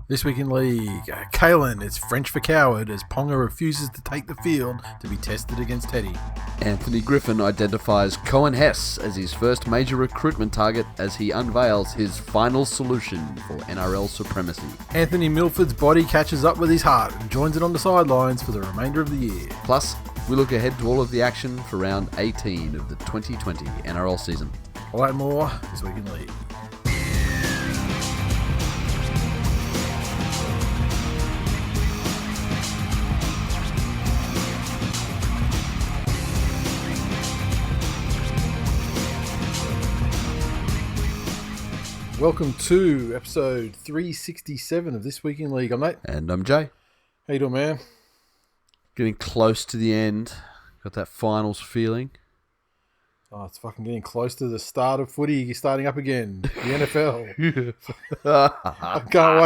This week in league, Kalen is French for coward as Ponga refuses to take the field to be tested against Teddy. Anthony Griffin identifies Cohen Hess as his first major recruitment target as he unveils his final solution for NRL supremacy. Anthony Milford's body catches up with his heart and joins it on the sidelines for the remainder of the year. Plus, we look ahead to all of the action for round 18 of the 2020 NRL season. All that and more this week in league. Welcome to episode 367 of This Week in League. I'm Nate. And I'm Jay. How you doing, man? Getting close to the end. Got that finals feeling. Oh, it's fucking getting close to the start of footy starting up again. The NFL. I can't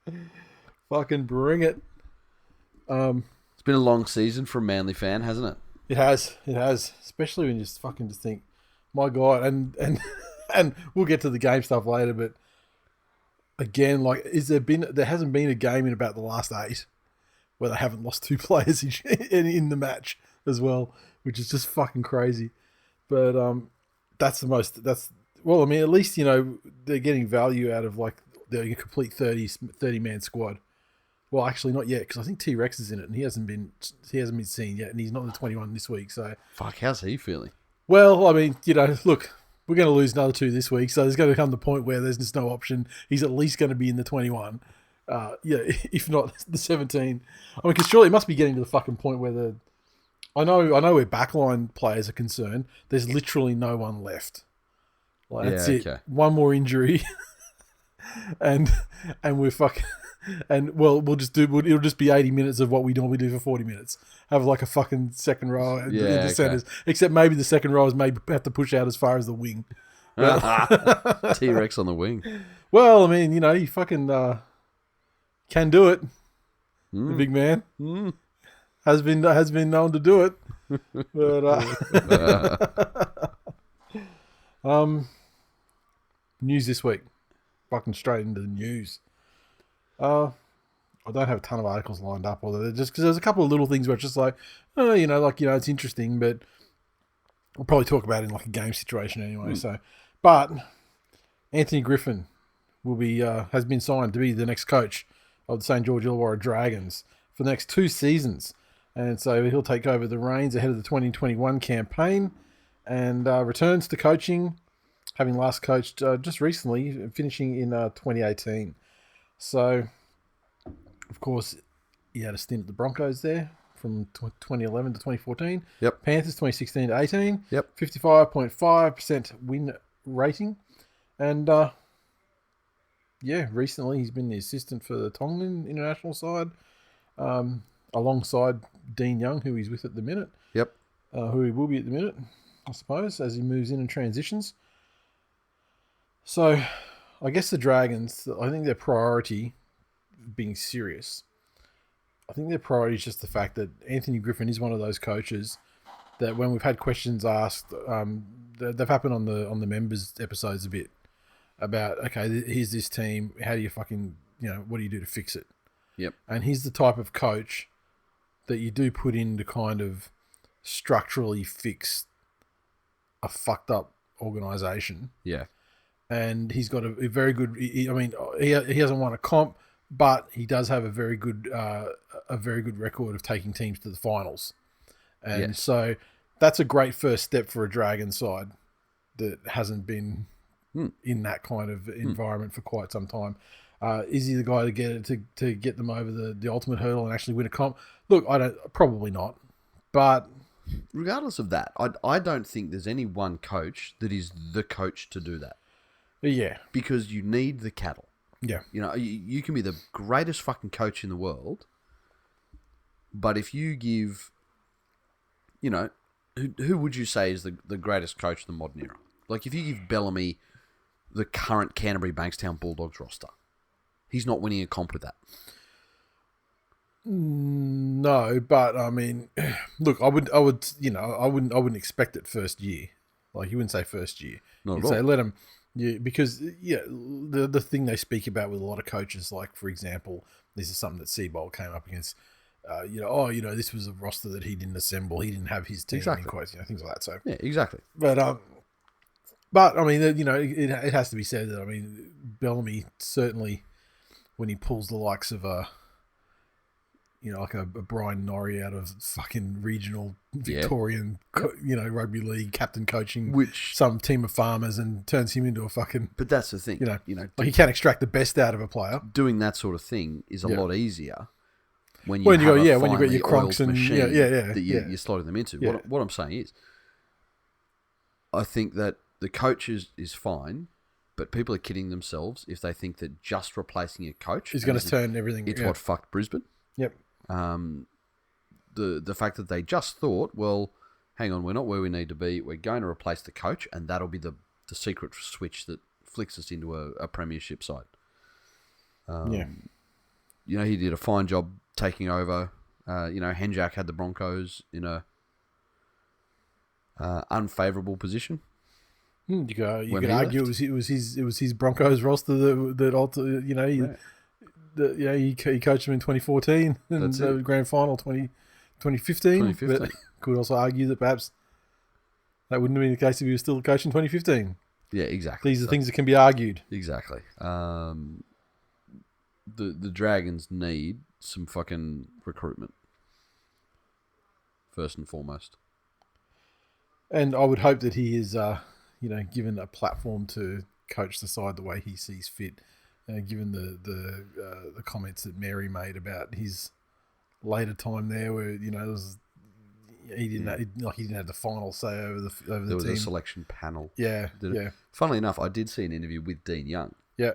wait. Fucking bring it. It's been a long season for a Manly fan, hasn't it? It has. Especially when you just fucking just think, my God, and we'll get to the game stuff later, but again, like, there hasn't been a game in about the last 8 where they haven't lost 2 players in the match as well, which is just fucking crazy. But at least, you know, they're getting value out of like the complete 30 man squad. Well, actually not yet, because I think T-Rex is in it and he hasn't been seen yet, and he's not in the 21 this week. So fuck, how's he feeling? Well, I mean, you know, look, we're going to lose another 2 this week, so there's going to come the point where there's just no option. He's at least going to be in the 21, if not the 17. I mean, because surely it must be getting to the fucking point where I know where backline players are concerned. There's literally no one left. Like, that's it. One more injury, and we're fucking. And well, it'll just be 80 minutes of what we normally do for 40 minutes. Have like a fucking second row in the centers. Except maybe the second rowers may have to push out as far as the wing. T-Rex on the wing. Well, I mean, you know, you fucking can do it. The big man has been known to do it. But news this week. Fucking straight into the news. I don't have a ton of articles lined up, although just because there's a couple of little things where it's just like, it's interesting, but we'll probably talk about it in like a game situation anyway. So, but Anthony Griffin has been signed to be the next coach of the St. George Illawarra Dragons for the next 2 seasons, and so he'll take over the reins ahead of the 2021 campaign and returns to coaching, having last coached just recently, finishing in 2018. So, of course, he had a stint at the Broncos there from 2011 to 2014. Yep. Panthers 2016 to 18. Yep. 55.5% win rating. And, recently he's been the assistant for the Tongan international side, alongside Dean Young, who he's with at the minute. Yep. Who he will be at the minute, I suppose, as he moves in and transitions. So, I guess the Dragons, I think their priority, being serious, I think their priority is just the fact that Anthony Griffin is one of those coaches that when we've had questions asked, they've happened on the members episodes a bit about, okay, here's this team, how do you fucking, what do you do to fix it? Yep. And he's the type of coach that you do put in to kind of structurally fix a fucked up organisation. Yeah. And he's got a very good. He hasn't won a comp, but he does have a very good record of taking teams to the finals, and so that's a great first step for a Dragon side that hasn't been in that kind of environment for quite some time. Is he the guy to get them over the ultimate hurdle and actually win a comp? Look, probably not, but regardless of that, I don't think there's any one coach that is the coach to do that. Yeah. Because you need the cattle. Yeah. You know, you can be the greatest fucking coach in the world, but if you give, who would you say is the greatest coach of the modern era? Like, if you give Bellamy the current Canterbury Bankstown Bulldogs roster, he's not winning a comp with that. No, but I mean, look, I wouldn't expect it first year. Like, you wouldn't say first year. Not You'd at say all. let him Yeah, because the thing they speak about with a lot of coaches, like for example, this is something that Seabold came up against. This was a roster that he didn't assemble. He didn't have his team in Exactly. quotes, things like that. So, Yeah, exactly. but I mean, it has to be said that I mean, Bellamy certainly, when he pulls the likes of like a Brian Norrie out of fucking regional Victorian, rugby league captain coaching Which, some team of farmers and turns him into a fucking. but that's the thing. Like he can extract the best out of a player. Doing that sort of thing is a lot easier when you When you have go, a when you've got your finely Cronks oiled and machine that you're slotting them into. Yeah. What I'm saying is, I think that the coach is fine, but people are kidding themselves if they think that just replacing a coach is going to turn everything. It's what fucked Brisbane. Yep. The fact that they just thought, well, hang on, we're not where we need to be. We're going to replace the coach, and that'll be the secret switch that flicks us into a premiership side. He did a fine job taking over. Henjak had the Broncos in a unfavourable position. You could argue it was his Broncos roster he coached them in 2014 and the grand final 2015. But could also argue that perhaps that wouldn't have been the case if he was still coaching 2015. Yeah, exactly. These are things that can be argued. Exactly. The Dragons need some fucking recruitment first and foremost. And I would hope that he is, given a platform to coach the side the way he sees fit. Given the comments that Mary made about his later time there, where he didn't have the final say over the team. There was a selection panel. Yeah. Funnily enough, I did see an interview with Dean Young. Yeah.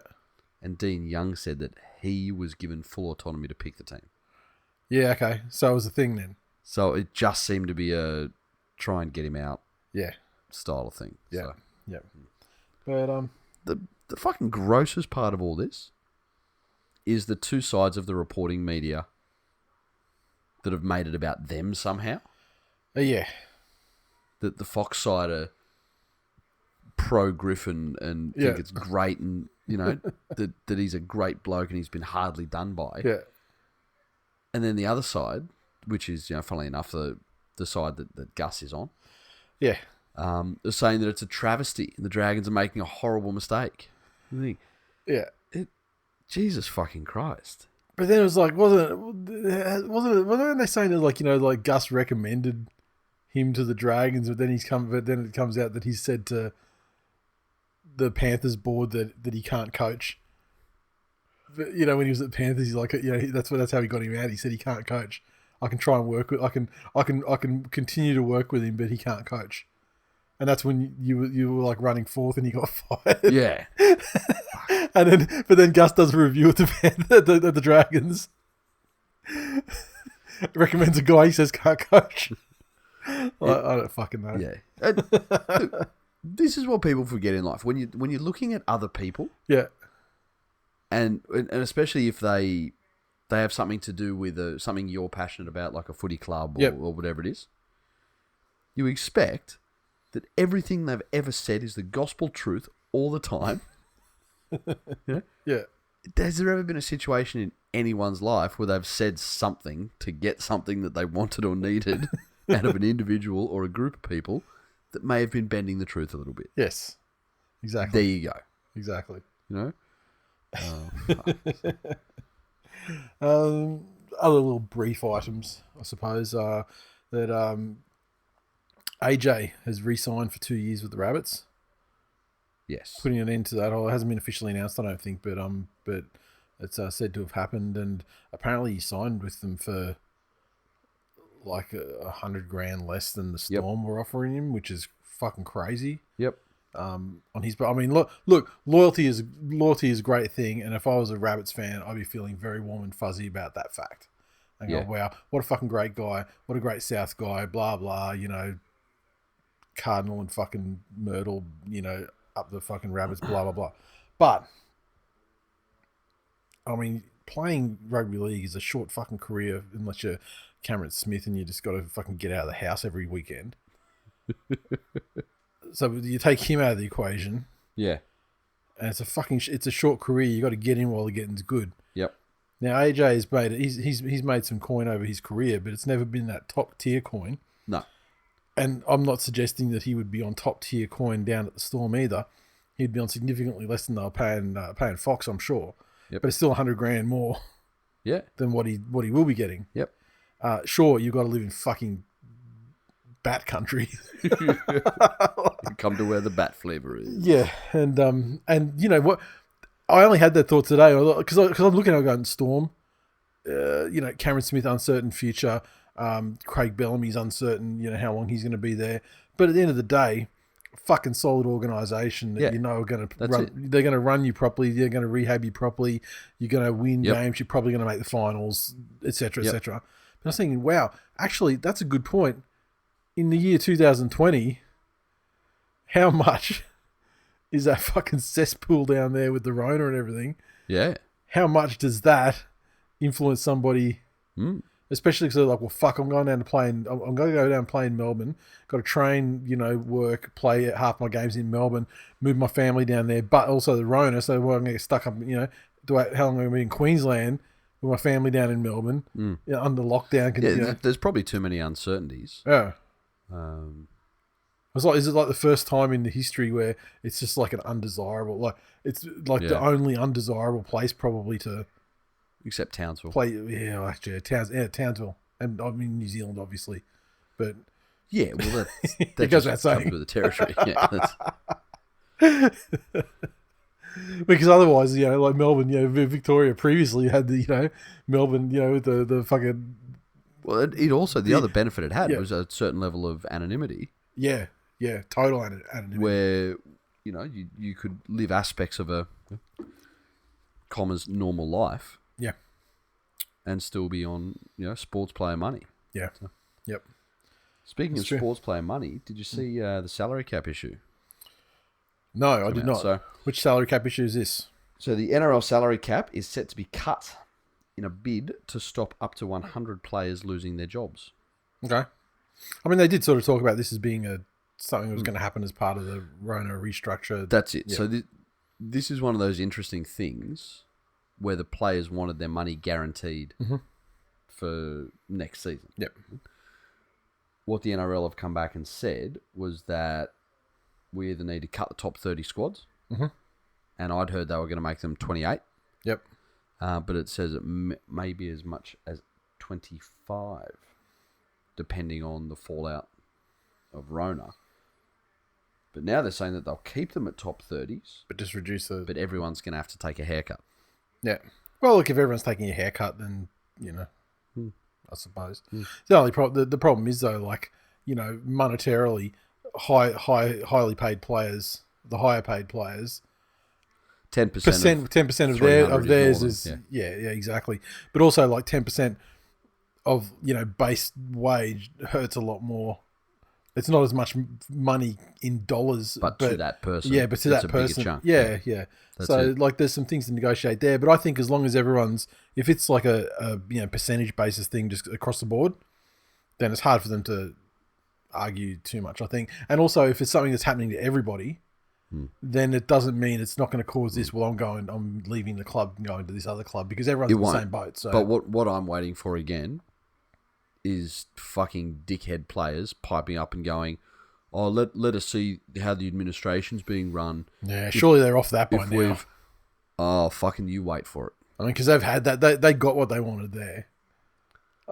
And Dean Young said that he was given full autonomy to pick the team. Yeah, okay. So it was a thing then. So it just seemed to be a try and get him out style of thing. Yeah. So. Yeah. But the fucking grossest part of all this is the two sides of the reporting media that have made it about them somehow. Yeah. That the Fox side are pro Griffin and think it's great and, that he's a great bloke and he's been hardly done by. Yeah. And then the other side, which is, funnily enough, the side that Gus is on. Yeah. They're saying that it's a travesty and the Dragons are making a horrible mistake. Yeah. Jesus fucking Christ. But then it was like, wasn't they saying that like Gus recommended him to the Dragons, but then it comes out that he said to the Panthers board that he can't coach. But, when he was at the Panthers, he's like, that's how he got him out. He said he can't coach. I can try and work with, I can continue to work with him, but he can't coach. And that's when you were like running fourth and he got fired. Yeah. But then Gus does a review of the Dragons. Recommends a guy he says can't coach. I don't fucking know. Yeah. Look, this is what people forget in life. When you're looking at other people. Yeah. And especially if they have something to do with something you're passionate about, like a footy club or whatever it is, you expect that everything they've ever said is the gospel truth all the time. Yeah. Has there ever been a situation in anyone's life where they've said something to get something that they wanted or needed out of an individual or a group of people that may have been bending the truth a little bit? Yes. Exactly. There you go. Exactly. Other little brief items, I suppose, that AJ has re-signed for 2 years with the Rabbits. Yes. Putting an end to that. It hasn't been officially announced, I don't think, but it's said to have happened, and apparently he signed with them for like $100,000 less than the Storm were offering him, which is fucking crazy. Yep. On his, I mean, look, loyalty is a great thing, and if I was a Rabbits fan, I'd be feeling very warm and fuzzy about that fact. And go, wow, what a fucking great guy, what a great South guy, blah blah, Cardinal and fucking Myrtle, up the fucking Rabbits, blah blah blah. But I mean, playing rugby league is a short fucking career unless you're Cameron Smith and you just got to fucking get out of the house every weekend. So you take him out of the equation. Yeah. and it's a short career. You got to get in while the getting's good. Yep. Now AJ has made it. He's made some coin over his career, but it's never been that top tier coin. No. And I'm not suggesting that he would be on top tier coin down at the Storm either. He'd be on significantly less than they were paying Fox, I'm sure. Yep. But it's still $100,000 more. Yeah. Than what he will be getting. Yep. Sure, you've got to live in fucking bat country. You come to where the bat flavor is. Yeah, and you know what? I only had that thought today because I'm looking at going Storm. You know, Cameron Smith uncertain future. Craig Bellamy's uncertain. You know how long he's going to be there. But at the end of the day, fucking solid organisation that you know are going to run. They're going to run you properly. They're going to rehab you properly. You're going to win games. You're probably going to make the finals, etc., etc. But I was thinking, wow, actually, that's a good point. In the year 2020, how much is that fucking cesspool down there with the Rona and everything? Yeah. How much does that influence somebody? Especially because they're like, well, fuck, I'm going to go down and play in Melbourne. Got to train, you know, work, play half my games in Melbourne, move my family down there, but also the Rona. So I'm going to get stuck up, you know, how long am I going to be in Queensland with my family down in Melbourne, you know, under lockdown? There's probably too many uncertainties. Yeah. It's like, is it like the first time in the history where it's just like an undesirable, like it's like the only undesirable place probably to, except Townsville. Play, Townsville, and I mean New Zealand, obviously, but yeah, well, that goes just without comes saying. with the territory. Yeah, because otherwise, you know, like Melbourne, you know, Victoria previously had the, you know, Melbourne, you know, with the fucking. Well, it also the other benefit it had was a certain level of anonymity. Yeah, total anonymity. Where, you know, you could live aspects of a commas normal life. Yeah. And still be on, you know, sports player money. Yeah. So. Yep. Speaking of sports player money, did you see the salary cap issue? No, I did not. So, which salary cap issue is this? So the NRL salary cap is set to be cut in a bid to stop up to 100 players losing their jobs. Okay. I mean, they did sort of talk about this as being something that was going to happen as part of the Rona restructure. That's it. Yeah. So this is one of those interesting things where the players wanted their money guaranteed for next season. Yep. What the NRL have come back and said was that we either need to cut the top 30 squads, and I'd heard they were going to make them 28. Yep. But it says it may be as much as 25, depending on the fallout of Rona. But now they're saying that they'll keep them at top 30s. But just reduce the... But everyone's going to have to take a haircut. Yeah. Well, look, if everyone's taking a haircut, then, you know, I suppose. The only the problem is, though, like, you know, monetarily, highly paid players, the higher paid players... 10% of theirs is yeah, exactly. But also like 10% of, you know, base wage hurts a lot more. It's not as much money in dollars, but to that person, yeah, but to that person, chunk. Yeah. So like, there's some things to negotiate there. But I think as long as if it's like a you know, percentage basis thing just across the board, then it's hard for them to argue too much, I think. And also, if it's something that's happening to everybody, then it doesn't mean it's not going to cause this. Well, I'm leaving the club and going to this other club, because everyone's in the same boat. So, but what I'm waiting for again is fucking dickhead players piping up and going, "Oh, let us see how the administration's being run." Yeah, surely they're off that by now. Oh, fucking you wait for it. I mean, because they've had that. They got what they wanted there.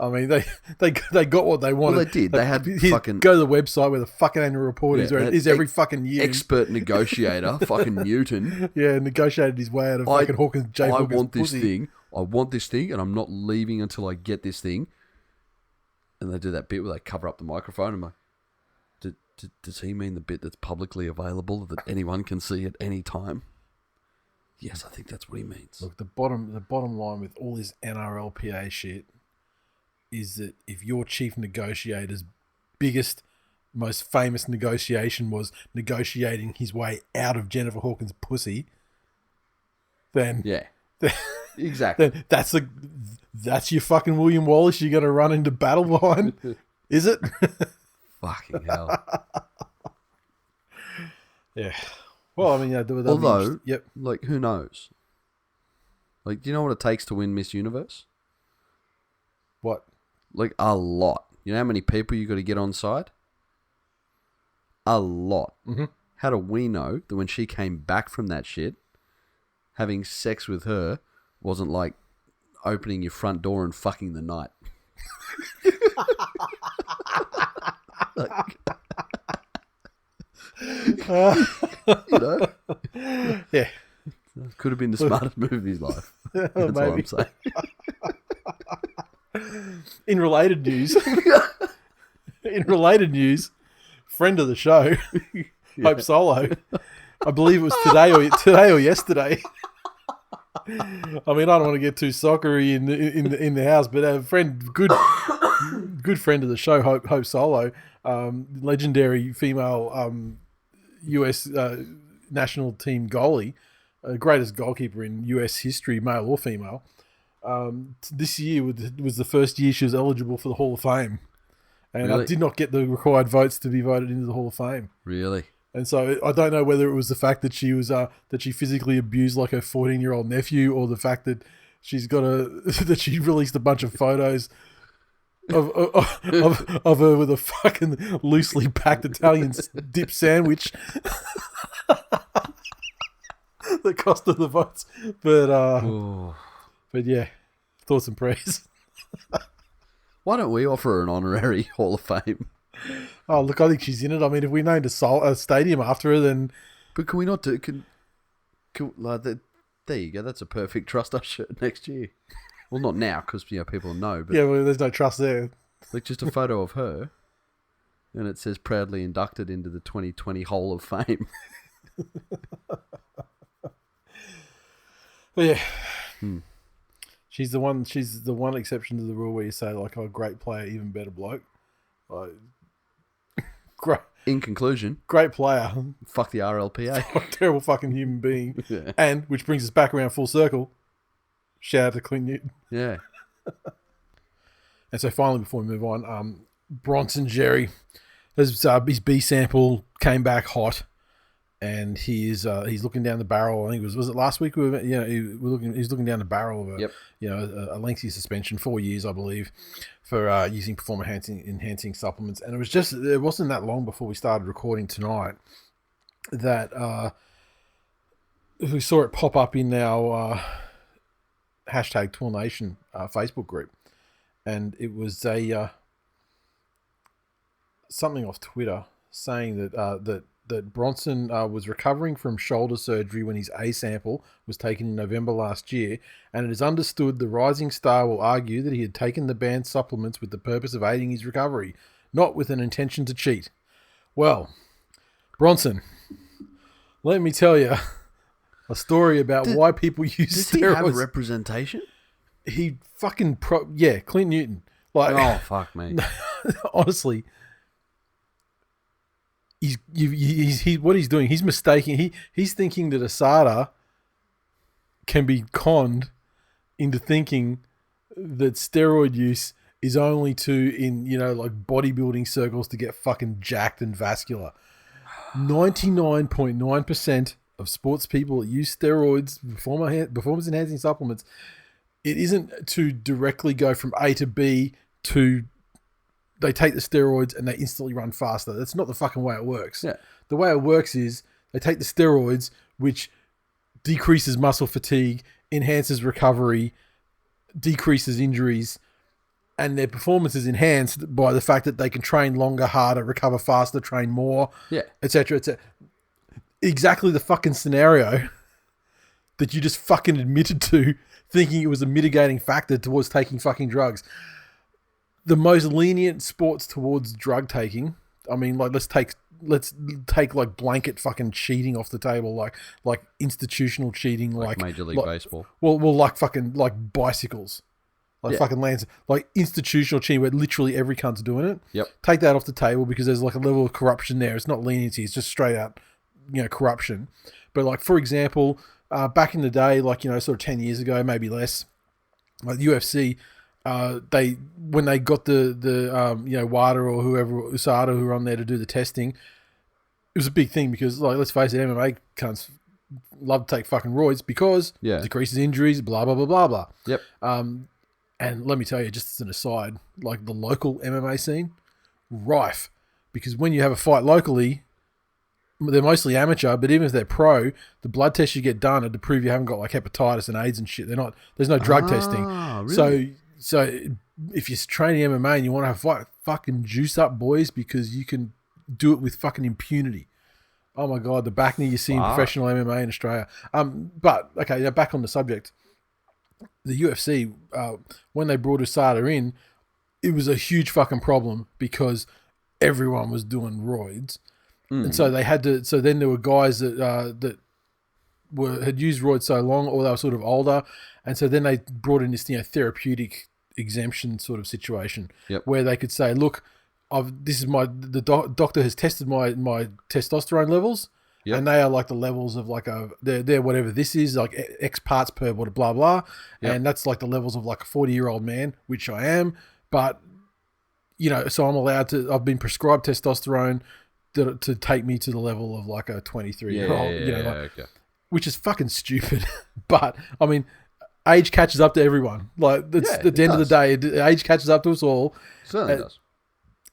I mean, they got what they wanted. Well, they did. They had fucking... Go to the website where the fucking annual report is every fucking year. Expert negotiator, fucking Newton. Yeah, negotiated his way out of fucking Hawkins. I want this thing. I want this thing, and I'm not leaving until I get this thing. And they do that bit where they cover up the microphone. I'm like, does he mean the bit that's publicly available that anyone can see at any time? Yes, I think that's what he means. Look, the bottom line with all this NRLPA shit is that if your chief negotiator's biggest, most famous negotiation was negotiating his way out of Jennifer Hawkins' pussy, then exactly. Then that's your fucking William Wallace you're going to run into battle behind, is it? Fucking hell. Yeah. Well, I mean, yeah, they'll be Although, interested. Yep. like, who knows? Like, do you know what it takes to win Miss Universe? What? Like, a lot. You know how many people you got to get on side? A lot. Mm-hmm. How do we know that when she came back from that shit, having sex with her wasn't like opening your front door and fucking the night? You know? Yeah. Could have been the smartest move of his life. That's what I'm saying. In related news, friend of the show, Hope Solo. I believe it was today or yesterday. I mean, I don't want to get too soccery in the house, but a friend, good friend of the show, Hope Solo, legendary female US national team goalie, greatest goalkeeper in US history, male or female. This year was the first year she was eligible for the Hall of Fame, and Really? I did not get the required votes to be voted into the Hall of Fame. Really? And so I don't know whether it was the fact that she was that she physically abused like her 14-year-old nephew, or the fact that she's got that she released a bunch of photos of her with a fucking loosely packed Italian dip sandwich that cost her the votes. But yeah, thoughts and prayers. Why don't we offer her an honorary Hall of Fame? Oh, look, I think she's in it. I mean, if we named a stadium after her, then... But can we not do... there you go. That's a perfect Trust Us shirt next year. Well, not now, because people know. But yeah, well, there's no trust there. like just a photo of her, and it says proudly inducted into the 2020 Hall of Fame. But yeah. She's the one exception to the rule where you say, like, oh, great player, even better bloke. Like... Great. In conclusion, great player. Fuck the RLPA. Terrible fucking human being. Yeah. And, which brings us back around full circle, shout out to Clint Newton. Yeah. And so finally, before we move on, Bronson Jerry, his B sample came back hot, and he's looking down the barrel. I think was it last week? He's looking down the barrel of a lengthy suspension, 4 years, I believe, for using performance enhancing supplements. And it wasn't that long before we started recording tonight that we saw it pop up in our hashtag TWiL Nation Facebook group, and it was something off Twitter saying that Bronson was recovering from shoulder surgery when his A sample was taken in November last year, and it is understood the rising star will argue that he had taken the banned supplements with the purpose of aiding his recovery, not with an intention to cheat. Well, Bronson, let me tell you a story about why people use Does steroids. he have representation? He fucking... Clint Newton. Like, oh, fuck me. Honestly... He's what he's doing. He's mistaking. He's thinking that Asada can be conned into thinking that steroid use is only in like bodybuilding circles to get fucking jacked and vascular. 99.9% of sports people that use steroids, performance enhancing supplements, it isn't to directly go from A to B to. They take the steroids and they instantly run faster. That's not the fucking way it works. Yeah. The way it works is they take the steroids, which decreases muscle fatigue, enhances recovery, decreases injuries, and their performance is enhanced by the fact that they can train longer, harder, recover faster, train more, etc., etc. Exactly the fucking scenario that you just fucking admitted to, thinking it was a mitigating factor towards taking fucking drugs. The most lenient sports towards drug taking, I mean, like let's take like blanket fucking cheating off the table, like institutional cheating, like Major League Baseball. Well, like fucking like bicycles, fucking lands, like institutional cheating where literally every cunt's doing it. Yep. Take that off the table because there's like a level of corruption there. It's not leniency; it's just straight out, corruption. But like for example, back in the day, like sort of 10 years ago, maybe less, like UFC. When they got the WADA or whoever, USADA, who were on there to do the testing, was a big thing because, like, let's face it, MMA cunts love to take fucking roids because it decreases injuries, blah, blah, blah, blah, blah. Yep. And let me tell you, just as an aside, like the local MMA scene, rife. Because when you have a fight locally, they're mostly amateur, but even if they're pro, the blood tests you get done are to prove you haven't got like hepatitis and AIDS and shit. There's no drug testing. Really? So if you're training MMA and you want to have a fight, fucking juice up, boys, because you can do it with fucking impunity. Oh my God, the backing you see in professional MMA in Australia. But okay, now back on the subject. The UFC, when they brought USADA in, it was a huge fucking problem because everyone was doing roids. And so they had to. So then there were guys that had used roids so long, or they were sort of older, and so then they brought in this therapeutic exemption sort of situation where they could say, "Look, the doctor has tested my testosterone levels, and they are like the levels of like they're whatever this is, like X parts per blah blah, and that's like the levels of like a 40-year-old man, which I am, but so I'm allowed to. I've been prescribed testosterone." To take me to the level of like a 23-year-old, which is fucking stupid. But I mean, age catches up to everyone. Like at the end of the day, age catches up to us all. Certainly does.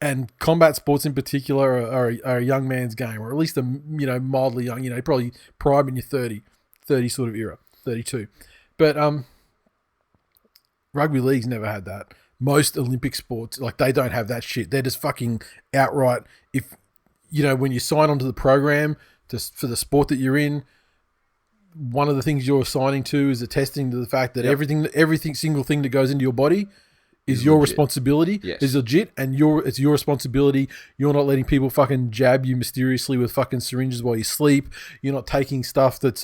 And combat sports in particular are a young man's game, or at least a mildly young. Probably prime in your 30 sort of era, 32. But rugby league's never had that. Most Olympic sports, like they don't have that shit. They're just fucking outright. If when you sign onto the program for the sport that you're in, one of the things you're signing to is attesting to the fact that everything single thing that goes into your body is your responsibility, is legit, and it's your responsibility. You're not letting people fucking jab you mysteriously with fucking syringes while you sleep. You're not taking stuff that's,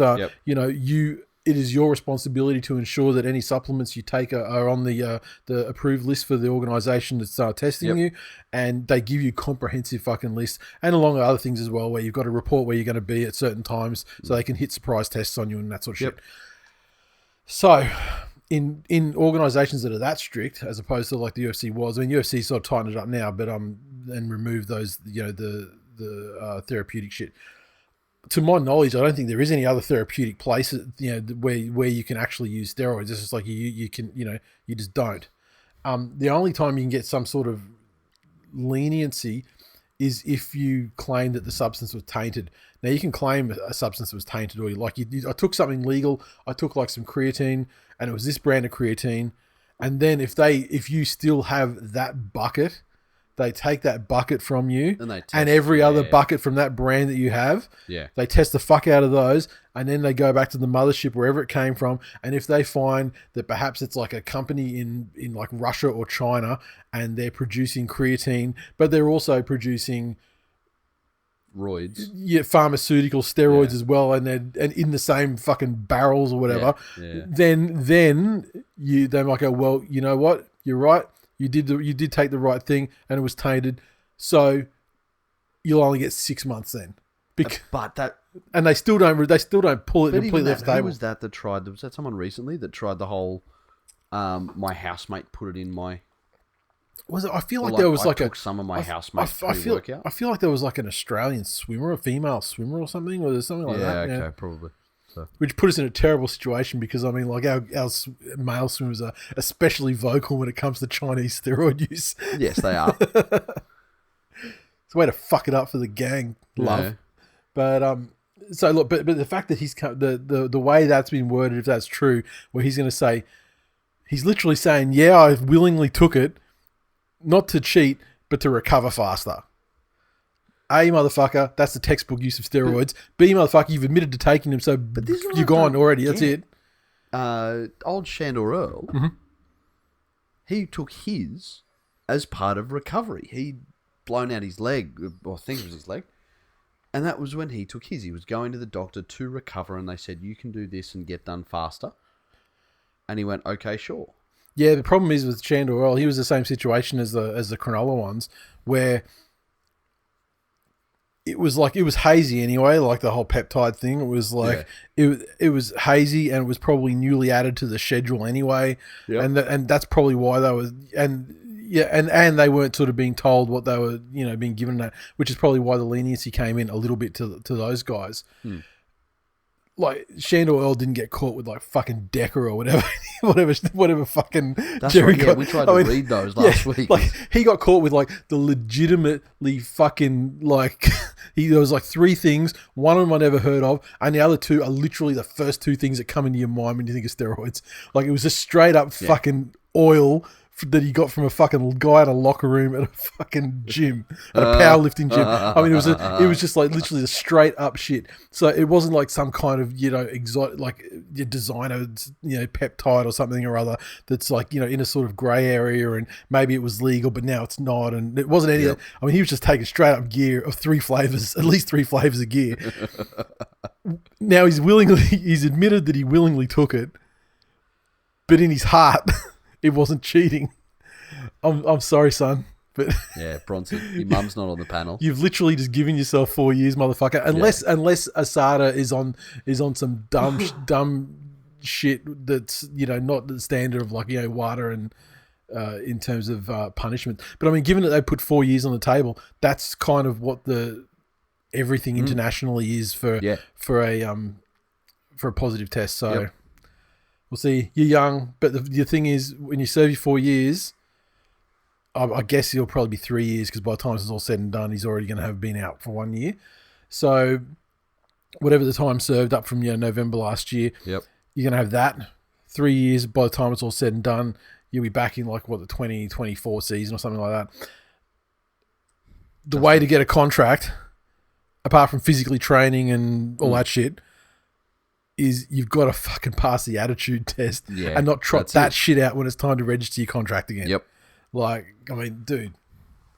it is your responsibility to ensure that any supplements you take are on the approved list for the organisation that's testing you, and they give you comprehensive fucking lists, and along with other things as well, where you've got to report where you're going to be at certain times, so they can hit surprise tests on you and that sort of shit. So, in organisations that are that strict, as opposed to like the UFC was, I mean, UFC sort of tightened it up now, but and removed those, the therapeutic shit. To my knowledge, I don't think there is any other therapeutic place, where you can actually use steroids. It's just like you can, you just don't. The only time you can get some sort of leniency is if you claim that the substance was tainted. Now you can claim a substance was tainted, or I took something legal. I took like some creatine, and it was this brand of creatine. And then if you still have that bucket, they take that bucket from you and every other bucket from that brand that you have. Yeah. They test the fuck out of those, and then they go back to the mothership wherever it came from. And if they find that perhaps it's like a company in like Russia or China, and they're producing creatine, but they're also producing roids, pharmaceutical steroids as well, and they're in the same fucking barrels or whatever, then they might go, well, you know what? You're right. You did take the right thing, and it was tainted, so you'll only get 6 months then. And they still don't pull it completely off the table. Who was that tried? Was that someone recently that tried the whole? My housemate put it in my. Was it? I feel like there was I took some of my housemates pre-workout. I feel like there was like an Australian swimmer, a female swimmer or something, or there's something like that. Yeah, okay, probably. So. Which put us in a terrible situation because, I mean, like our male swimmers are especially vocal when it comes to Chinese steroid use. Yes, they are. It's a way to fuck it up for the gang, love. Yeah. But so look, but the fact that he's the way that's been worded, if that's true, where he's going to say, he's literally saying, yeah, I willingly took it, not to cheat, but to recover faster. A, motherfucker, that's the textbook use of steroids. B, motherfucker, you've admitted to taking them, so you're gone already. That's it. Old Shandor Earl, he took his as part of recovery. He'd blown out his leg, or I think it was his leg, and that was when he took his. He was going to the doctor to recover, and they said, you can do this and get done faster. And he went, okay, sure. Yeah, the problem is with Shandor Earl, he was the same situation as the Cronulla ones, where it was hazy anyway, like the whole peptide thing. It was like it was hazy, and it was probably newly added to the schedule anyway, and that's probably why they was. And Yeah, and they weren't sort of being told what they were, being given that, which is probably why the leniency came in a little bit to those guys. Like Shandor Earl didn't get caught with like fucking Decker or whatever, whatever fucking. That's Jerry right. Yeah, got. we tried to read those last week. Like he got caught with like the legitimately fucking like. There was like 3 things. One of them I never heard of, and the other 2 are literally the first 2 things that come into your mind when you think of steroids. Like it was just straight up fucking oil that he got from a fucking guy in a locker room at a fucking gym, at a powerlifting gym. I mean, it was just like literally the straight up shit. So it wasn't like some kind of exotic like your designer peptide or something or other that's like in a sort of grey area, and maybe it was legal but now it's not, and it wasn't any. I mean, he was just taking straight up gear of 3 flavors, at least 3 flavors of gear. Now he's admitted that he willingly took it, but in his heart. It wasn't cheating. I'm sorry, son, but yeah, Bronson, your mum's not on the panel. You've literally just given yourself 4 years, motherfucker. Unless Asada is on some dumb shit that's not the standard of like WADA and in terms of punishment. But I mean, given that they put 4 years on the table, that's kind of what the everything internationally is for a positive test. So. Yep. We'll see. You're young, but the thing is, when you serve your 4 years, I guess he'll probably be 3 years because by the time this is all said and done, he's already going to have been out for 1 year. So whatever the time served up from November last year, you're going to have that 3 years. By the time it's all said and done, you'll be back in like the 2024 season or something like that. The way to get a contract, apart from physically training and all that shit, is you've got to fucking pass the attitude test and not trot that shit out when it's time to register your contract again. Yep. Like, I mean, dude.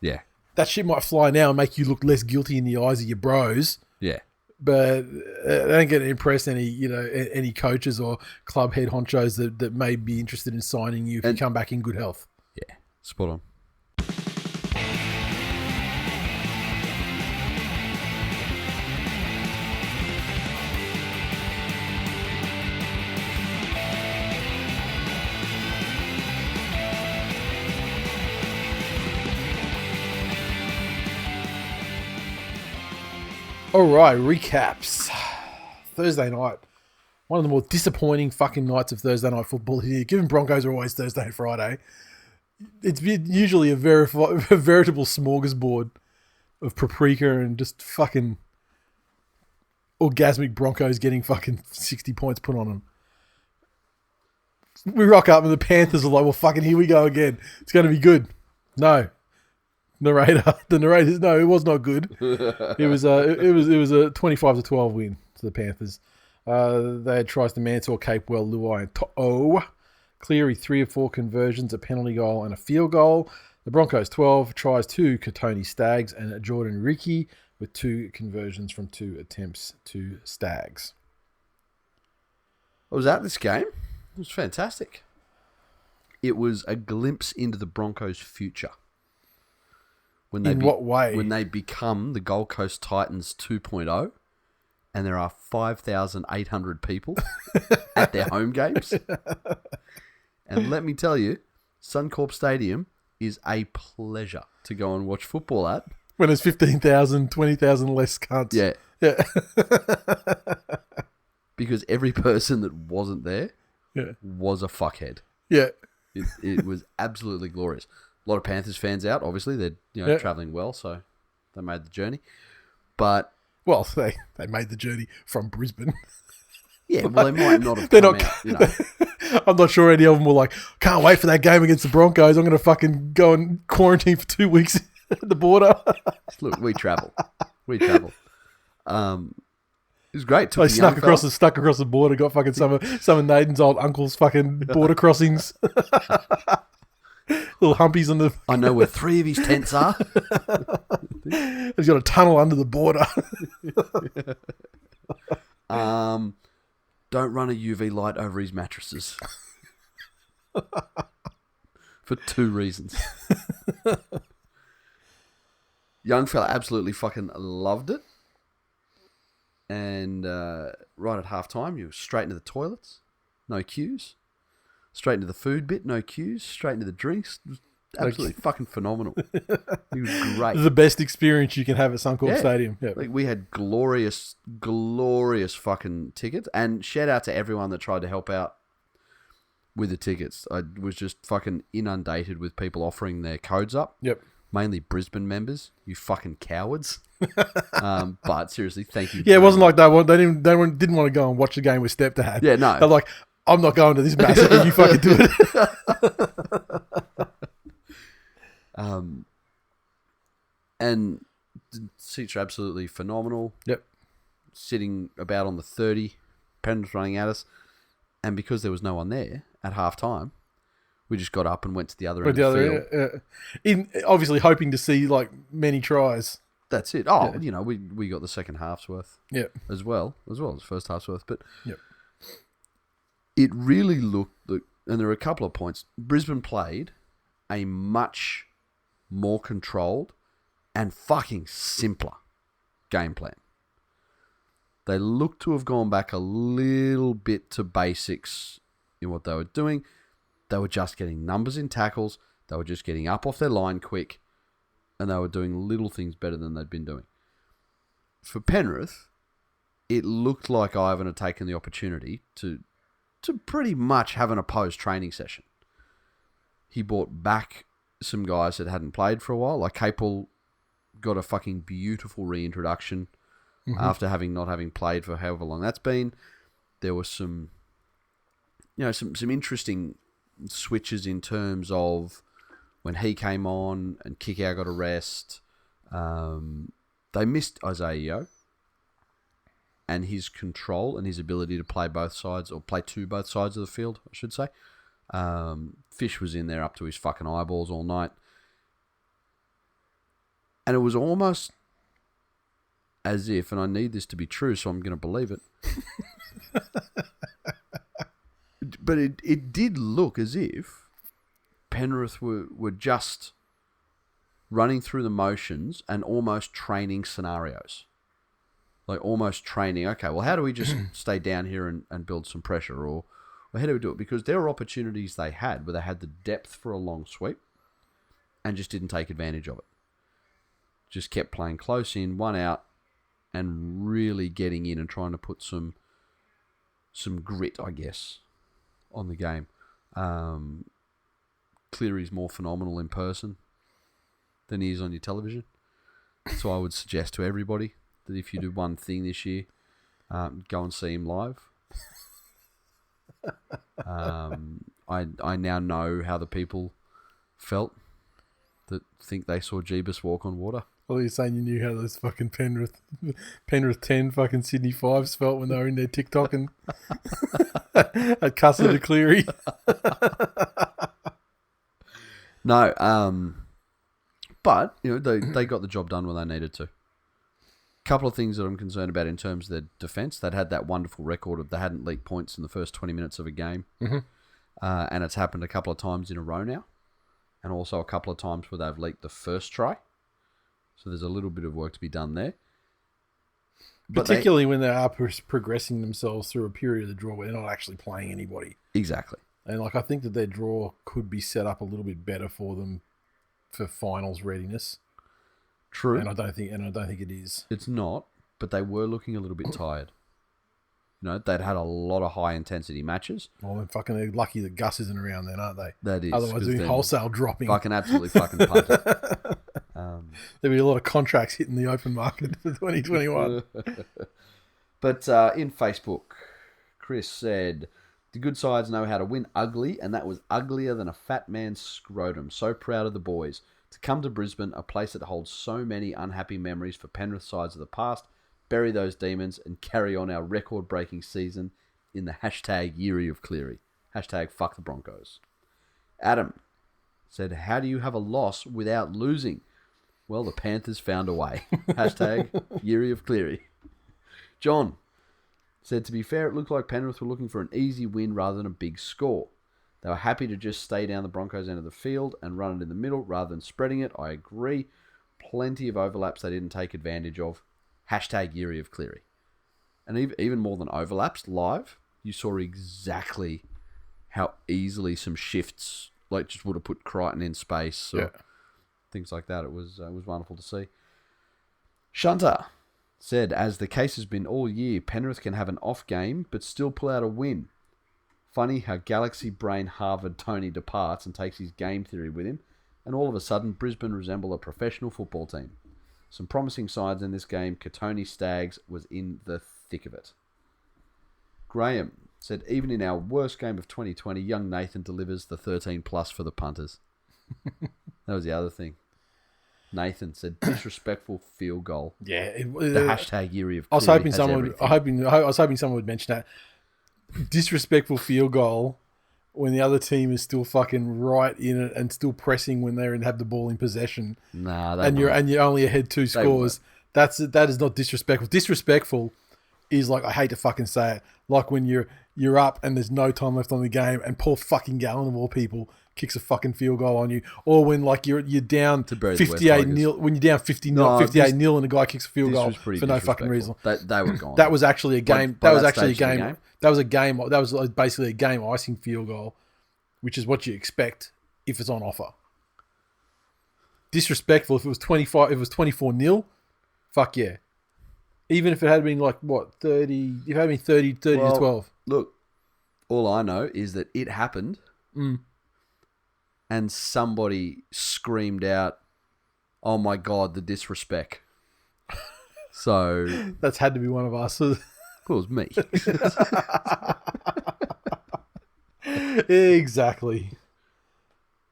Yeah. That shit might fly now and make you look less guilty in the eyes of your bros. Yeah. But it ain't going to impress any coaches or club head honchos that may be interested in signing you if you come back in good health. Yeah. Spot on. All right, recaps. Thursday night. One of the more disappointing fucking nights of Thursday night football here. Given Broncos are always Thursday and Friday, it's usually a veritable smorgasbord of paprika and just fucking orgasmic Broncos getting fucking 60 points put on them. We rock up and the Panthers are like, well, fucking here we go again. It's going to be good. No. The narrators, no, it was not good. It was a 25-12 win to the Panthers. They had tries to Mansour, Capewell, Luai, and To'o. Cleary 3 of 4 conversions, a penalty goal and a field goal. The Broncos 12 tries to Katoni Staggs and Jordan Ricky with 2 conversions from 2 attempts to Staggs. I was at this game. It was fantastic. It was a glimpse into the Broncos' future. In what way? When they become the Gold Coast Titans 2.0 and there are 5,800 people at their home games. And let me tell you, Suncorp Stadium is a pleasure to go and watch football at. When there's 15,000, 20,000 less cunts. Yeah. Because every person that wasn't there was a fuckhead. Yeah. It was absolutely glorious. A lot of Panthers fans out, obviously. They're travelling well, so they made the journey. But... Well, they made the journey from Brisbane. Yeah, well, they might not have come out, I'm not sure any of them were like, can't wait for that game against the Broncos. I'm going to fucking go and quarantine for 2 weeks at the border. Look, we travel. It was great. They stuck across the border, got fucking some of Nathan's old uncle's fucking border crossings. Little humpies on the... I know where 3 of his tents are. He's got a tunnel under the border. Don't run a UV light over his mattresses. For 2 reasons. Young fella absolutely fucking loved it. And right at halftime, you were straight into the toilets. No queues. Straight into the food bit, no queues. Straight into the drinks. absolutely fucking phenomenal. He was great. The best experience you can have at Suncorp Stadium. Yeah. Like, we had glorious fucking tickets. And shout out to everyone that tried to help out with the tickets. I was just fucking inundated with people offering their codes up. Yep. Mainly Brisbane members. You fucking cowards. But seriously, thank you. Yeah, it wasn't like they didn't want to go and watch the game with Stepdad. Yeah, no. They're like, I'm not going to this massacre. You fucking do it. And the seats are absolutely phenomenal. Yep. Sitting about on the 30, Penrith running at us, and because there was no one there at half time, we just got up and went to the other end of the field. Obviously hoping to see like many tries. That's it. Oh, you know, we got the second half's worth. Yep. As well as the first half's worth. But yep. It really looked, and there are a couple of points. Brisbane played a much more controlled and fucking simpler game plan. They looked to have gone back a little bit to basics in what they were doing. They were just getting numbers in tackles. They were just getting up off their line quick. And they were doing little things better than they'd been doing. For Penrith, it looked like Ivan had taken the opportunity to pretty much have an opposed training session. He brought back some guys that hadn't played for a while. Like Capel got a fucking beautiful reintroduction after not having played for however long that's been. There was some interesting switches in terms of when he came on and Kickout got a rest. They missed Isaiah Yeo and his control and his ability to play both sides, or play to both sides of the field, I should say. Fish was in there up to his fucking eyeballs all night. And it was almost as if, and I need this to be true, so I'm going to believe it. But it did look as if Penrith were just running through the motions and almost training scenarios. Like almost training, okay, well, how do we just stay down here and build some pressure? Or how do we do it? Because there were opportunities they had where they had the depth for a long sweep and just didn't take advantage of it. Just kept playing close in, one out, and really getting in and trying to put some grit, I guess, on the game. Cleary's more phenomenal in person than he is on your television. So I would suggest to everybody that if you do one thing this year, go and see him live. I now know how the people felt that think they saw Jeebus walk on water. Well, you're saying you knew how those fucking Penrith 10 fucking Sydney 5s felt when they were in their TikTok and at Cussa to Cleary. No, but you know they got the job done when they needed to. Couple of things that I'm concerned about in terms of their defence. They'd had that wonderful record of they hadn't leaked points in the first 20 minutes of a game. Mm-hmm. And it's happened a couple of times in a row now. And also a couple of times where they've leaked the first try. So there's a little bit of work to be done there. But particularly when they are progressing themselves through a period of the draw where they're not actually playing anybody. Exactly. And I think that their draw could be set up a little bit better for them for finals readiness. True. And I don't think it is. It's not, but they were looking a little bit tired. You know, they'd had a lot of high intensity matches. Well, they're lucky that Gus isn't around then, aren't they? That is. Otherwise, they'd be wholesale dropping. Fucking absolutely fucking punted. There'd be a lot of contracts hitting the open market for 2021. But in Facebook, Chris said, the good sides know how to win ugly, and that was uglier than a fat man's scrotum. So proud of the boys. To come to Brisbane, a place that holds so many unhappy memories for Penrith sides of the past, bury those demons and carry on our record-breaking season in the hashtag Yeary of Cleary. Hashtag fuck the Broncos. Adam said, how do you have a loss without losing? Well, the Panthers found a way. Hashtag Yeary of Cleary. John said, to be fair, it looked like Penrith were looking for an easy win rather than a big score. They were happy to just stay down the Broncos' end of the field and run it in the middle rather than spreading it. I agree. Plenty of overlaps they didn't take advantage of. Hashtag Yeary of Cleary. And even more than overlaps, live, you saw exactly how easily some shifts like just would have put Crichton in space or Yeah. things like that. It was wonderful to see. Shunter said, as the case has been all year, Penrith can have an off game but still pull out a win. Funny how Galaxy brain Harvard Tony departs and takes his game theory with him, and all of a sudden Brisbane resemble a professional football team. Some promising signs in this game. Katoni Staggs was in the thick of it. Graham said, even in our worst game of 2020, young Nathan delivers the 13 plus for the punters. That was the other thing. Nathan said, disrespectful field goal. Yeah. The hashtag Yuri of I was clearly hoping has someone. everything. I was hoping someone would mention that disrespectful field goal when the other team is still fucking right in it and still pressing when they have the ball in possession. Nah, and you're only ahead 2 scores. That is not disrespectful. Disrespectful is like, I hate to fucking say it, like when you're up and there's no time left on the game and Paul fucking Gallen of all people kicks a fucking field goal on you, or when like you're down 58-0, when you're down 58-0 and the guy kicks a field goal for no fucking reason. They were gone. That was actually a game. By That was that actually a stage of the game. game? That was a game. That was basically a game icing field goal, which is what you expect if it's on offer. Disrespectful if it was 25. If it was 24-0, fuck yeah. Even if it had been like what 30. If it had been 30 to 12. Look, all I know is that it happened. And somebody screamed out, "Oh my God, the disrespect." So That's had to be one of us. it was me. Exactly.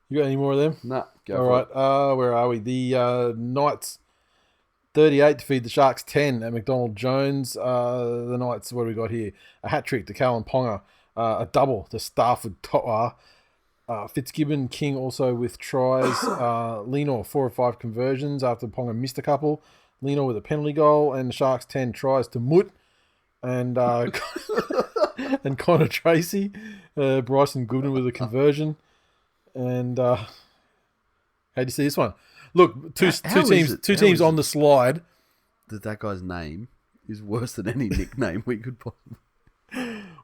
You got any more of them? Nah, go All for right. it. Where are we? The Knights 38 to feed the Sharks 10 at McDonald Jones. The Knights, what do we got here? A hat trick to Callum Ponga. A double to Stafford To'a. Fitzgibbon King also with tries. Lenor 4 of 5 conversions after Ponga missed a couple. Lenor with a penalty goal, and the Sharks 10 tries to Moot and and Connor Tracy. Bryson Goodwin with a conversion. And how do you see this one? Look, two teams on the slide. That guy's name is worse than any nickname we could possibly.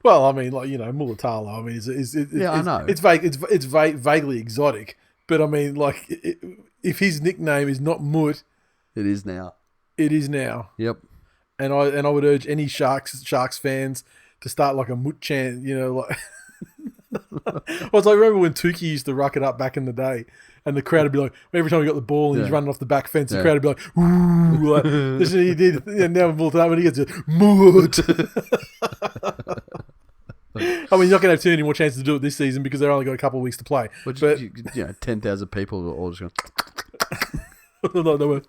Well, I mean, like, you know, Mulatalo. I mean, I know it's vague. It's vaguely exotic, but I mean, like, if his nickname is not Moot, it is now. It is now. Yep. And I would urge any Sharks fans to start like a Moot chant. You know, like. I was like, remember when Tukey used to ruck it up back in the day, and the crowd would be like, every time he got the ball and he's running off the back fence, the crowd would be like, "Ooh!" Like, this is what he did. And now when he gets it, Moot. I mean, you're not going to have too many more chances to do it this season because they've only got a couple of weeks to play. But 10,000 people are all just going. No.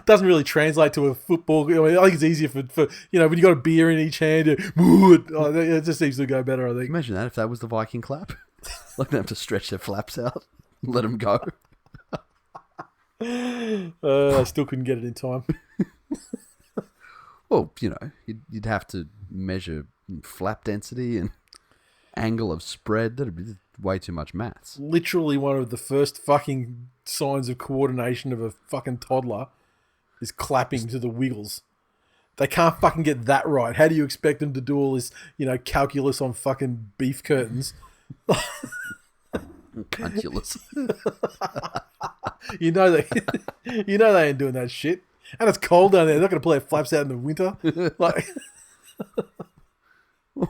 Doesn't really translate to a football. I mean, I think it's easier for when you got a beer in each hand. It just seems to go better. I think. Imagine that if that was the Viking clap. Like they have to stretch their flaps out, let them go. I still couldn't get it in time. Well, you'd have to measure flap density and angle of spread. That'd be way too much maths. Literally one of the first fucking signs of coordination of a fucking toddler is clapping to the wiggles. They can't fucking get that right. How do you expect them to do all this, calculus on fucking beef curtains? Calculus. they ain't doing that shit. And it's cold down there. They're not going to pull their flaps out in the winter. Like, it'd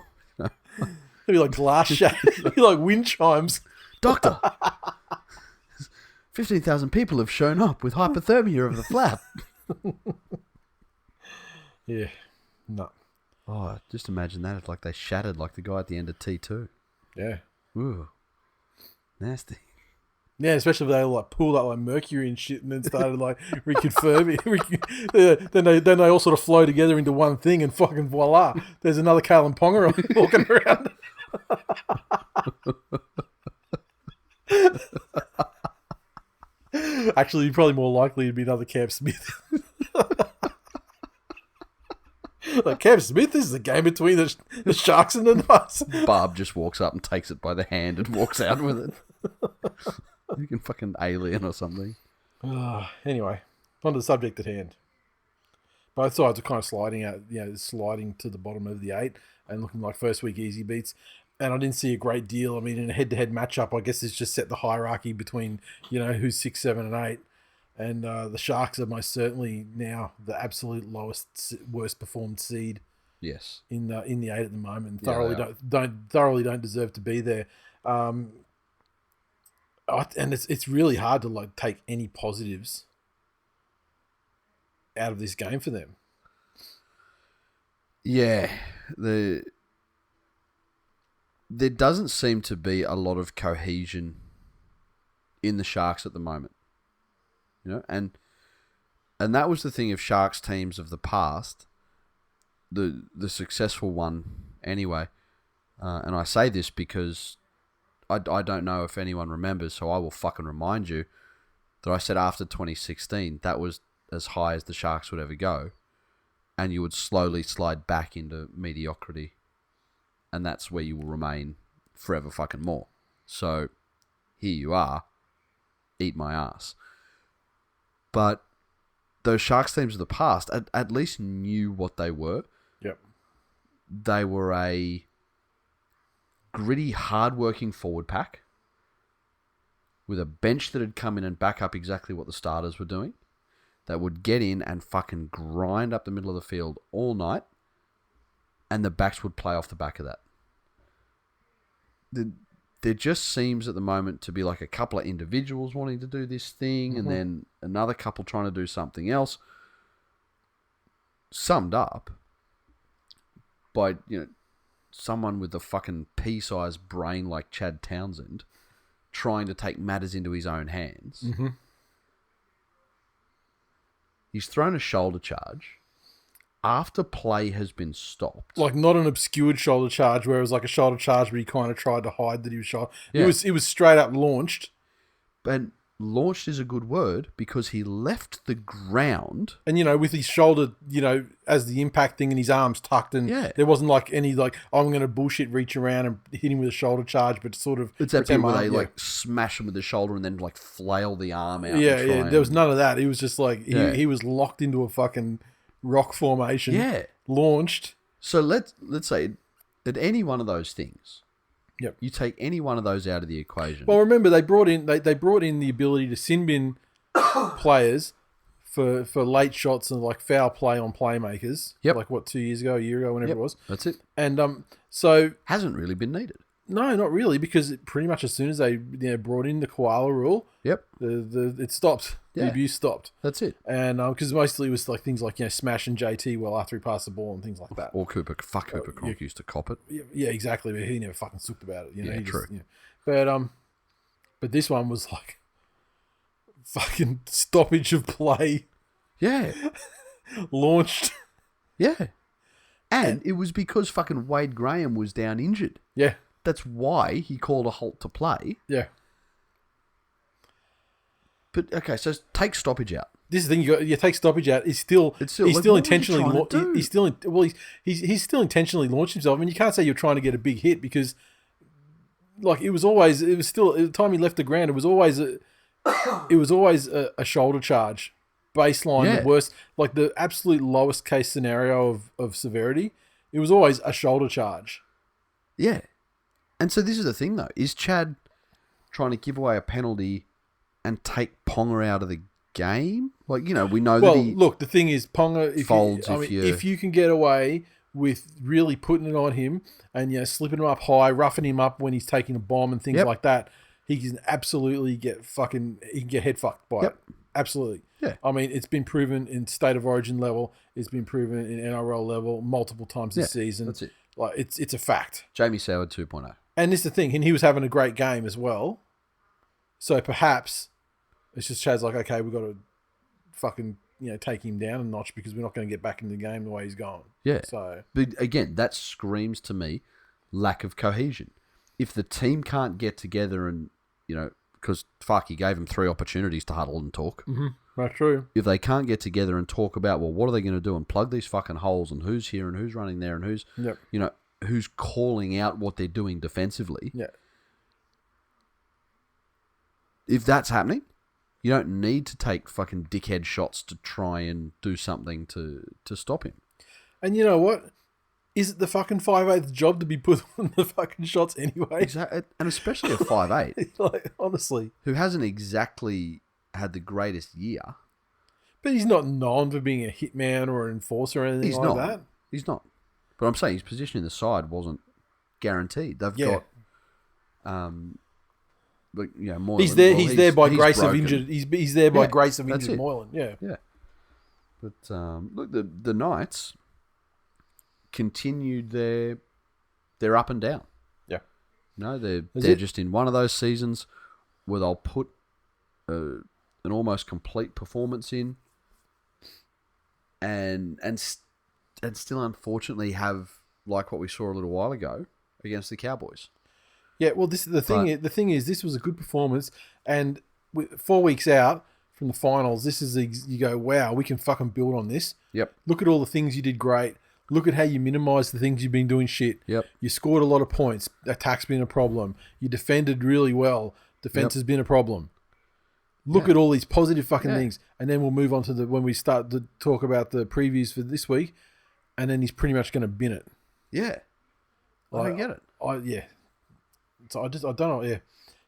be like glass shatters. It'd be like wind chimes. Doctor, 15,000 people have shown up with hypothermia of the flap. Yeah, no. Oh, just imagine that. It's like they shattered like the guy at the end of T2. Yeah. Ooh, nasty. Yeah, especially if they like pulled up like mercury and shit, and then started like reconfirming. Then they all sort of flow together into one thing, and fucking voila, there's another Kalen Ponga walking around. Actually, you're probably more likely to be another Cam Smith. Like, Cam Smith, this is a game between the Sharks and the Knights. Barb just walks up and takes it by the hand and walks out with it. You can fucking alien or something. Anyway, on to the subject at hand. Both sides are kind of sliding to the bottom of the 8 and looking like first week easy beats. and I didn't see a great deal. I mean, in a head-to-head matchup, I guess it's just set the hierarchy between, who's 6, 7, and 8. And the Sharks are most certainly now the absolute worst performed seed Yes. in the 8 at the moment. Yeah, Thoroughly don't deserve to be there. And it's really hard to like take any positives out of this game for them. Yeah, there doesn't seem to be a lot of cohesion in the Sharks at the moment. And that was the thing of Sharks teams of the past, the successful one anyway. And I say this because I don't know if anyone remembers, so I will fucking remind you that I said after 2016 that was as high as the Sharks would ever go, and you would slowly slide back into mediocrity, and that's where you will remain forever fucking more. So here you are, eat my ass. But those Sharks teams of the past at least knew what they were. Yep. They were a gritty, hard-working forward pack with a bench that had come in and back up exactly what the starters were doing, that would get in and fucking grind up the middle of the field all night, and the backs would play off the back of that. There just seems at the moment to be like a couple of individuals wanting to do this thing, and then another couple trying to do something else. Summed up by, someone with a fucking pea-sized brain like Chad Townsend trying to take matters into his own hands. Mm-hmm. He's thrown a shoulder charge after play has been stopped. Like not an obscured shoulder charge where it was like a shoulder charge, but he kind of tried to hide that he was shot. Yeah. It was straight up launched. And launched is a good word because he left the ground. And, with his shoulder, as the impact thing and his arms tucked. And there wasn't like any I'm going to bullshit reach around and hit him with a shoulder charge, but sort of... It's that bit where they smash him with the shoulder and then like flail the arm out. Yeah. There was none of that. It was just like he was locked into a fucking rock formation. Yeah. Launched. So let's say at any one of those things... Yep. You take any one of those out of the equation. Well, remember they brought in the ability to sin bin players for late shots and like foul play on playmakers. Yep. Like a year ago, whenever it was. That's it. And so hasn't really been needed. No, not really, because pretty much as soon as they brought in the koala rule, yep, it stopped. Yeah. The abuse stopped. That's it. And because mostly it was like things like smashing JT well after he passed the ball and things like that. Or Cooper Cronk used to cop it. Yeah, exactly. But he never fucking sooked about it. Yeah, true. But this one was like fucking stoppage of play. Yeah, launched. Yeah, and it was because fucking Wade Graham was down injured. Yeah. That's why he called a halt to play. Yeah. But okay, so take stoppage out. This is the thing you take stoppage out. He's still intentionally he's still intentionally launched himself. I mean, you can't say you're trying to get a big hit because, like, at the time he left the ground, it was always a shoulder charge, baseline, the worst, like the absolute lowest case scenario of severity. It was always a shoulder charge. Yeah. And so this is the thing, though. Is Chad trying to give away a penalty and take Ponga out of the game? Like, we know that he... Well, look, the thing is, Ponga, if you can get away with really putting it on him and, slipping him up high, roughing him up when he's taking a bomb and things like that, he can absolutely get head fucked by it. Absolutely. Yeah. I mean, it's been proven in State of Origin level. It's been proven in NRL level multiple times this season. That's it. Like, it's a fact. Jamie Soward 2.0. And this is the thing, and he was having a great game as well. So perhaps it's just Chad's like, okay, we've got to fucking, take him down a notch because we're not going to get back in the game the way he's going. Yeah. So, but again, that screams to me lack of cohesion. If the team can't get together and, because he gave them 3 opportunities to huddle and talk. Mm-hmm. That's true. If they can't get together and talk about, well, what are they going to do and plug these fucking holes and who's here and who's running there and who's, who's calling out what they're doing defensively. Yeah. If that's happening, you don't need to take fucking dickhead shots to try and do something to stop him. And you know what? Is it the fucking 5'8" job to be put on the fucking shots anyway? Exactly, and especially a 5'8", Like, honestly. who hasn't exactly had the greatest year. But he's not known for being a hitman or an enforcer or anything He's like not. that. He's not. But I'm saying his position in the side wasn't guaranteed. They've Yeah. got, like, you know, Moylan. He's there. Well, he's there by he's grace of broken. injured. He's there by Yeah, grace of that's injured it. Moylan. Yeah. Yeah. But look, the Knights continued their up and down. Yeah. No, they're just in one of those seasons where they'll put an almost complete performance in, and still unfortunately have, like what we saw a little while ago against the Cowboys. Yeah. Well, this is the thing. The thing is, this was a good performance, and 4 weeks out from the finals, this is you go, wow, we can fucking build on this. Yep. Look at all the things you did great. Look at how you minimised the things you've been doing shit. Yep. You scored a lot of points. Attack's been a problem. You defended really well. Defense has been a problem. Look at all these positive fucking things. And then we'll move on to when we start to talk about the previews for this week. And then he's pretty much going to bin it. Yeah. I don't get it. Yeah. So I don't know. Yeah.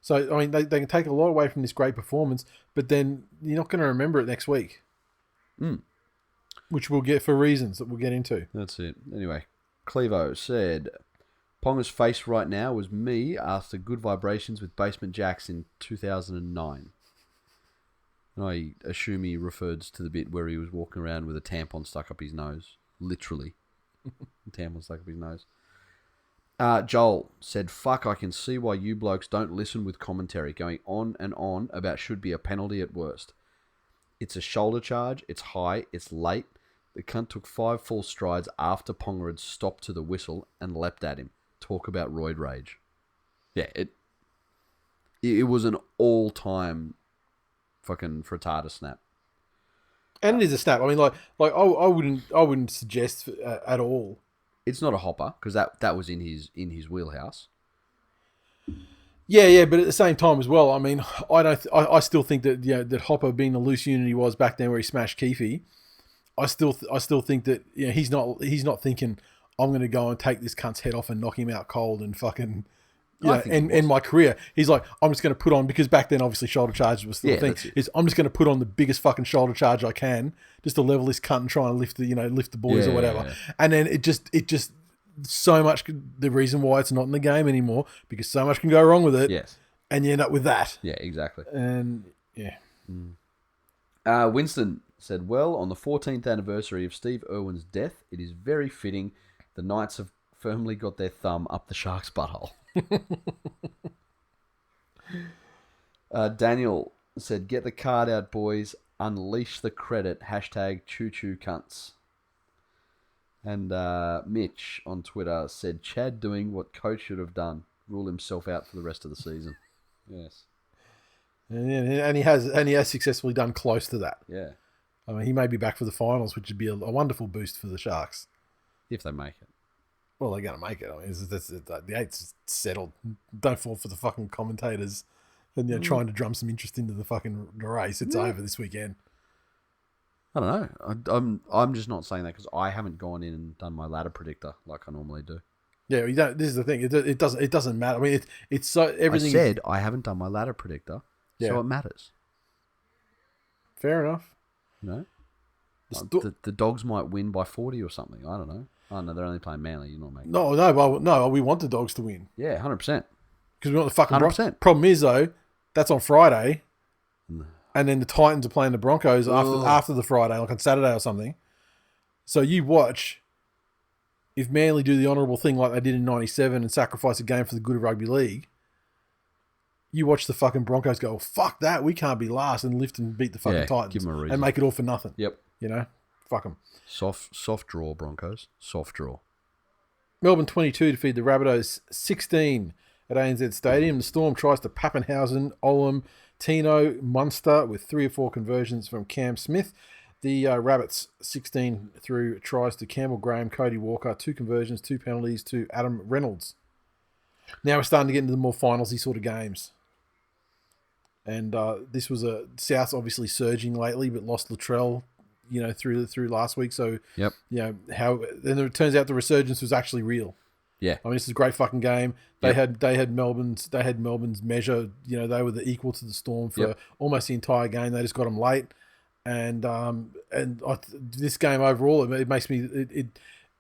So, I mean, they can take a lot away from this great performance, but then you're not going to remember it next week. Which we'll get for reasons that we'll get into. That's it. Anyway, Clevo said, Ponga's face right now was me after Good Vibrations with Basement Jacks in 2009. And I assume he referred to the bit where he was walking around with a tampon stuck up his nose. Literally. A tampon stuck up his nose. Joel said, fuck, I can see why you blokes don't listen with commentary, going on and on about should be a penalty at worst. It's a shoulder charge, it's high, it's late. The cunt took 5 full strides after Ponga had stopped to the whistle and leapt at him. Talk about roid rage. Yeah, it was an all-time fucking frittata snap. And it is a snap. I mean, I wouldn't suggest at all. It's not a hopper because that was in his wheelhouse. Yeah, but at the same time as well, I mean, I still think that that Hopper being the loose unit he was back then where he smashed Keefe, I still think that he's not thinking I'm going to go and take this cunt's head off and knock him out cold and fucking end my career. He's like, I'm just going to put on, because back then obviously shoulder charges was still a thing. I'm just going to put on the biggest fucking shoulder charge I can just to level this cunt and try and lift the boys or whatever. Yeah. And then it just so much, the reason why it's not in the game anymore, because so much can go wrong with it. Yes. And you end up with that. Yeah, exactly. And yeah. Winston said, well, on the 14th anniversary of Steve Irwin's death, it is very fitting the Knights have firmly got their thumb up the Sharks' butthole. Daniel said, get the card out, boys. Unleash the credit. # choo choo cunts. And Mitch on Twitter said, Chad doing what coach should have done. Rule himself out for the rest of the season. Yes. And he has successfully done close to that. Yeah. I mean, he may be back for the finals, which would be a wonderful boost for the Sharks. If they make it. Well, they're going to make it. I mean, the 8's settled. Don't fall for the fucking commentators and trying to drum some interest into the fucking race. It's over this weekend. I don't know. I'm just not saying that because I haven't gone in and done my ladder predictor like I normally do. Yeah, you don't. This is the thing. It doesn't matter. I mean, it's so everything. I said I haven't done my ladder predictor, so it matters. Fair enough. You know, the Dogs might win by 40 or something. I don't know. Oh no, they're only playing Manly. You're not making. No. We want the Dogs to win. Yeah, 100%. Because we want the fucking 100%. Problem is though, that's on Friday, and then the Titans are playing the Broncos after the Friday, like on Saturday or something. So you watch. If Manly do the honourable thing like they did in '97 and sacrifice a game for the good of rugby league, you watch the fucking Broncos go, fuck that, we can't be last, and lift and beat the fucking Titans. Give them a reason. And make it all for nothing. Yep. Fuck them. Soft draw, Broncos. Soft draw. Melbourne 22 defeat the Rabbitohs 16 at ANZ Stadium. The Storm tries to Pappenhausen, Olam, Tino, Munster with 3 or 4 conversions from Cam Smith. The Rabbits 16 through tries to Campbell Graham, Cody Walker, 2 conversions, 2 penalties to Adam Reynolds. Now we're starting to get into the more finals-y sort of games. And this was South's obviously surging lately, but lost Latrell, through last week. So Yep. Then it turns out the resurgence was actually real. Yeah. I mean, this is a great fucking game. They Yep. had Melbourne's measure. They were the equal to the Storm for almost the entire game. They just got them late, and this game overall, it makes me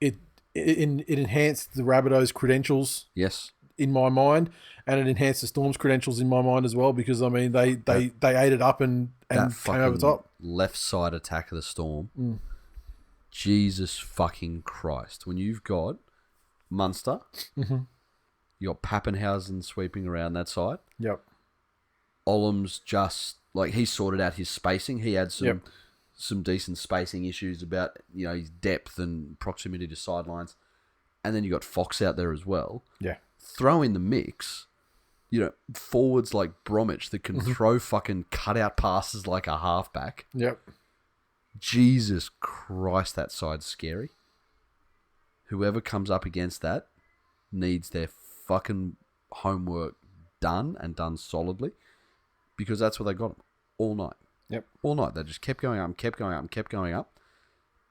it enhanced the Rabbitohs' credentials. Yes. In my mind, and it enhanced the Storm's credentials in my mind as well, because I mean they ate it up and came over the top. Left side attack of the Storm. Mm. Jesus fucking Christ! When you've got Munster, you got Pappenhausen sweeping around that side. Yep. Olam's just like he sorted out his spacing. He had some decent spacing issues about his depth and proximity to sidelines, and then you got Fox out there as well. Yeah. Throw in the mix, forwards like Bromwich that can throw fucking cutout passes like a halfback. Yep. Jesus Christ, that side's scary. Whoever comes up against that needs their fucking homework done, and done solidly, because that's what they got all night. Yep. All night. They just kept going up and kept going up and kept going up.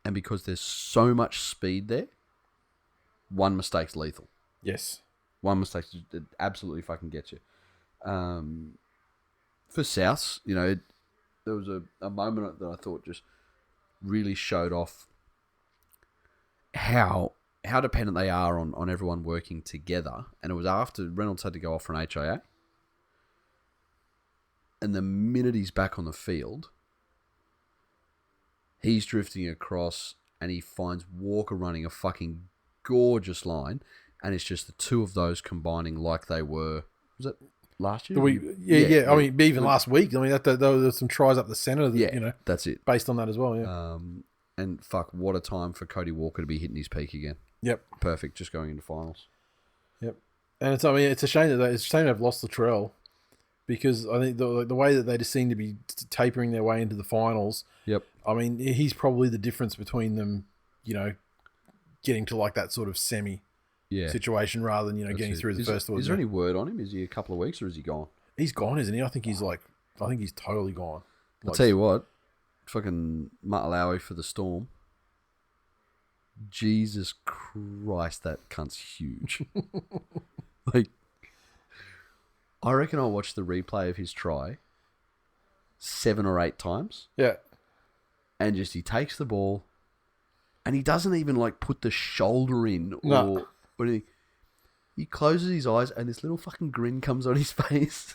And because there's so much speed there, one mistake's lethal. Yes. One mistake absolutely fucking gets you. For Souths, there was a moment that I thought just really showed off how dependent they are on everyone working together. And it was after Reynolds had to go off for an HIA. And the minute he's back on the field, he's drifting across and he finds Walker running a fucking gorgeous line. And it's just the two of those combining like they were. Was it last year? I mean, even last week. I mean, there were some tries up the centre. That's it. Based on that as well. Yeah. And fuck, what a time for Cody Walker to be hitting his peak again. Yep. Perfect. Just going into finals. Yep. And it's a shame they've lost Latrell, because I think the way that they just seem to be tapering their way into the finals. Yep. I mean, he's probably the difference between them, getting to like that sort of semi. Situation rather than getting through the first. Is there any word on him? Is he a couple of weeks or is he gone? He's gone, isn't he? I think he's totally gone. I'll tell you what, fucking Matalawi for the Storm. Jesus Christ, that cunt's huge. I reckon I'll watch the replay of his try 7 or 8 times. Yeah. And just he takes the ball and he doesn't even put the shoulder in or No. anything. He closes his eyes and this little fucking grin comes on his face.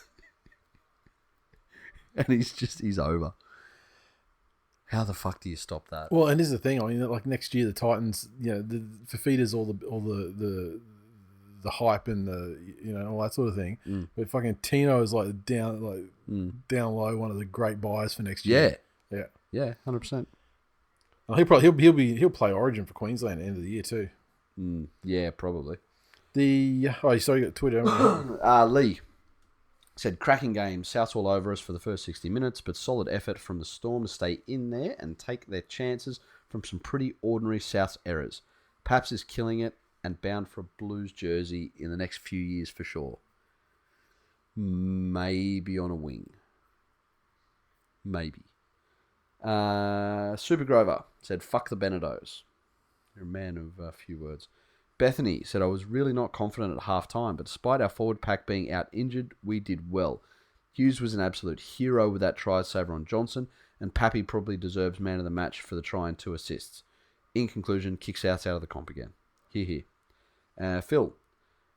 And he's over. How the fuck do you stop that? Well, and this is the thing. I mean, next year the Titans, the Fafita's all the hype and all that sort of thing. But fucking Tino is down low, one of the great buys for next year. Yeah, 100%. He'll play Origin for Queensland at the end of the year too. Yeah, probably. You got Twitter. Lee said, cracking game, Souths all over us for the first 60 minutes, but solid effort from the Storm to stay in there and take their chances from some pretty ordinary Souths errors. Paps is killing it and bound for a Blues jersey in the next few years for sure. Maybe on a wing. Maybe. Super Grover said, fuck the Benedettos. You're a man of a few words. Bethany said, I was really not confident at half-time, but despite our forward pack being out injured, we did well. Hughes was an absolute hero with that try saver on Johnson, and Pappy probably deserves man of the match for the try and 2 assists. In conclusion, kick Souths out of the comp again. Hear. Phil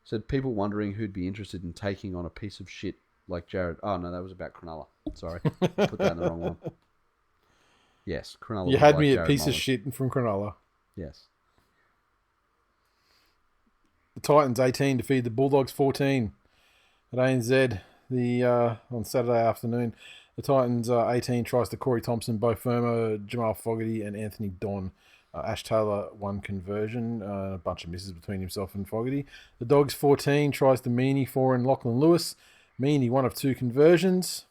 said, people wondering who'd be interested in taking on a piece of shit like Jared. Oh, no, that was about Cronulla. Sorry. Put that in the wrong one. Yes, Cronulla. You had me at piece of shit from Cronulla. Yes. The Titans 18 defeated the Bulldogs 14 at ANZ on Saturday afternoon. The Titans 18 tries to Corey Thompson, Bo Firma, Jamal Fogarty, and Anthony Don. Ash Taylor 1 conversion, a bunch of misses between himself and Fogarty. The Dogs 14 tries to Meaney, 4 and Lachlan Lewis. Meaney 1 of 2 conversions.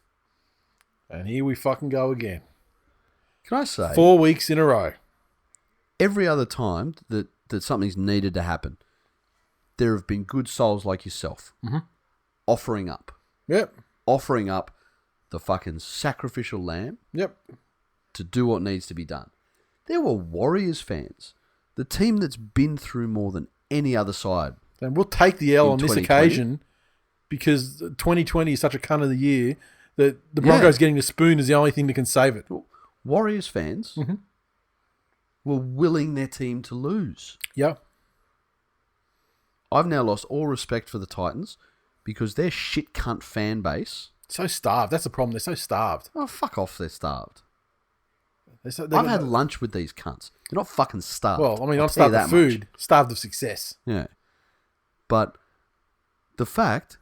And here we fucking go again. Can I say? 4 weeks in a row. Every other time that something's needed to happen, there have been good souls like yourself offering up. Yep. Offering up the fucking sacrificial lamb. Yep. To do what needs to be done. There were Warriors fans, the team that's been through more than any other side. And we'll take the L In on this 2020. occasion because 2020 is such a cunt of the year that the Broncos getting the spoon is the only thing that can save it. Warriors fans were willing their team to lose. Yeah. I've now lost all respect for the Titans because their shit cunt fan base. So starved. That's the problem. They're so starved. Oh, fuck off, they're starved. I've I've had lunch with these cunts. They're not fucking starved. Well, I mean, I'll I'm tell you starved of food, starved of success. Yeah. But the fact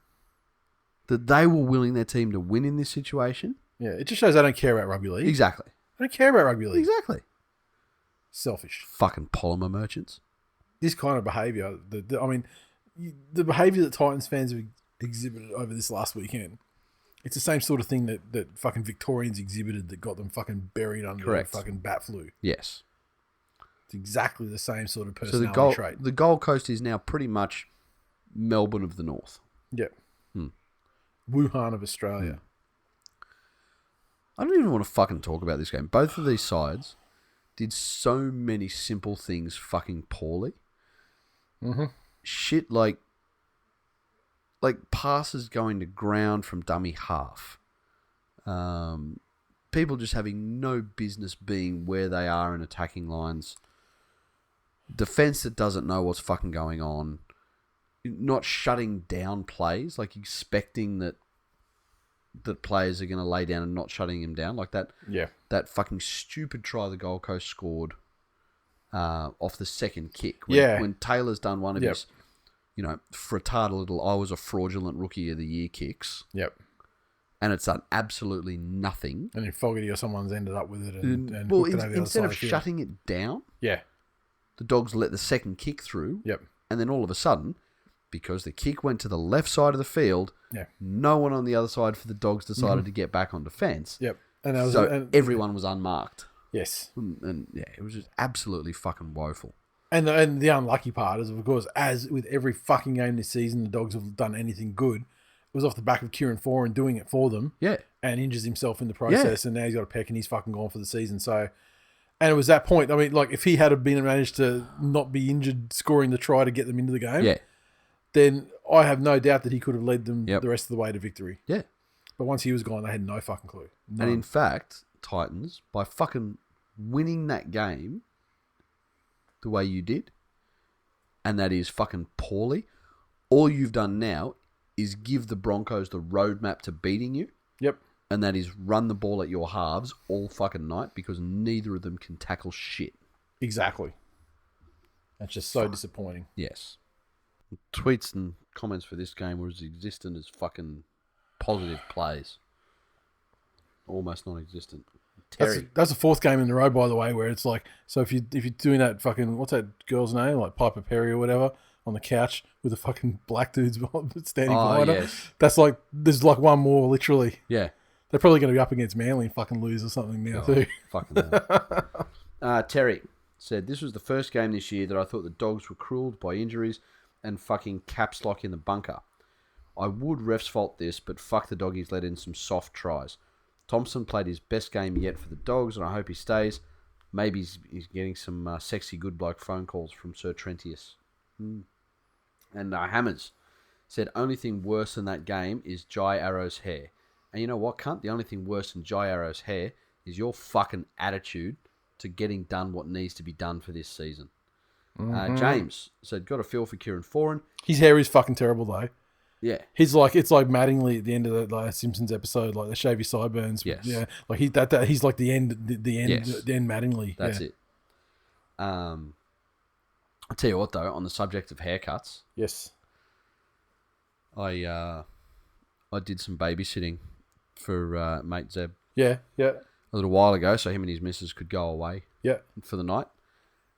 that they were willing their team to win in this situation. Yeah, it just shows they don't care about rugby league. Exactly. They don't care about rugby league. Exactly. Selfish. Fucking polymer merchants. This kind of behaviour, the behaviour that Titans fans have exhibited over this last weekend, it's the same sort of thing that fucking Victorians exhibited that got them fucking buried under the fucking bat flu. Yes. It's exactly the same sort of personality trait. The Gold Coast is now pretty much Melbourne of the North. Yep. Wuhan of Australia. I don't even want to fucking talk about this game. Both of these sides did so many simple things fucking poorly. Shit like passes going to ground from dummy half. People just having no business being where they are in attacking lines. Defense that doesn't know what's fucking going on. Not shutting down plays, like expecting that players are going to lay down and not shutting him down. Like that. Yeah. That fucking stupid try the Gold Coast scored off the second kick. When Taylor's done one of his, frittata little, I was a fraudulent rookie of the year kicks. Yep. And it's done absolutely nothing. And then Fogarty or someone's ended up with it. And well, instead of shutting it down, the Dogs let the second kick through. Yep. And then all of a sudden, because the kick went to the left side of the field, no one on the other side for the Dogs decided to get back on defence. Yep. And everyone was unmarked. Yes. And it was just absolutely fucking woeful. And the unlucky part is, of course, as with every fucking game this season, the Dogs have done anything good. It was off the back of Kieran Foran doing it for them. Yeah. And injures himself in the process, and now he's got a peck and he's fucking gone for the season. So, and it was that point. I mean, like, if he had been managed to not be injured scoring the try to get them into the game, then I have no doubt that he could have led them the rest of the way to victory. Yeah. But once he was gone, they had no fucking clue. None. And in fact, Titans, by fucking winning that game the way you did, and that is fucking poorly, all you've done now is give the Broncos the roadmap to beating you. Yep. And that is run the ball at your halves all fucking night because neither of them can tackle shit. Exactly. That's just so disappointing. Yes. Tweets and comments for this game were as existent as fucking positive plays. Almost non-existent. Terry. That's the fourth game in a row, by the way, where it's like, so if you're doing that fucking, what's that girl's name, like Piper Perry or whatever, on the couch with the fucking black dudes standing behind her, that's like, there's like one more literally. Yeah. They're probably going to be up against Manly and fucking lose or something now too. Fucking Terry said, this was the first game this year that I thought the Dogs were cruelled by injuries and fucking caps lock in the bunker. I would refs fault this, but fuck the Doggies let in some soft tries. Thompson played his best game yet for the Dogs, and I hope he stays. Maybe he's getting some sexy good bloke phone calls from Sir Trentius. And Hammers said, only thing worse than that game is Jai Arrow's hair. And you know what, cunt? The only thing worse than Jai Arrow's hair is your fucking attitude to getting done what needs to be done for this season. James said, got a feel for Kieran Foran. His hair is fucking terrible though. Yeah. He's like, it's like Mattingly at the end of the Simpsons episode, like they shave your sideburns. Yes. Yeah. Like he's like the end Mattingly. That's it. I'll tell you what though, on the subject of haircuts. Yes. I did some babysitting for mate Zeb. Yeah. Yeah. A little while ago, so him and his missus could go away. Yeah. For the night.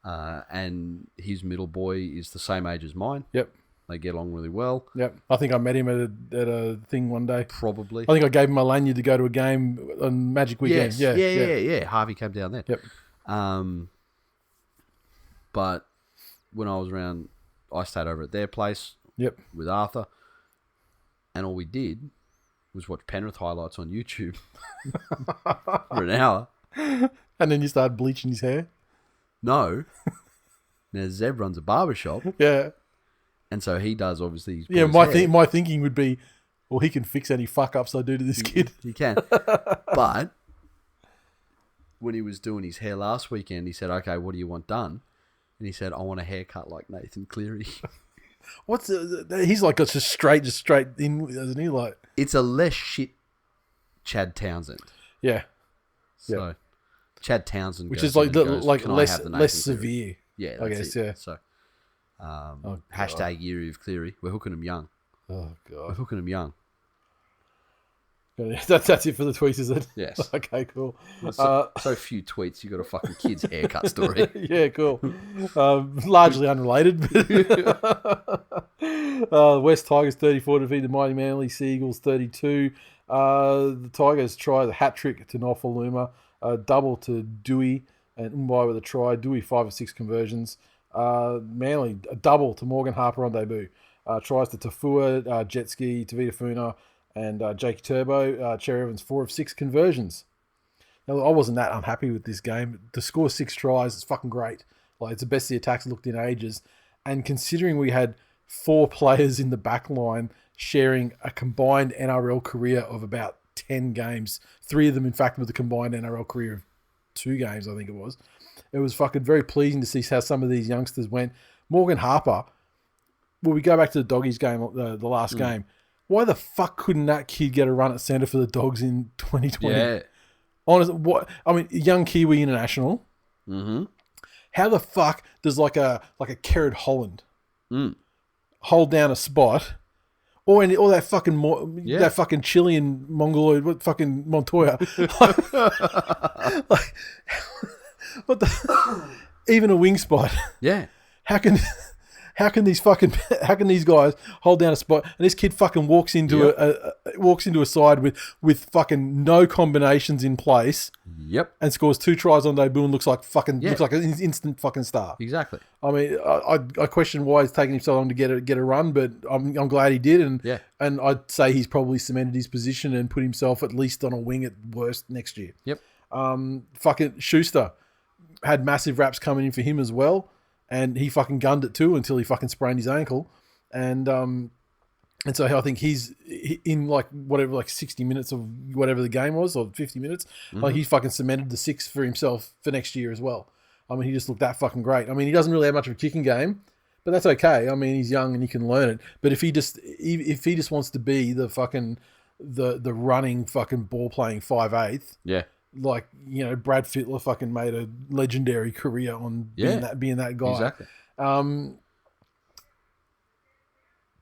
And his middle boy is the same age as mine. Yep. They get along really well. Yep. I think I met him at a thing one day. Probably. I think I gave him my lanyard to go to a game on Magic Weekend. Yes. Yeah. Harvey came down there. Yep. But when I was around, I stayed over at their place. Yep. With Arthur. And all we did was watch Penrith highlights on YouTube for an hour. And then you started bleaching his hair? No. Now, Zeb runs a barbershop, Yeah. and so he does, obviously, his Yeah, boy's hair. my thinking would be, well, he can fix any fuck-ups I do to this kid. He can. But when he was doing his hair last weekend, he said, okay, what do you want done? And he said, I want a haircut like Nathan Cleary. He's like just straight in, isn't he? Like, It's a less shit Chad Townsend. yeah. So, Chad Townsend Which goes is like in and goes, "Can I less have the Nathan less Cleary?" severe. Yeah, I that's guess, it. yeah. So, God. hashtag year of Cleary. We're hooking him young. Oh, We're God. hooking him young. That's it for the tweets, is it? Yes. Okay, cool. So few tweets. You got a fucking kid's haircut story. Yeah, cool. Largely unrelated. West Tigers 34 defeated Mighty Manly Seagulls 32. The Tigers try the hat trick to Nofaluma, double to Dewey and Umbai with a try. Dewey 5 of 6 conversions. Manly a double to Morgan Harper on debut. Tries to Tafua, Jetski, Tavita Funa, and Jakey Turbo. Cherry Evans 4 of 6 conversions. Now, I wasn't that unhappy with this game. To score 6 tries, it's fucking great. Like, it's the best the attack's looked in ages. And considering we had 4 players in the back line sharing a combined NRL career of about 10 games, 3 of them, in fact, with a combined NRL career of 2 games, I think it was. It was fucking very pleasing to see how some of these youngsters went. Morgan Harper, well, we go back to the Doggies game, the last game. Why the fuck couldn't that kid get a run at centre for the Dogs in 2020? Yeah. Honestly, what I mean, young Kiwi international. Mm-hmm. How the fuck does like a Kerrod Holland hold down a spot, or that fucking that fucking Chilean Mongoloid, what fucking Montoya, like, what the even a wing spot? Yeah. How can these guys hold down a spot, and this kid fucking walks into a side with fucking no combinations in place. Yep. And scores 2 tries on debut and looks like an instant fucking star. Exactly. I mean, I question why it's taking him so long to get a run, but I'm glad he did, and I'd say he's probably cemented his position and put himself at least on a wing at worst next year. Yep. Fucking Schuster had massive raps coming in for him as well. And he fucking gunned it too until he fucking sprained his ankle. And so I think he's in like 60 minutes of whatever the game was, or 50 minutes. Like he fucking cemented the 6 for himself for next year as well. I mean, he just looked that fucking great. I mean, he doesn't really have much of a kicking game, but that's okay. I mean, he's young and he can learn it. But if he just wants to be the fucking the running fucking ball playing 5/8, yeah. Like, you know, Brad Fittler fucking made a legendary career on being that guy. Exactly.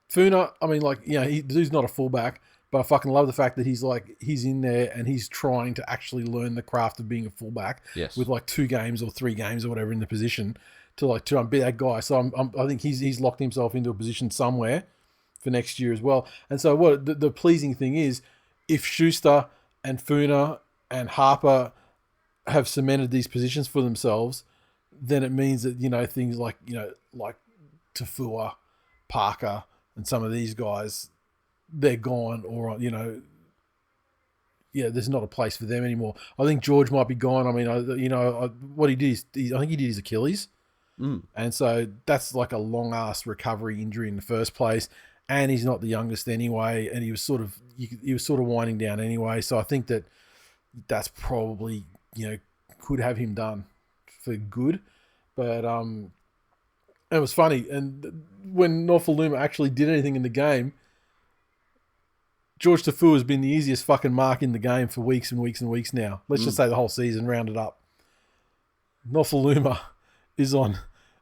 Funa, I mean, like, you know, the dude's not a fullback, but I fucking love the fact that he's in there and he's trying to actually learn the craft of being a fullback with like 2 games or 3 games or whatever in the position to be that guy. So I think he's locked himself into a position somewhere for next year as well. And so what the pleasing thing is, if Schuster and Funa and Harper have cemented these positions for themselves, then it means that, you know, things like, you know, like Tafua, Parker, and some of these guys, they're gone, or, you know, there's not a place for them anymore. I think George might be gone. I mean, what he did is, I think he did his Achilles. And so that's like a long-ass recovery injury in the first place. And he's not the youngest anyway, and he was sort of winding down anyway. So I think that's probably, you know, could have him done for good. But it was funny. And when Nofaluma actually did anything in the game, George Tafua has been the easiest fucking mark in the game for weeks and weeks and weeks now. Let's just say the whole season, rounded up. Nofaluma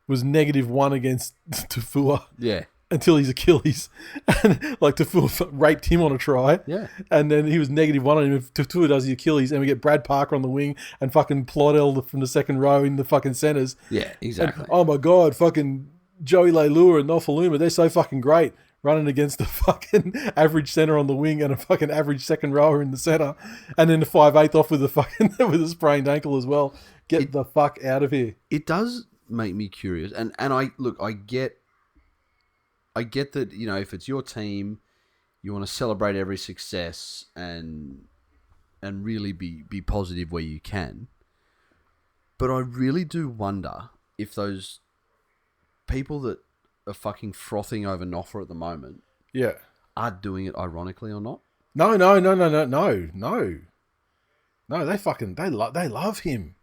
was -1 against Tafua. Yeah. Until his Achilles. And like Tafua raped him on a try. Yeah. And then he was -1 on him. If Tafua does the Achilles, and we get Brad Parker on the wing and fucking Plodell from the second row in the fucking centres. Yeah, exactly. And, oh my God, fucking Joey Leilua and Nofaluma, they're so fucking great running against a fucking average centre on the wing and a fucking average second rower in the centre. And then the 5/8 off with a sprained ankle as well. Get the fuck out of here. It does make me curious. And I get that, you know, if it's your team, you want to celebrate every success and really be positive where you can. But I really do wonder if those people that are fucking frothing over Noffa at the moment Yeah. are doing it ironically or not. No. No, they love him.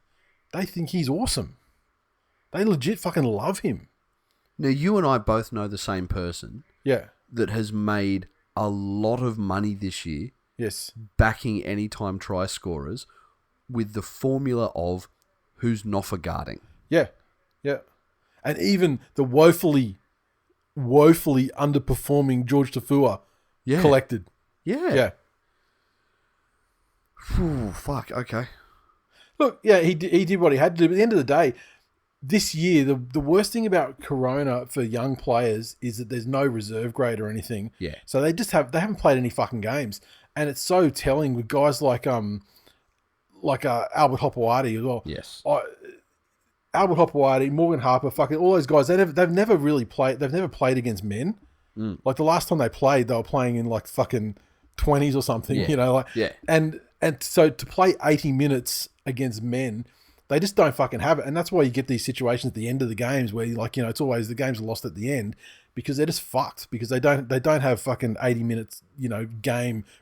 They think he's awesome. They legit fucking love him. Now, you and I both know the same person Yeah. that has made a lot of money this year Yes. backing anytime try scorers with the formula of who's Noffa guarding. Yeah. Yeah. And even the woefully underperforming George Tafua collected. Yeah. Yeah. Ooh, fuck. Okay. Look, yeah, he did what he had to do. But at the end of the day, this year, the worst thing about Corona for young players is that there's no reserve grade or anything. Yeah. So they haven't played any fucking games. And it's so telling with guys like Albert Hopewadi as well. Yes. Albert Hopewadi, Morgan Harper, fucking all those guys, they've never really played. They've never played against men. Like the last time they played, they were playing in like fucking 20s or something. Yeah. You know, like Yeah. And so to play 80 minutes against men, they just don't fucking have it. And that's why you get these situations at the end of the games where it's always the games are lost at the end because they're just fucked because they don't have fucking 80 minutes,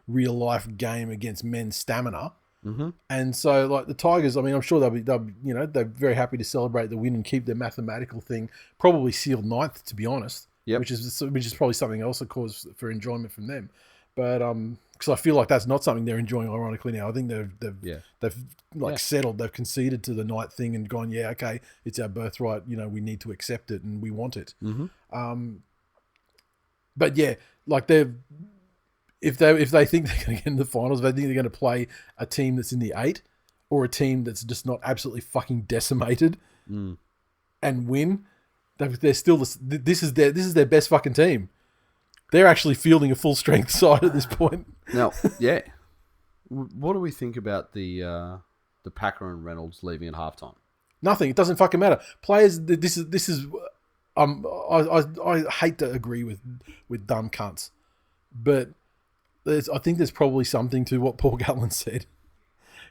real life game against men's stamina. Mm-hmm. And so like the Tigers, I mean, I'm sure they're very happy to celebrate the win and keep their mathematical thing probably sealed ninth, to be honest. Yep. Which is probably something else that cause for enjoyment from them. But because I feel like that's not something they're enjoying ironically now. I think they've settled, they've conceded to the night thing and gone, yeah, okay, it's our birthright, we need to accept it and we want it. Mm-hmm. But yeah, like if they think they're going to get in the finals, if they think they're going to play a team that's in the 8 or a team that's just not absolutely fucking decimated and win, they're still this is their best fucking team. They're actually fielding a full strength side at this point. Now, yeah. What do we think about the Packer and Reynolds leaving at halftime? Nothing. It doesn't fucking matter. Players. This is. I hate to agree with dumb cunts, but I think there's probably something to what Paul Gatland said.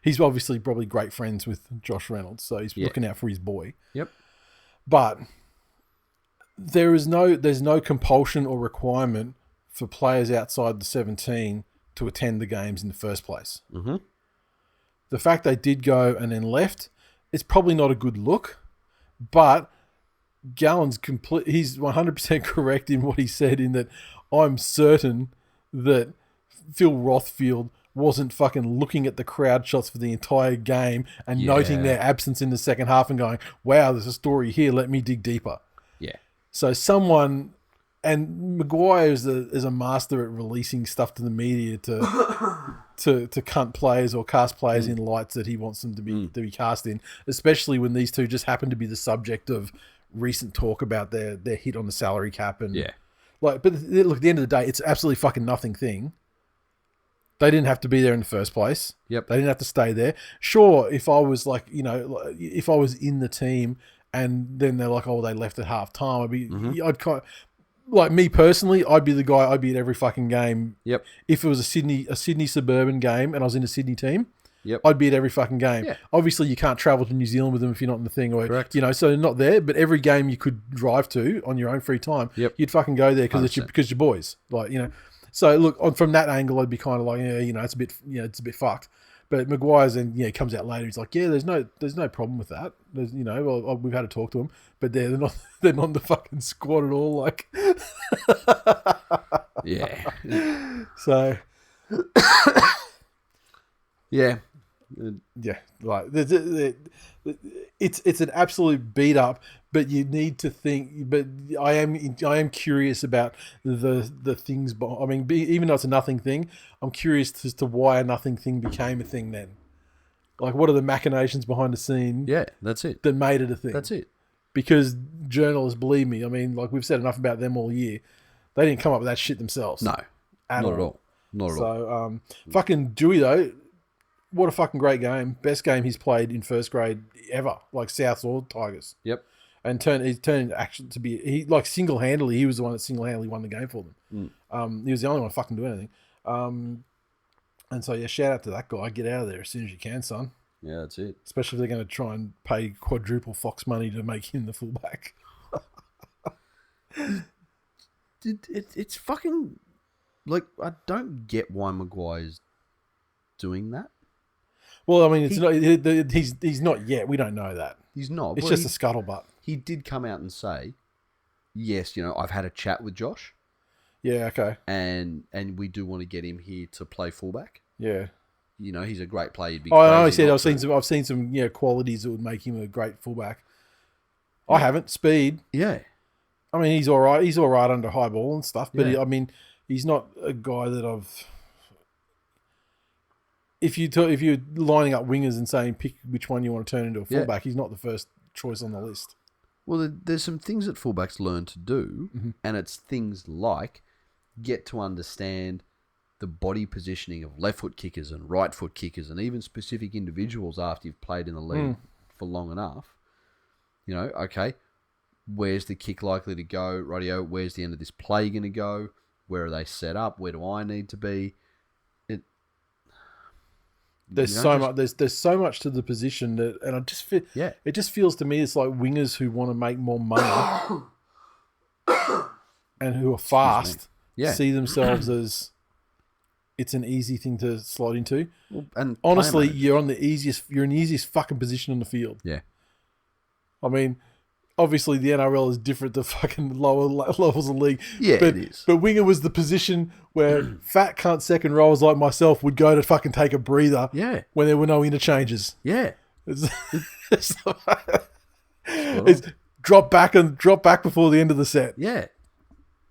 He's obviously probably great friends with Josh Reynolds, so he's looking out for his boy. Yep. But there's no compulsion or requirement for players outside the 17 to attend the games in the first place. Mm-hmm. The fact they did go and then left, it's probably not a good look, but Gallen's he's 100% correct in what he said in that I'm certain that Phil Rothfield wasn't fucking looking at the crowd shots for the entire game and noting their absence in the second half and going, wow, there's a story here, let me dig deeper. Yeah. So someone, and Maguire is a master at releasing stuff to the media to cunt players or cast players in lights that he wants them to be cast in, especially when these two just happen to be the subject of recent talk about their hit on the salary cap and but look, at the end of the day, it's absolutely fucking nothing thing. They didn't have to be there in the first place. Yep. They didn't have to stay there. Sure, if I was if I was in the team and then they're like, oh, they left at half time, I'd kind of, like me personally, I'd be the guy, I'd be at every fucking game. Yep. If it was a Sydney suburban game and I was in a Sydney team, yep, I'd be at every fucking game. Yeah. Obviously, you can't travel to New Zealand with them if you're not in the thing, or correct, so not there. But every game you could drive to on your own free time, you'd fucking go there because you're boys, So look, from that angle, I'd be kind of like, it's a bit fucked. But Maguire's and comes out later. He's like, there's no problem with that. There's we've had to talk to him, but they're not in the fucking squad at all. Like, yeah. So, yeah, like it's an absolute beat up. But you need to think. But I am curious about the things. I mean, even though it's a nothing thing, I'm curious as to why a nothing thing became a thing. Then, like, what are the machinations behind the scene? Yeah, that's it. That made it a thing. That's it. Because journalists, believe me, I mean, like we've said enough about them all year. They didn't come up with that shit themselves. No, not at all. Not at all. So, fucking Dewey though. What a fucking great game. Best game he's played in first grade ever. Like Souths or Tigers. Yep. And he's turned actually to be single-handedly. He was the one that single-handedly won the game for them. He was the only one to fucking do anything. And so shout out to that guy. Get out of there as soon as you can, son. Yeah, that's it. Especially if they're going to try and pay quadruple Fox money to make him the fullback. It's fucking... Like, I don't get why Maguire's doing that. Well, I mean, he's not yet. We don't know that. He's not. It's just a scuttlebutt. He did come out and say, yes, I've had a chat with Josh. Yeah, okay. And we do want to get him here to play fullback. Yeah. He's a great player. You'd be I know he said I've seen some qualities that would make him a great fullback. Yeah. I haven't. Speed. Yeah. I mean, he's all right. He's all right under high ball and stuff, but yeah. He's not a guy that I've. If you're lining up wingers and saying pick which one you want to turn into a fullback, he's not the first choice on the list. Well, there's some things that fullbacks learn to do, and it's things like get to understand the body positioning of left foot kickers and right foot kickers, and even specific individuals after you've played in the league for long enough. Okay, where's the kick likely to go? Rightio, where's the end of this play going to go? Where are they set up? Where do I need to be? There's so much. There's so much to the position that, and I just feel. Yeah. It just feels to me it's like wingers who want to make more money, and who are fast. See themselves as it's an easy thing to slot into. Well, and honestly, you're in the easiest fucking position on the field. Yeah. I mean, obviously the NRL is different to fucking lower levels of league. Yeah, but, it is. But winger was the position where fat cunt second rowers like myself would go to fucking take a breather. Yeah. When there were no interchanges. Yeah. It's drop back before the end of the set. Yeah.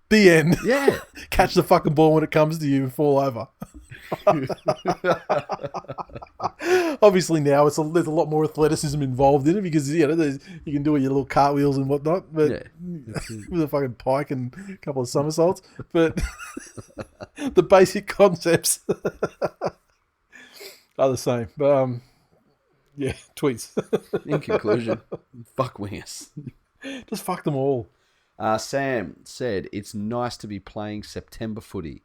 The end. Yeah. Catch the fucking ball when it comes to you and fall over. Obviously now there's a lot more athleticism involved in it because you can do your little cartwheels and whatnot, but with a fucking pike and a couple of somersaults. But the basic concepts are the same. But tweets. In conclusion, fuck wingers. Just fuck them all. Sam said, "It's nice to be playing September footy."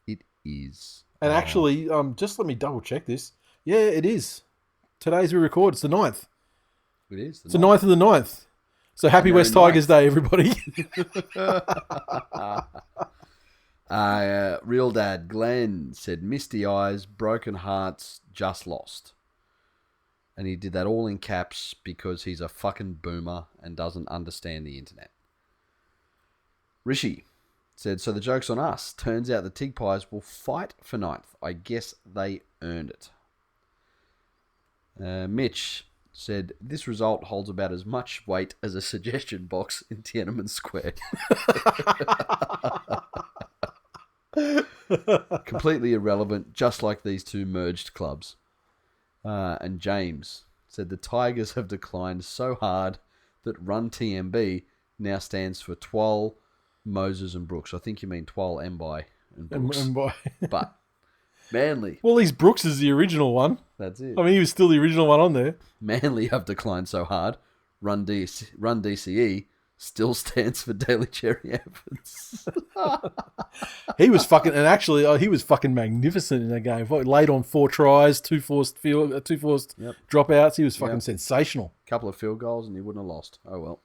It is. And actually, just let me double check this. Yeah, it is. Today's we record. It's the 9th. It is. It's the 9th of the 9th. So happy West Tigers Day, everybody. Real Dad Glenn said, "Misty eyes, broken hearts, just lost." And he did that all in caps because he's a fucking boomer and doesn't understand the internet. Rishi said, "So the joke's on us. Turns out the Tigpies will fight for 9th. I guess they earned it." Mitch said, "This result holds about as much weight as a suggestion box in Tiananmen Square." Completely irrelevant, just like these two merged clubs. And James said, "The Tigers have declined so hard that Run TMB now stands for TWiL, Moses and Brooks." I think you mean TWiL, Mbai and Brooks. But Manly. Well, at least Brooks is the original one. That's it. I mean, he was still the original one on there. Manly have declined so hard. Run DCE still stands for Daily Cherry Evans. He was fucking, and actually, he was fucking magnificent in that game. Laid on 4 tries, 2 forced dropouts. He was fucking sensational. Couple of field goals and he wouldn't have lost. Oh well.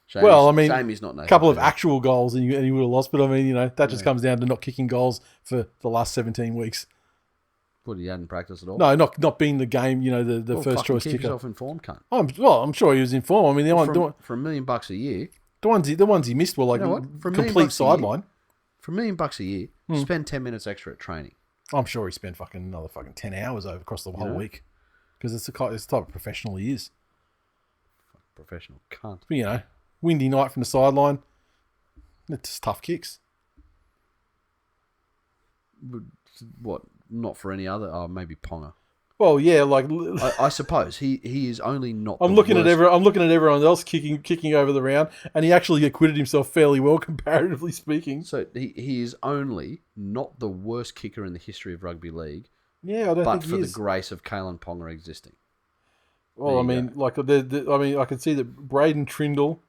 Shame he's not. A couple of actual goals and he would have lost. But I mean, that just comes down to not kicking goals for the last 17 weeks. What, he hadn't practiced at all? No, not being the game. The first choice keep kicker. Yourself informed, cunt. I'm sure he was informed. I mean, for $1 million a year. The ones he missed were like complete sideline. For $1 million a year, spend 10 minutes extra at training. I'm sure he spent another 10 hours across the whole week because it's the type of professional he is. Professional cunt. But, windy night from the sideline. It's just tough kicks. What? Not for any other? Oh, maybe Ponga. Well, yeah, I suppose he is only not. I'm looking at everyone else kicking over the round, and he actually acquitted himself fairly well, comparatively speaking. So he is only not the worst kicker in the history of rugby league. Yeah, I don't think he is. But for the grace of Kalen Ponga existing. Well, I mean, I can see that Braden Trindle,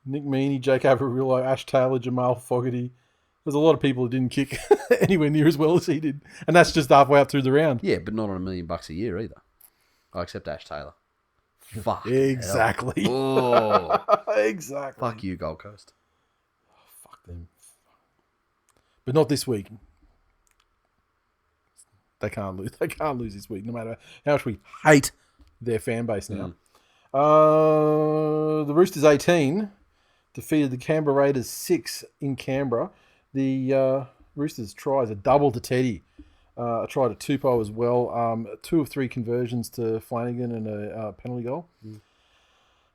Nick Meaney, Jake Averillo, Ash Taylor, Jamal Fogarty. There's a lot of people who didn't kick anywhere near as well as he did. And that's just halfway up through the round. Yeah, but not on $1 million a year either. Oh, except Ash Taylor. Fuck. Exactly. Oh. Exactly. Fuck you, Gold Coast. Fuck them. But not this week. They can't lose. They can't lose this week, no matter how much we hate their fan base now. The Roosters 18 defeated the Canberra Raiders 6 in Canberra. The Roosters tries a double to Teddy. A try to Tupou as well. 2 of 3 conversions to Flanagan and a penalty goal.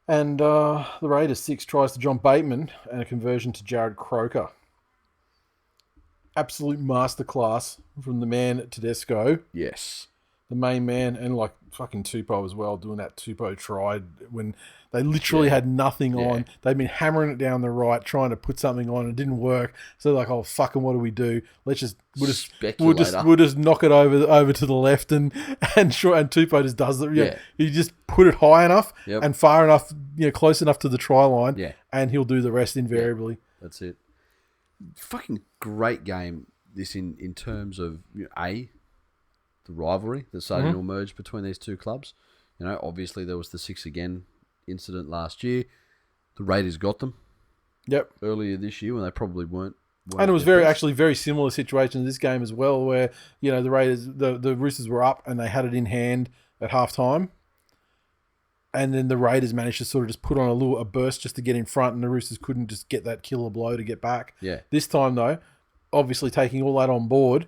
And the Raiders 6 tries to John Bateman and a conversion to Jared Croker. Absolute masterclass from the man Tedesco. Yes. The main man, and like fucking Tupou as well, doing that Tupou try when they literally had nothing on. They'd been hammering it down the right, trying to put something on, and it didn't work. So they're like, oh fucking, what do we do? We'll just knock it over to the left, and Tupou just does it. He just put it high enough and far enough, close enough to the try line, and he'll do the rest invariably. That's it. Fucking great game. This in terms of the rivalry that's starting to emerge between these two clubs. Obviously there was the 6 again incident last year. The Raiders got them. Yep. Earlier this year when they probably weren't and it was very similar situation to this game as well, where the Raiders, the Roosters were up and they had it in hand at half time. And then the Raiders managed to sort of just put on a burst just to get in front, and the Roosters couldn't just get that killer blow to get back. Yeah. This time, though, obviously taking all that on board,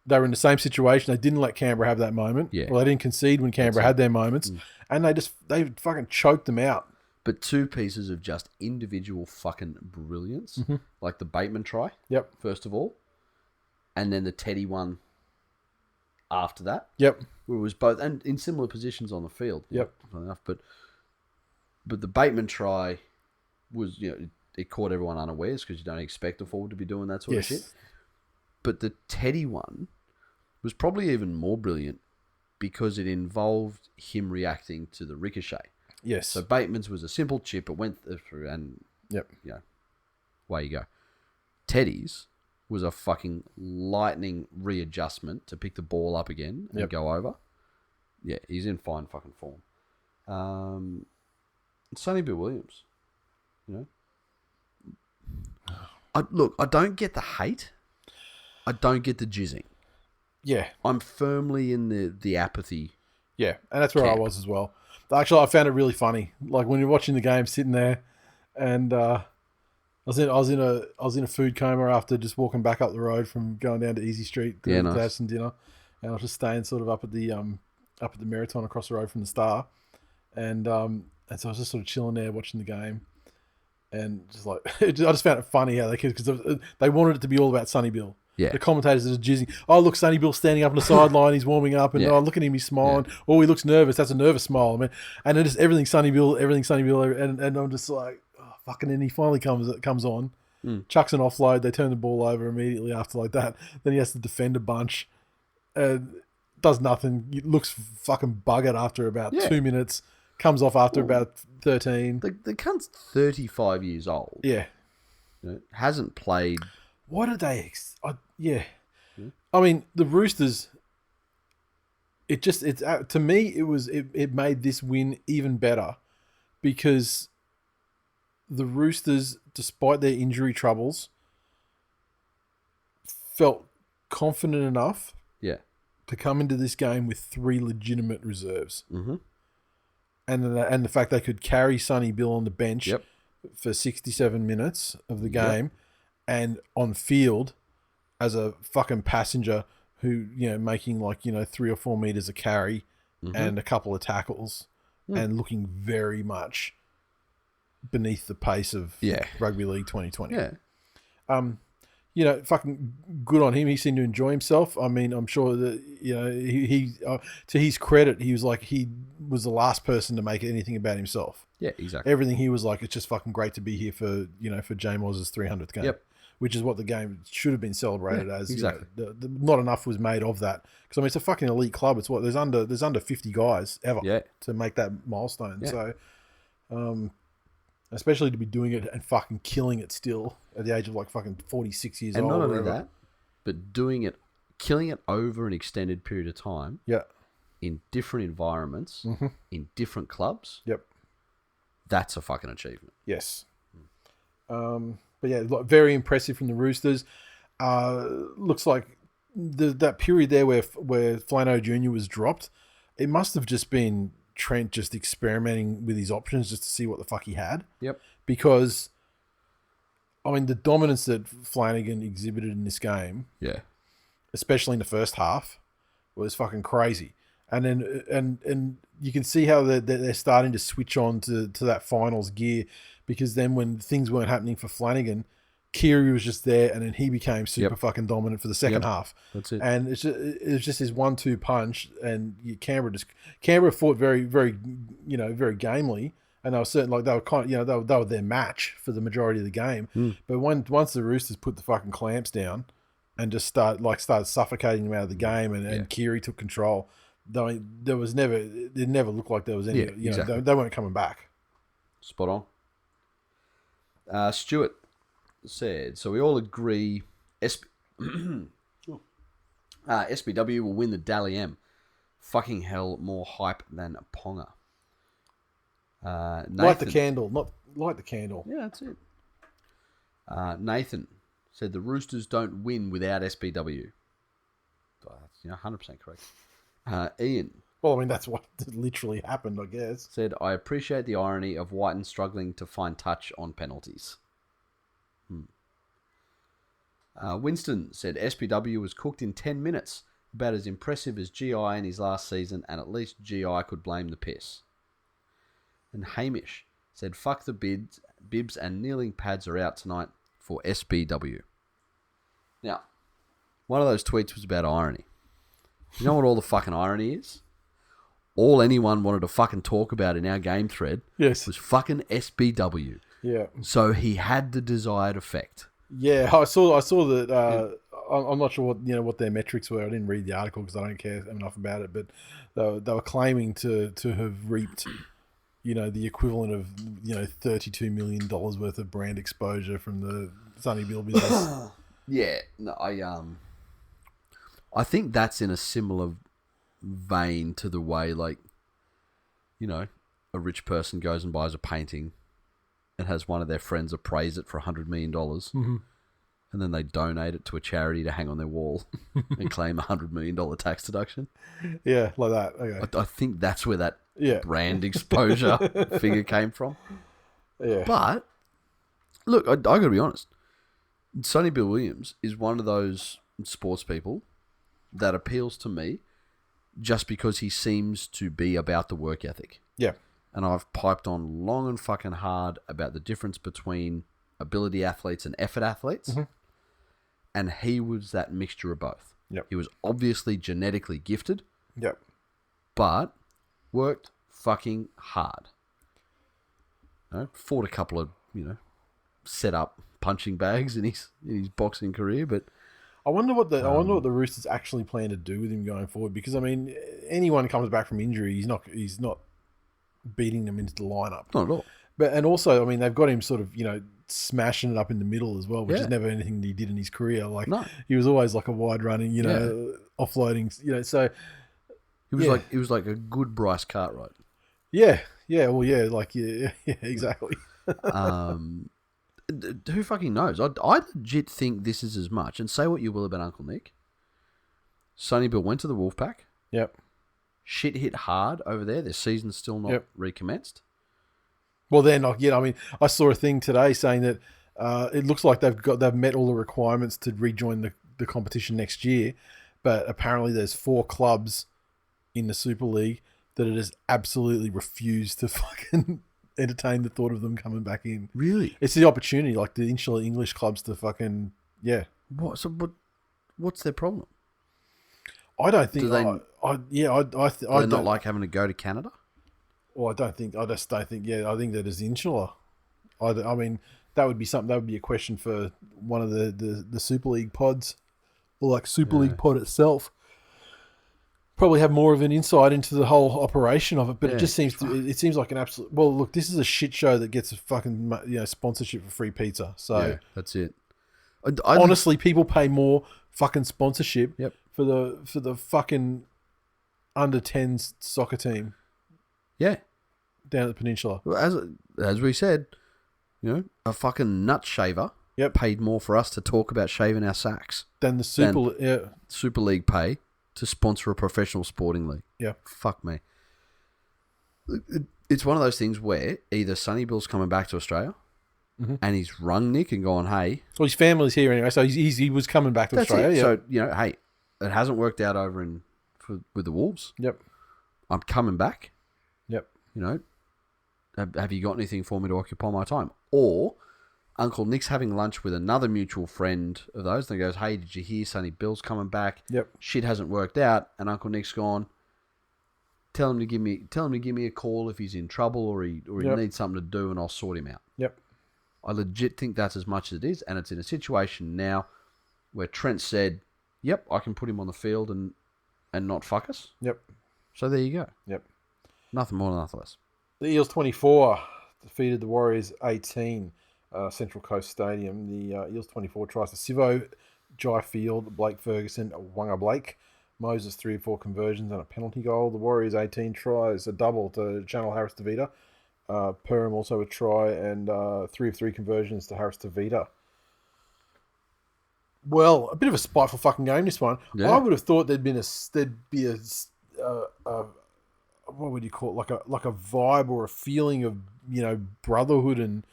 they were in the same situation. They didn't let Canberra have that moment. Yeah. Well, they didn't concede when Canberra had their moments. And they fucking choked them out. But 2 pieces of just individual fucking brilliance. Like the Bateman try, first of all. And then the Teddy one after that. Yep. Where it was both, and in similar positions on the field. Yep. Enough, but the Bateman try was, it caught everyone unawares because you don't expect a forward to be doing that sort of shit. But the Teddy one was probably even more brilliant because it involved him reacting to the ricochet. Yes. So Bateman's was a simple chip, it went through, and away you go. Teddy's was a fucking lightning readjustment to pick the ball up again and go over. Yeah, he's in fine fucking form. Sonny Bill Williams, I don't get the hate. I don't get the jizzing. Yeah. I'm firmly in the apathy. Yeah, and that's where I was as well. Actually, I found it really funny. Like when you're watching the game, sitting there, and I was in a food coma after just walking back up the road from going down to Easy Street to have some dinner, and I was just staying sort of up at the Meriton across the road from the Star, and so I was just sort of chilling there watching the game, and just like I just found it funny how because they wanted it to be all about Sonny Bill. Yeah. The commentators are jizzing. Oh, look, Sonny Bill's standing up on the sideline. He's warming up. And look at him. He's smiling. Yeah. Oh, he looks nervous. That's a nervous smile. I mean, and then just everything Sonny Bill. And I'm just like, oh, fucking. And he finally comes on, chucks an offload. They turn the ball over immediately after like that. Then he has to defend a bunch. And does nothing. He looks fucking buggered after about 2 minutes. Comes off after about 13. The cunt's 35 years old. Yeah. Hasn't played... What did they... I mean, the Roosters... to me, it made this win even better because the Roosters, despite their injury troubles, felt confident enough to come into this game with 3 legitimate reserves. Mm-hmm. And the fact they could carry Sonny Bill on the bench for 67 minutes of the game and on field as a fucking passenger who, making 3 or 4 meters a carry and a couple of tackles and looking very much beneath the pace of Rugby League 2020. Yeah. Fucking good on him. He seemed to enjoy himself. I mean, I'm sure that, he to his credit, he was the last person to make anything about himself. Yeah, exactly. Everything he was like, it's just fucking great to be here for, for Jamos's 300th game. Yep. Which is what the game should have been celebrated as. Exactly. Not enough was made of that. Because, I mean, it's a fucking elite club. It's there's under 50 guys ever to make that milestone. Yeah. So, especially to be doing it and fucking killing it still at the age of fucking 46 years old. And not only that, but killing it over an extended period of time. Yeah. in different environments, in different clubs, Yep. that's a fucking achievement. Yes. But yeah, very impressive from the Roosters. Looks like that period there where Flano Jr. was dropped, it must have just been Trent just experimenting with his options just to see what the fuck he had. Yep. Because, I mean, the dominance that Flanagan exhibited in this game, Yeah. especially in the first half, was fucking crazy. And then and you can see how they're starting to switch on to that finals gear, because then when things weren't happening for Flanagan, Keary was just there, and then he became super fucking dominant for the second half. That's it. And it was just his 1-2 punch, and Canberra fought very, very, very gamely, and they were certain, like, they were kind of, they were their match for the majority of the game. But once the Roosters put the fucking clamps down and just started suffocating them out of the game, and Keary took control, it never looked like there was any, exactly. they weren't coming back. Spot on. Stuart said, so we all agree SBW will win the Dally M. Fucking hell, more hype than Ponga. Nathan, Light the candle, not light the candle. Yeah, that's it. Nathan said the Roosters don't win without SBW. That's 100% correct. Ian. Well, I mean, that's what literally happened, I guess. Said, I appreciate the irony of Whiten struggling to find touch on penalties. Winston said, SPW was cooked in 10 minutes. About as impressive as GI in his last season, and at least GI could blame the piss. And Hamish said, fuck the bibs and kneeling pads are out tonight for SBW. Now, one of those tweets was about irony. You know what all the fucking irony is? All anyone wanted to fucking talk about in our game thread was fucking SBW. Yeah. So he had the desired effect. Yeah, I saw that. I'm not sure what their metrics were. I didn't read the article because I don't care enough about it. But they were claiming to have reaped, the equivalent of $32 million worth of brand exposure from the Sonny Bill business. Yeah, no, I think that's in a similar vein to the way, like, a rich person goes and buys a painting and has one of their friends appraise it for $100 million, and then they donate it to a charity to hang on their wall and claim $100 million tax deduction. Yeah, like that. Okay. I think that's where that brand exposure figure came from. Yeah. But, look, I got to be honest. Sonny Bill Williams is one of those sports people that appeals to me just because he seems to be about the work ethic. Yeah. And I've piped on long and fucking hard about the difference between ability athletes and effort athletes. Mm-hmm. And he was that mixture of both. Yep. He was obviously genetically gifted. Yep. But worked fucking hard. Fought a couple of, set up punching bags in his boxing career, but I wonder what the Roosters actually plan to do with him going forward, because I mean, anyone comes back from injury, he's not beating them into the lineup. Not at all. And also, I mean, they've got him sort of, smashing it up in the middle as well, which is never anything that he did in his career. Like, he was always like a wide running, offloading, so he was like a good Bryce Cartwright. Yeah. Yeah. Well, yeah, exactly. Who fucking knows? I legit think this is as much, and say what you will about Uncle Nick. Sonny Bill went to the Wolfpack. Yep. Shit hit hard over there. Their season's still not recommenced. Well, they're not yet. I mean, I saw a thing today saying that it looks like they've met all the requirements to rejoin the competition next year, but apparently there's 4 clubs in the Super League that it has absolutely refused to fucking entertain the thought of them coming back in. Really? It's the opportunity, like the insular English clubs, to fucking What? So what's their problem? I don't think. Do they not like having to go to Canada? Well, I just don't think. Yeah, I think that is insular. I mean, that would be something. That would be a question for one of the Super League pods, or like Super League pod itself. Probably have more of an insight into the whole operation of it, but it just seems like an absolute. Well, look, this is a shit show that gets a fucking sponsorship for free pizza. So that's it. Honestly, people pay more fucking sponsorship for the fucking under 10s soccer team Yeah. down at the peninsula. Well, as we said, a fucking nut shaver Yep. paid more for us to talk about shaving our sacks Then the Super League pay to sponsor a professional sporting league. Yeah. Fuck me. It's one of those things where either Sonny Bill's coming back to Australia and he's rung Nick and gone, hey. Well, his family's here anyway, so he was coming back to Australia. So, hey, it hasn't worked out over with the Wolves. Yep. I'm coming back. Yep. Have you got anything for me to occupy my time? Or Uncle Nick's having lunch with another mutual friend of those and goes, hey, did you hear Sonny Bill's coming back? Yep. Shit hasn't worked out. And Uncle Nick's gone, tell him to give me a call if he's in trouble or he needs something to do and I'll sort him out. Yep. I legit think that's as much as it is. And it's in a situation now where Trent said, yep, I can put him on the field and not fuck us. Yep. So there you go. Yep. Nothing more, nothing less. The Eels 24 defeated the Warriors 18, Central Coast Stadium. The Eels 24 tries to Sivo, Jai Field, Blake Ferguson, Wanga Blake, Moses 3 of 4 conversions and a penalty goal. The Warriors 18 tries, a double to Channel Harris Tavita. Perham also a try and 3 of 3 conversions to Harris Tavita. Well, a bit of a spiteful fucking game, this one. Yeah. I would have thought there'd be a what would you call it? Like a vibe or a feeling of, brotherhood and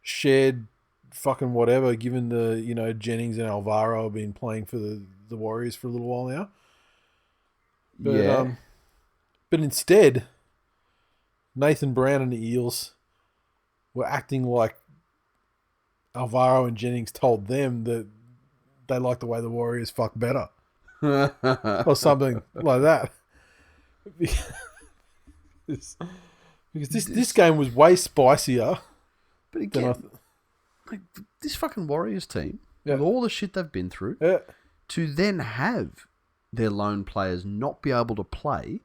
shared fucking whatever, given the, Jennings and Alvaro have been playing for the Warriors for a little while now. But, yeah. But instead, Nathan Brown and the Eels were acting like Alvaro and Jennings told them that they like the way the Warriors fuck better. Or something like that. Because this game was way spicier. But again, this fucking Warriors team, with all the shit they've been through, to then have their loan players not be able to play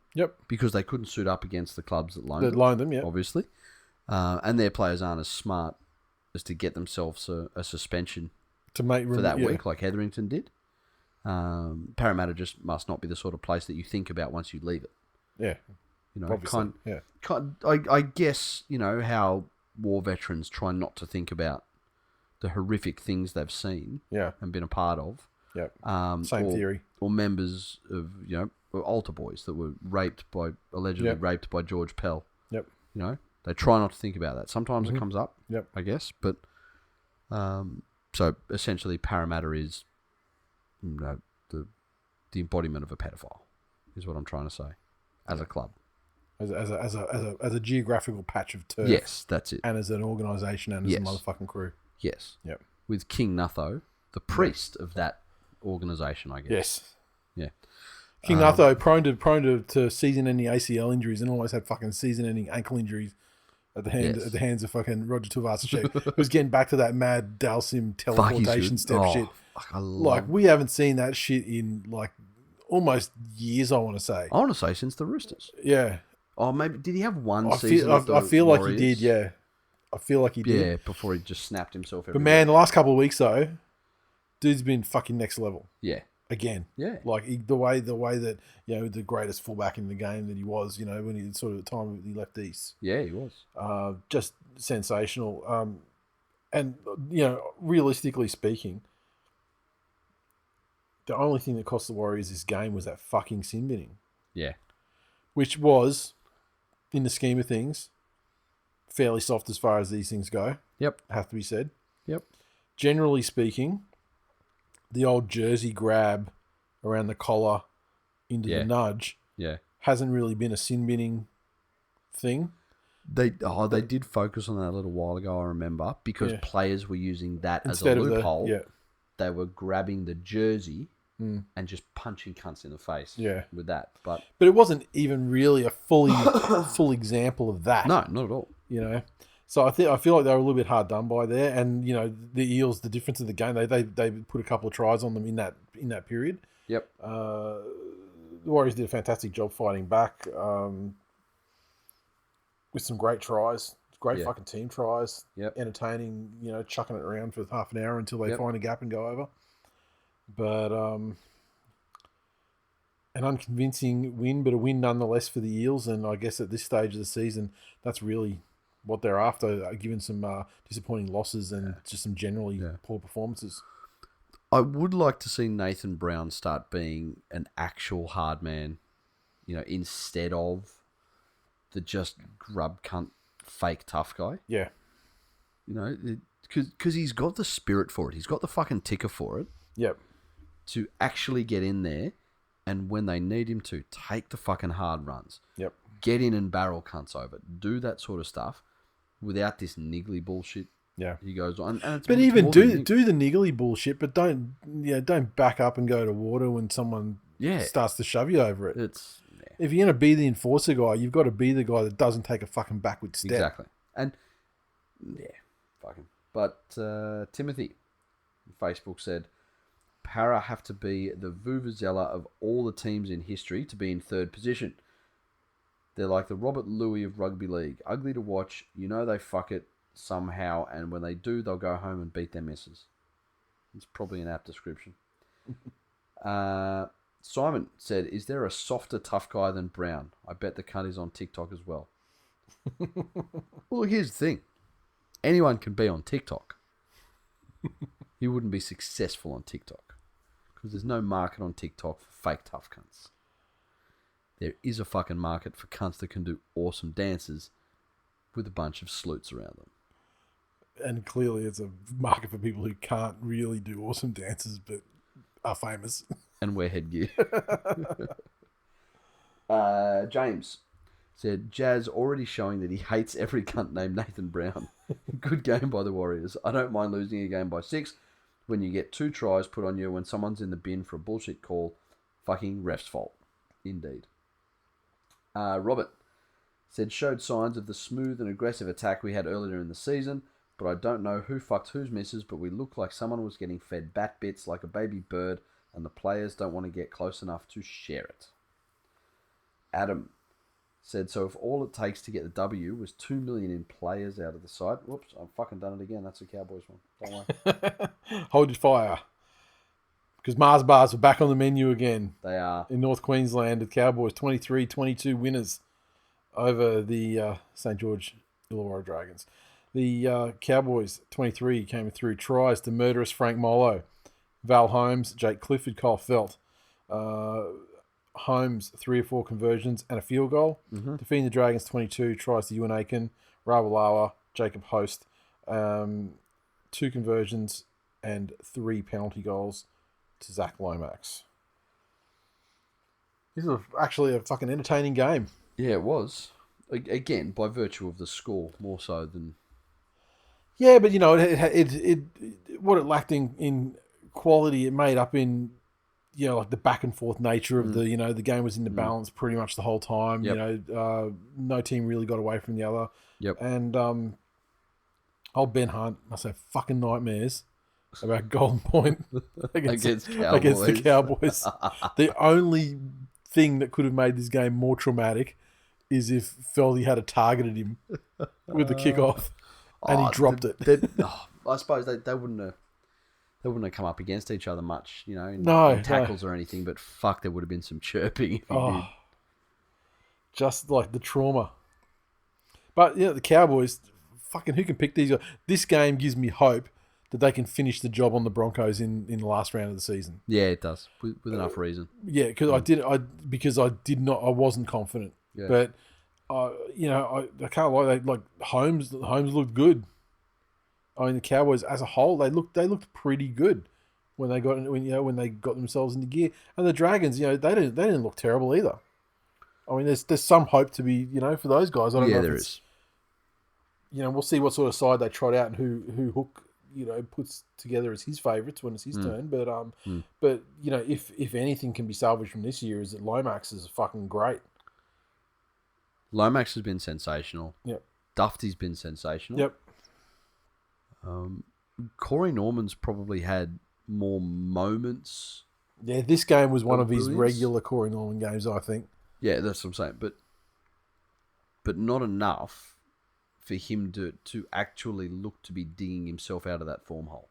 because they couldn't suit up against the clubs that loaned them, obviously. And their players aren't as smart as to get themselves a suspension to make room for that week like Hetherington did. Parramatta just must not be the sort of place that you think about once you leave it. Yeah. I guess, how war veterans try not to think about the horrific things they've seen and been a part of. Same theory. Or members of, altar boys that were allegedly raped by George Pell. They try not to think about that. Sometimes it comes up, I guess. But, so essentially Parramatta is, the embodiment of a pedophile, is what I'm trying to say, as a club. As a geographical patch of turf. Yes, that's it. And as an organisation and as a motherfucking crew. Yes. Yep. With King Nutho, the priest of that organisation, I guess. Yes. Yeah. King Nutho, prone to season-ending ACL injuries and almost had fucking season-ending ankle injuries at the hands of fucking Roger Tuivasa-Sheck, who's getting back to that mad Dalsim teleportation shit. We haven't seen that shit in almost years, I want to say. I want to say since the Roosters. Yeah. Oh, maybe did he have one season? I feel like he did. Yeah, I feel like he did. Yeah, before he just snapped himself. But man, the last couple of weeks though, dude's been fucking next level. Yeah. Again. Yeah. The way that the greatest fullback in the game that he was. When he sort of the time he left East. Yeah, he was. Just sensational. And realistically speaking, the only thing that cost the Warriors this game was that fucking sin binning. Yeah. Which was, in the scheme of things, fairly soft as far as these things go. Yep. Have to be said. Yep. Generally speaking, the old jersey grab around the collar into the nudge hasn't really been a sin binning thing. They did focus on that a little while ago, I remember, because players were using that instead as a loophole. They were grabbing the jersey and just punching cunts in the face with that. But it wasn't even really a full example of that. No, not at all. So I feel like they were a little bit hard done by there. And, the Eels, the difference in the game, they put a couple of tries on them in that period. Yep. The Warriors did a fantastic job fighting back with some great tries. Great fucking team tries. Yep. Entertaining, chucking it around for half an hour until they find a gap and go over. But, an unconvincing win, but a win nonetheless for the Eels. And I guess at this stage of the season, that's really what they're after, given some disappointing losses and just some generally poor performances. I would like to see Nathan Brown start being an actual hard man, instead of the just grub cunt fake tough guy. Yeah. Because he's got the spirit for it. He's got the fucking ticker for it. Yep. To actually get in there, and when they need him to, take the fucking hard runs. Yep. Get in and barrel cunts over. Do that sort of stuff without this niggly bullshit. Yeah. He goes on. And but even do the niggly bullshit, but don't back up and go to water when someone starts to shove you over it. If you're going to be the enforcer guy, you've got to be the guy that doesn't take a fucking backward step. Exactly. And, fucking. But Timothy on Facebook said, Para have to be the vuvuzela of all the teams in history to be in third position. They're like the Robert Louis of rugby league. Ugly to watch. They fuck it somehow, and when they do, they'll go home and beat their missus. It's probably an apt description. Simon said, is there a softer tough guy than Brown? I bet the cunt is on TikTok as well. Well, here's the thing. Anyone can be on TikTok. You wouldn't be successful on TikTok because there's no market on TikTok for fake tough cunts. There is a fucking market for cunts that can do awesome dances with a bunch of sleuts around them. And clearly it's a market for people who can't really do awesome dances but are famous. And wear headgear. James said, Jazz already showing that he hates every cunt named Nathan Brown. Good game by the Warriors. I don't mind losing a game by 6 when you get 2 tries put on you when someone's in the bin for a bullshit call. Fucking ref's fault. Indeed. Robert said, showed signs of the smooth and aggressive attack we had earlier in the season, but I don't know who fucked whose misses, but we looked like someone was getting fed bat bits like a baby bird, and the players don't want to get close enough to share it. Adam said, so if all it takes to get the W was 2 million in players out of the side... Whoops, I've fucking done it again. That's the Cowboys one. Don't worry. Hold your fire. Because Mars bars are back on the menu again. They are. In North Queensland, the Cowboys 23-22 winners over the St. George Illawarra Dragons. The Cowboys 23 came through tries to murderous Frank Molo, Val Holmes, Jake Clifford, Kyle Felt. Holmes 3 or 4 conversions and a field goal. Mm-hmm. Defeating the Dragons 22 tries to Ewan Aiken, Ravalawa, Jacob Host, 2 conversions and 3 penalty goals to Zach Lomax. This is actually a fucking entertaining game. Yeah, it was. Again, by virtue of the score, more so than... Yeah, but it what it lacked in quality, it made up in like the back and forth nature of the the game was in the balance pretty much the whole time. Yep. No team really got away from the other. Yep. And old Ben Hunt must have fucking nightmares about Golden Point against the Cowboys. The only thing that could have made this game more traumatic is if Feldy had targeted him with the kickoff and he dropped it. I suppose they wouldn't have come up against each other much, in tackles or anything, but fuck, there would have been some chirping if he did. Just like the trauma. But the Cowboys, fucking who can pick these guys? This game gives me hope that they can finish the job on the Broncos in the last round of the season. Yeah, it does, with enough reason. Yeah, because I wasn't confident. Yeah. But I can't lie. Holmes looked good. I mean, the Cowboys as a whole, they looked pretty good when they got themselves into gear. And the Dragons, they didn't look terrible either. I mean, there's some hope to be, for those guys. I don't know if there is. We'll see what sort of side they trot out and who Hook, puts together as his favourites when it's his turn. But if anything can be salvaged from this year, is that Lomax is fucking great. Lomax has been sensational. Yep. Dufty's been sensational. Yep. Corey Norman's probably had more moments. Yeah, this game was one of his regular Corey Norman games, I think. Yeah, that's what I'm saying. But not enough for him to actually look to be digging himself out of that form hole.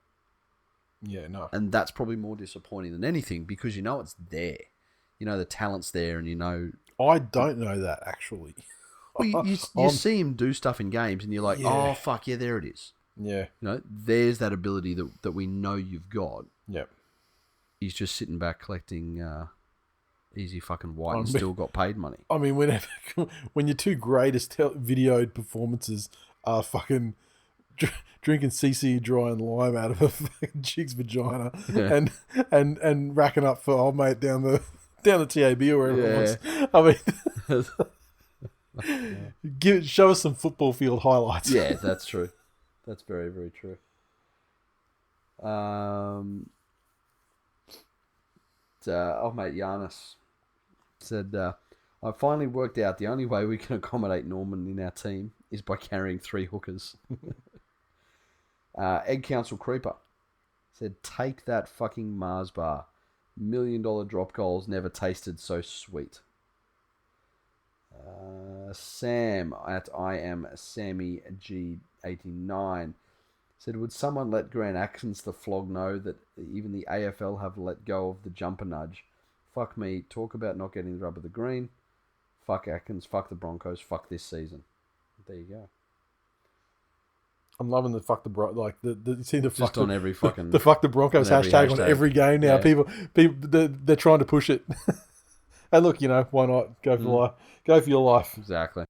Yeah, no. And that's probably more disappointing than anything because it's there. the talent's there, and I don't know that actually. well, you see him do stuff in games, and you're like, Yeah. oh fuck yeah, there it is. Yeah. There's that ability that we know you've got. Yep. He's just sitting back collecting easy fucking white and still got paid money. I mean, when your two greatest videoed performances are fucking drinking CC dry and lime out of a fucking chick's vagina, and racking up for old mate down the TAB or wherever it was. I mean, show us some football field highlights. Yeah, that's true. That's very, very true. Old mate Giannis said, I finally worked out the only way we can accommodate Norman in our team is by carrying 3 hookers. Egg Council Creeper said, take that fucking Mars bar. $1 million drop goals never tasted so sweet. Sam at I am Sammy G89 said, would someone let Grant Atkins the flog know that even the AFL have let go of the jumper nudge? Fuck me. Talk about not getting the rub of the green. Fuck Atkins. Fuck the Broncos. Fuck this season. There you go. I'm loving the fuck the you see the just on every fucking the fuck the Broncos hashtag on every game now. Yeah. People they're trying to push it. And look, why not go for life? Go for your life. Exactly.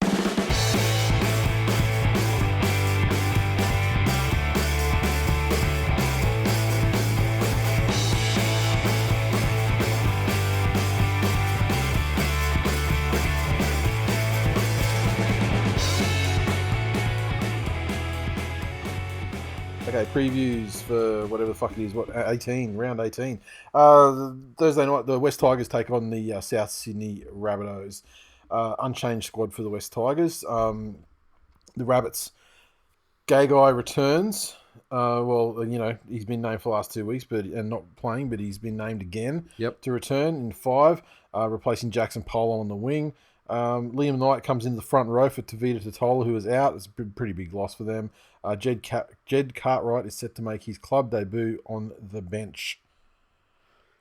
Okay, previews for whatever the fuck it is. Round 18. Thursday night, the West Tigers take on the South Sydney Rabbitohs. Unchanged squad for the West Tigers. The Rabbits. Gay Guy returns. He's been named for the last 2 weeks, and not playing, but he's been named again to return in 5, replacing Jackson Polo on the wing. Liam Knight comes into the front row for Tavita Totola, who is out. It's a pretty big loss for them. Jed Cartwright is set to make his club debut on the bench.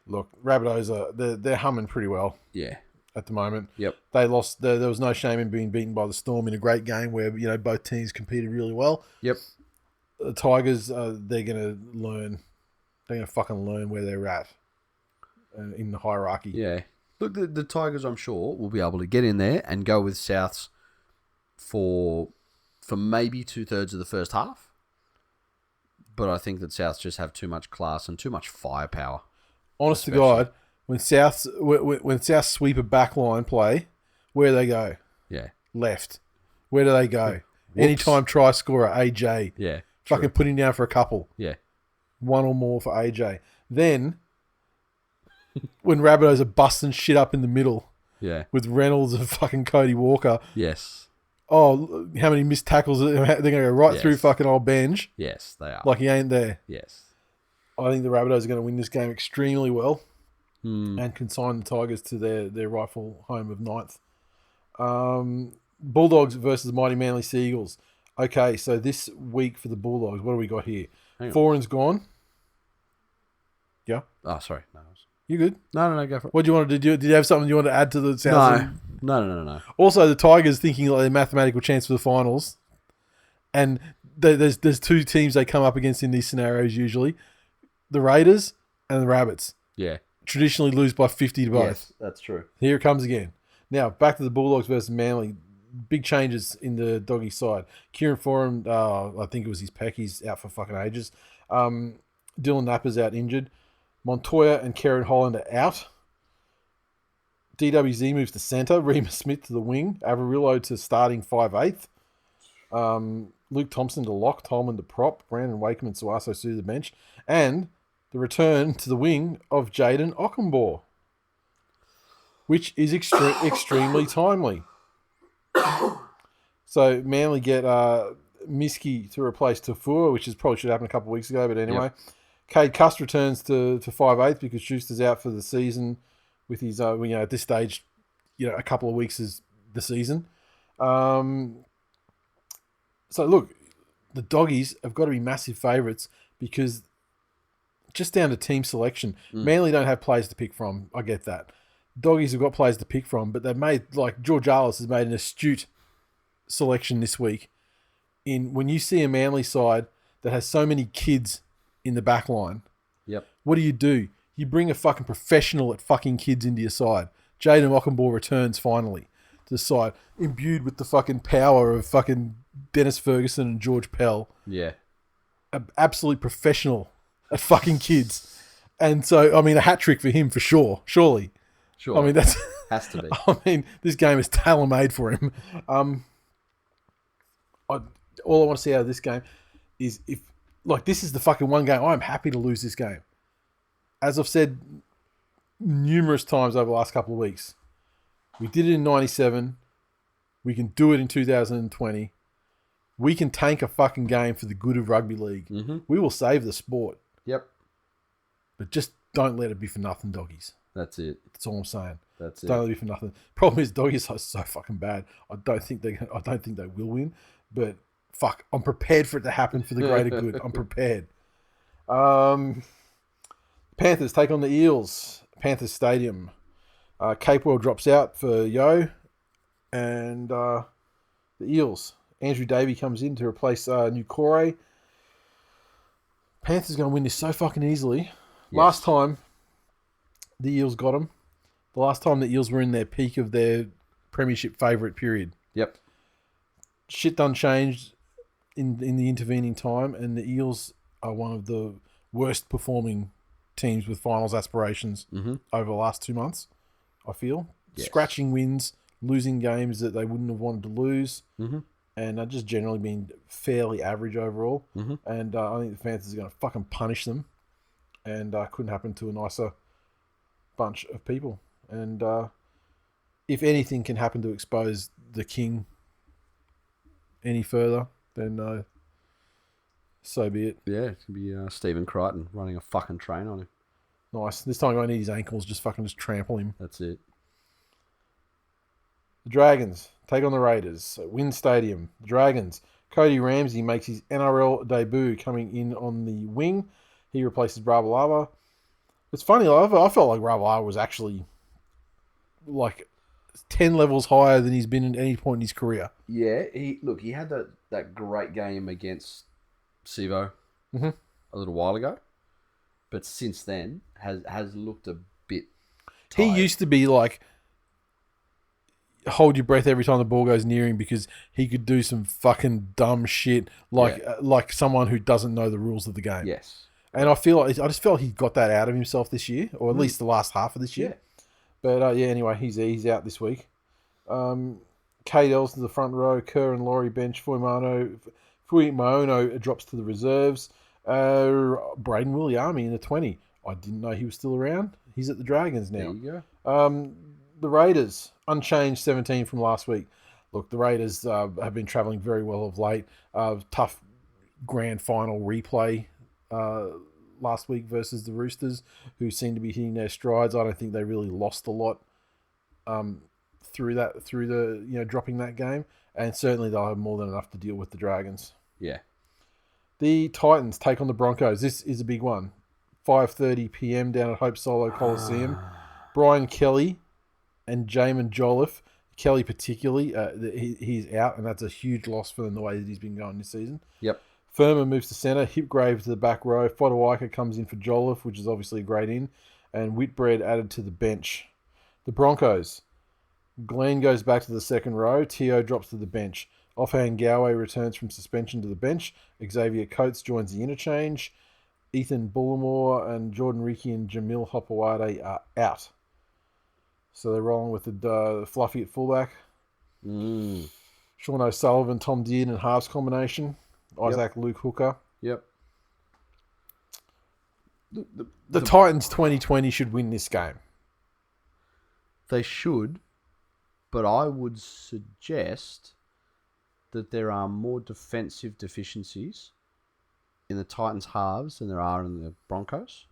Look, Rabbitohs they're humming pretty well. Yeah. At the moment. Yep. They lost. There was no shame in being beaten by the Storm in a great game where both teams competed really well. Yep. The Tigers, they're gonna learn. They're gonna fucking learn where they're at in the hierarchy. Yeah. Look, the Tigers, I'm sure, will be able to get in there and go with Souths for maybe 2/3 of the first half. But I think that Souths just have too much class and too much firepower. Honest to God, when South sweep a backline play, where do they go? Yeah. Left. Where do they go? Anytime try scorer, AJ. Yeah. Fucking put him down for a couple. Yeah. One or more for AJ. Then, when Rabbitohs are busting shit up in the middle. Yeah. With Reynolds and fucking Cody Walker. Yes. Oh, how many missed tackles? They're going to go right through fucking old Benj. Yes, they are. Like he ain't there. Yes. I think the Rabbitohs are going to win this game extremely well and consign the Tigers to their rightful home of 9th. Bulldogs versus Mighty Manly Seagulls. Okay, so this week for the Bulldogs, what do we got here? Foran's gone. Yeah. Oh, sorry. No. You good? No, go for it. What do you want to do? Did you have something you want to add to the South? No. Also, the Tigers thinking like their mathematical chance for the finals, and there's 2 teams they come up against in these scenarios usually, the Raiders and the Rabbits. Yeah. Traditionally lose by 50 to both. Yes, that's true. Here it comes again. Now back to the Bulldogs versus Manly. Big changes in the doggy side. Kieran Foran, I think it was his pec. He's out for fucking ages. Dylan Napper's out injured. Montoya and Kieran Holland are out. DWZ moves to centre. Remus Smith to the wing. Avarillo to starting 5/8. Luke Thompson to lock. Tolman to prop. Brandon Wakeman and Suaso to the bench. And the return to the wing of Jaden Ockenbaugh, which is extremely timely. So Manly get Miski to replace Tafua, which probably should happen a couple of weeks ago, but anyway. Yep. Cade Cuss returns to 5/8 because Schuster's out for the season with his, at this stage, a couple of weeks is the season. So look, the Doggies have got to be massive favourites because just down to team selection. Manly don't have players to pick from. I get that. Doggies have got players to pick from, but they've made, like, George Arliss has made an astute selection this week. In when you see a Manly side that has so many kids in the back line, Yep. what do? You bring a fucking professional at fucking kids into your side. Jaden Ockenbaugh returns finally to the side, imbued with the fucking power of fucking Dennis Ferguson and George Pell. Yeah. An absolute professional at fucking kids. And so, I mean, a hat trick for him for sure. Surely. Sure. I mean, that's... Has to be. I mean, this game is tailor-made for him. All I want to see out of this game is if, like, this is the fucking one game I'm happy to lose this game. As I've said numerous times over the last couple of weeks, we did it in 97. We can do it in 2020. We can tank a fucking game for the good of rugby league. Mm-hmm. We will save the sport. Yep. But just don't let it be for nothing, doggies. That's it. That's all I'm saying. That's it. Don't let it be for nothing. Problem is, doggies are so fucking bad. I don't think they will win. But fuck, I'm prepared for it to happen for the greater good. I'm prepared. Panthers take on the Eels. Panthers Stadium. Capewell drops out for Yo. And the Eels. Andrew Davey comes in to replace Nukore. Panthers going to win this so fucking easily. Yes. Last time, the Eels got them. The last time the Eels were in their peak of their premiership favourite period. Yep. Shit done changed in the intervening time, and the Eels are one of the worst performing teams with finals aspirations over the last 2 months, I feel. Yes. Scratching wins, losing games that they wouldn't have wanted to lose, and just generally being fairly average overall. And I think the Panthers are going to fucking punish them, and couldn't happen to a nicer bunch of people. And if anything can happen to expose the King any further, then so be it. Yeah, it could be Stephen Crichton running a fucking train on him. Nice. This time I need his ankles, just trample him. That's it. The Dragons take on the Raiders at Wynn Stadium. The Dragons. Cody Ramsey makes his NRL debut coming in on the wing. He replaces Brabalava. It's funny, I felt like Brabalava was actually like 10 levels higher than he's been at any point in his career. Yeah, he had that great game against Sivo a little while ago, but since then has looked a bit tired. He used to be like hold your breath every time the ball goes near him because he could do some fucking dumb shit like someone who doesn't know the rules of the game. Yes. And I just felt he got that out of himself this year, or at least the last half of this year. Yeah. But anyway, he's out this week. Kate Els to the front row. Kerr and Laurie bench. Fui Maono drops to the reserves. Braden Williami in the 20. I didn't know he was still around. He's at the Dragons now. There you go. The Raiders, unchanged 17 from last week. Look, the Raiders have been travelling very well of late. Tough grand final replay last week versus the Roosters, who seem to be hitting their strides. I don't think they really lost a lot through the dropping that game, and certainly they'll have more than enough to deal with the Dragons. Yeah. The Titans take on the Broncos. This is a big one. 5:30 p.m. down at Hope Solo Coliseum. Brian Kelly and Jamin Jolliffe. Kelly particularly, he's out, and that's a huge loss for them the way that he's been going this season. Yep. Furman moves to centre. Hipgrave to the back row. Fodawaika comes in for Jolliffe, which is obviously a great in. And Whitbread added to the bench. The Broncos. Glenn goes back to the second row. Teo drops to the bench. Offhand Gowe returns from suspension to the bench. Xavier Coates joins the interchange. Ethan Bullimore and Jordan Ricky and Jamil Hopewade are out. So they're rolling with the Fluffy at fullback. Sean O'Sullivan, Tom Dearden and halves combination. Isaac Luke Hooker. Yep. The Titans 2020 should win this game. They should, but I would suggest that there are more defensive deficiencies in the Titans halves than there are in the Broncos.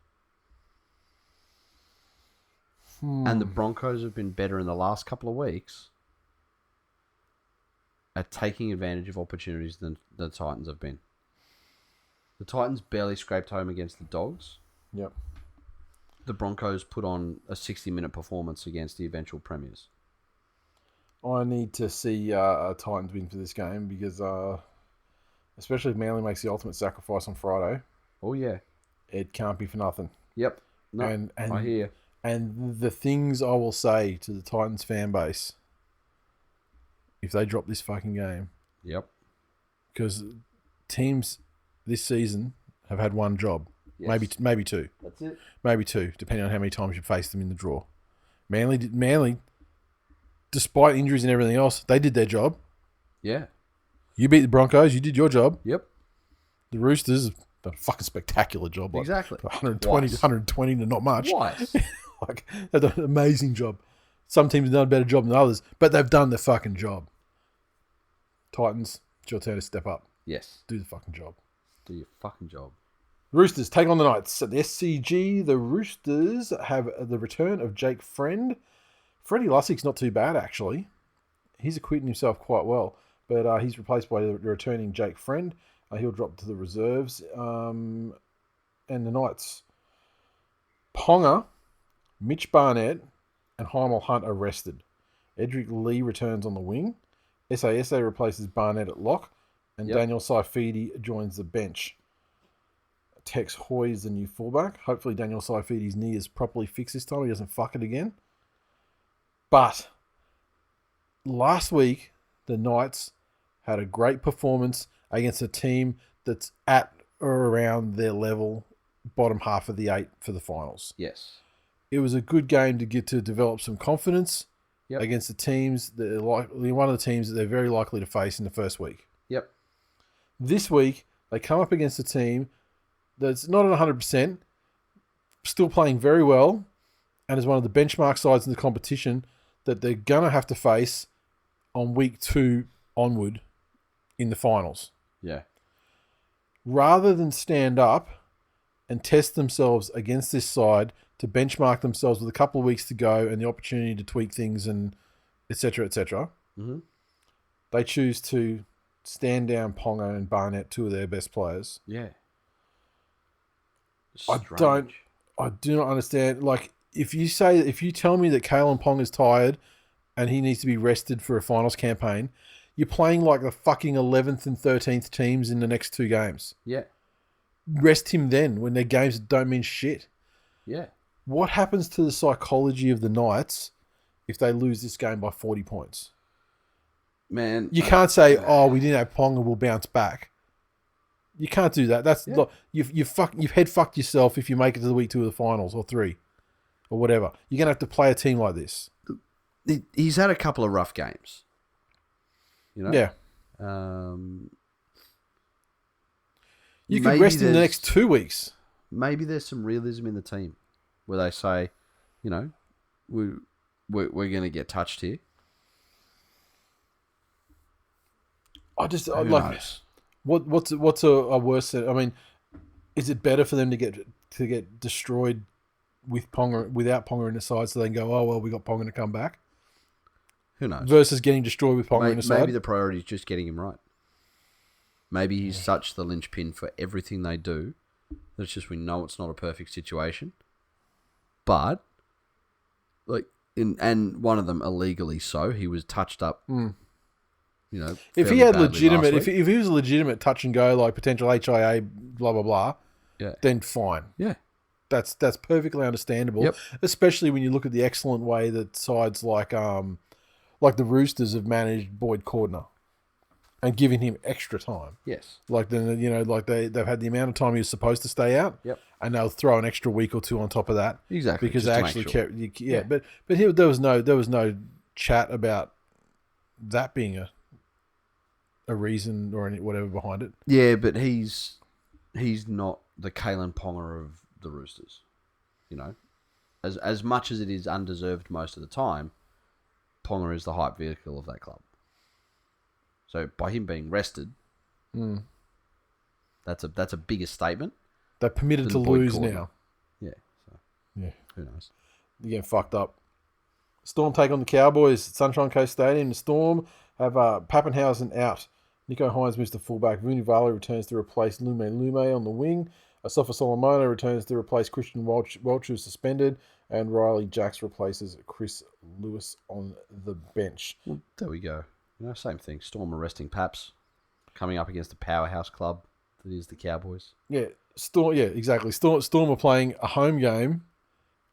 And the Broncos have been better in the last couple of weeks at taking advantage of opportunities than the Titans have been. The Titans barely scraped home against the Dogs. Yep. the Broncos put on a 60-minute performance against the eventual premiers. I need to see Titans win for this game because, especially if Manly makes the ultimate sacrifice on Friday, Oh, yeah. it can't be for nothing. Yep. No, And I hear you. And the things I will say to the Titans fan base if they drop this fucking game, Yep. because teams this season have had one job, Yes. maybe two, That's it. maybe two, depending on how many times you face them in the draw. Manly, despite injuries and everything else, they did their job. Yeah. You beat the Broncos, you did your job. Yep. The Roosters have done a fucking spectacular job. Like, Exactly. 120 to not much. Twice. Like, they've done an amazing job. Some teams have done a better job than others, but they've done their fucking job. Titans, it's your turn to step up. Yes. Do the fucking job. Do your fucking job. Roosters take on the Knights at the SCG. The Roosters have the return of Jake Friend. Freddie Lussick's not too bad, actually. He's acquitting himself quite well, but he's replaced by the returning Jake Friend. He'll drop to the reserves. And the Knights, Ponga, Mitch Barnett, and Heimel Hunt are rested. Edric Lee returns on the wing. SASA replaces Barnett at lock, and Daniel Saifidi joins the bench. Tex Hoy is the new fullback. Hopefully Daniel Saifidi's knee is properly fixed this time. He doesn't fuck it again. But last week, the Knights had a great performance against a team that's at or around their level, bottom half of the 8 for the finals. Yes. It was a good game to get to develop some confidence Yep. against the teams that are one of the teams that they're very likely to face in the first week. Yep. This week, they come up against a team that's not at 100%, still playing very well, and is one of the benchmark sides in the competition that they're going to have to face on week 2 onward in the finals. Yeah. Rather than stand up and test themselves against this side to benchmark themselves with a couple of weeks to go and the opportunity to tweak things and et cetera, they choose to stand down Ponga and Barnett, two of their best players. Yeah. I do not understand. Like, if you tell me that Kalen Pong is tired and he needs to be rested for a finals campaign, you're playing like the fucking 11th and 13th teams in the next 2 games. Yeah. Rest him then when they're games that don't mean shit. Yeah. What happens to the psychology of the Knights if they lose this game by 40 points? Man. You can't say, oh, we didn't have Pong and we'll bounce back. You can't do that. That's you've head fucked yourself if you make it to the week 2 of the finals or 3 or whatever. You're gonna have to play a team like this. He's had a couple of rough games. You know? Yeah. You could rest in the next 2 weeks. Maybe there's some realism in the team where they say, you know, we're going to get touched here. I just Who like knows? what's a worse? I mean, is it better for them to get destroyed with Ponga without Ponga in the side, so they can go, oh well, we got Ponga to come back? Who knows? Versus getting destroyed with Ponga in the side. Maybe the priority is just getting him right. Maybe he's such the linchpin for everything they do that it's just we know it's not a perfect situation. But, like, and one of them illegally so, he was touched up. You know, if he had legitimate, if he was a legitimate touch and go, like potential HIA, blah blah blah, then fine. Yeah, that's perfectly understandable. Yep. Especially when you look at the excellent way that sides like the Roosters have managed Boyd Cordner and giving him extra time. Yes. Like then they've had the amount of time he was supposed to stay out. Yep. And they'll throw an extra week or 2 on top of that. Exactly. Because they actually sure. But there was no chat about that being a reason or any whatever behind it. Yeah, but he's not the Kalen Ponga of the Roosters. You know, as much as it is undeserved most of the time, Ponga is the hype vehicle of that club. So by him being rested, that's a bigger statement. They're permitted to lose now. Yeah. So, yeah. Who knows? You're getting fucked up. Storm take on the Cowboys at Sunshine Coast Stadium. The Storm have Pappenhausen out. Nico Hines moves to fullback. Vunivalu returns to replace Lume on the wing. Asafa Solomona returns to replace Christian Welch, who's suspended, and Riley Jacks replaces Chris Lewis on the bench. Well, there we go. Same thing. Storm arresting Paps, coming up against a powerhouse club that is the Cowboys. Yeah, Storm. Yeah, exactly. Storm are playing a home game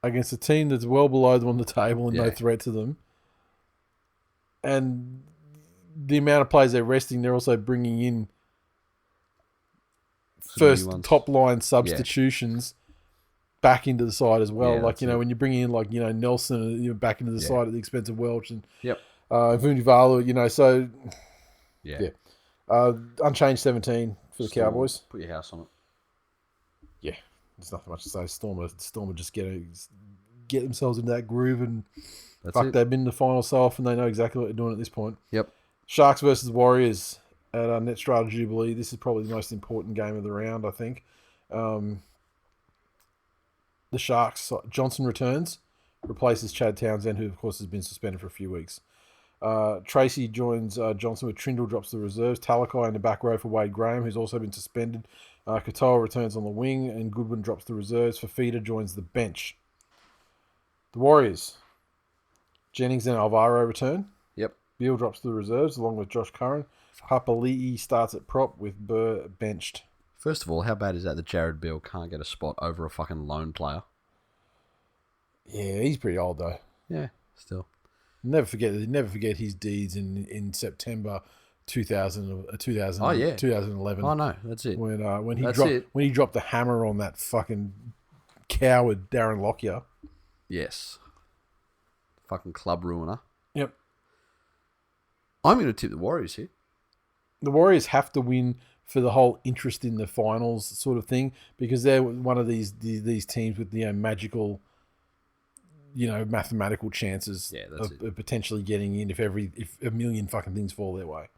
against a team that's well below them on the table and no threat to them. And the amount of players they're resting, they're also bringing in first top line substitutions back into the side as well. When you bring in Nelson, you're back into the side at the expense of Welch and Vunivalu, so unchanged 17 for the Cowboys. Put your house on it. Yeah, there's nothing much to say. Storm are just get themselves into that groove and they've been in the final so often they know exactly what they're doing at this point. Yep. Sharks versus Warriors at our Net Strata Jubilee. This is probably the most important game of the round, I think. The Sharks, Johnson returns, replaces Chad Townsend, who of course has been suspended for a few weeks. Tracy joins Johnson with Trindle drops the reserves. Talakai in the back row for Wade Graham, who's also been suspended. Katoa returns on the wing, and Goodwin drops the reserves. Fafita joins the bench. The Warriors, Jennings and Alvaro return. Yep. Beal drops the reserves along with Josh Curran. Papali'i starts at prop with Burr benched. First of all, how bad is that Jared Beal can't get a spot over a fucking lone player? Yeah, he's pretty old though. Yeah, still. Never forget his deeds in September 2011. Oh no, that's it. When he dropped the hammer on that fucking coward Darren Lockyer. Yes. Fucking club ruiner. Yep. I'm going to tip the Warriors here. The Warriors have to win for the whole interest in the finals sort of thing because they're one of these teams with magical, mathematical chances of potentially getting in if a million fucking things fall their way.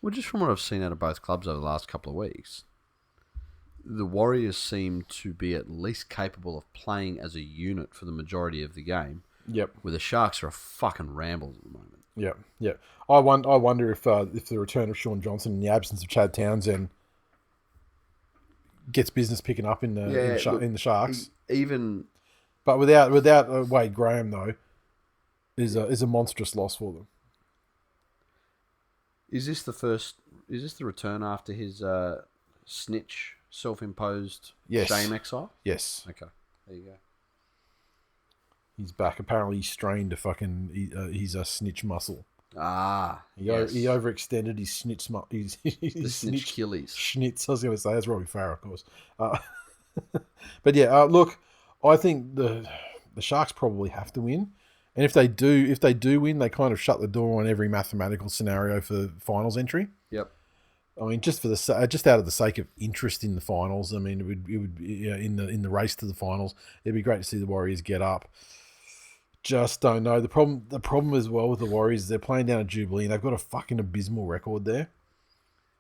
Well, just from what I've seen out of both clubs over the last couple of weeks, the Warriors seem to be at least capable of playing as a unit for the majority of the game. Yep. Where the Sharks are a fucking ramble at the moment. Yeah. I wonder if the return of Sean Johnson in the absence of Chad Townsend gets business picking up in the Sharks. But without Wade Graham though, is a monstrous loss for them. Is this the return after his snitch self-imposed shame exile? Yes. Okay. There you go. He's back. Apparently, he strained his snitch muscle. He overextended his snitch. His snitch Achilles. Schnitz. I was going to say that's Robbie Farah, of course. But yeah, look, I think the Sharks probably have to win, and if they do win, they kind of shut the door on every mathematical scenario for finals entry. Yep. I mean, just out of the sake of interest in the finals. I mean, it would in the race to the finals. It'd be great to see the Warriors get up. Just don't know. The problem as well with the Warriors is they're playing down at Jubilee and they've got a fucking abysmal record there.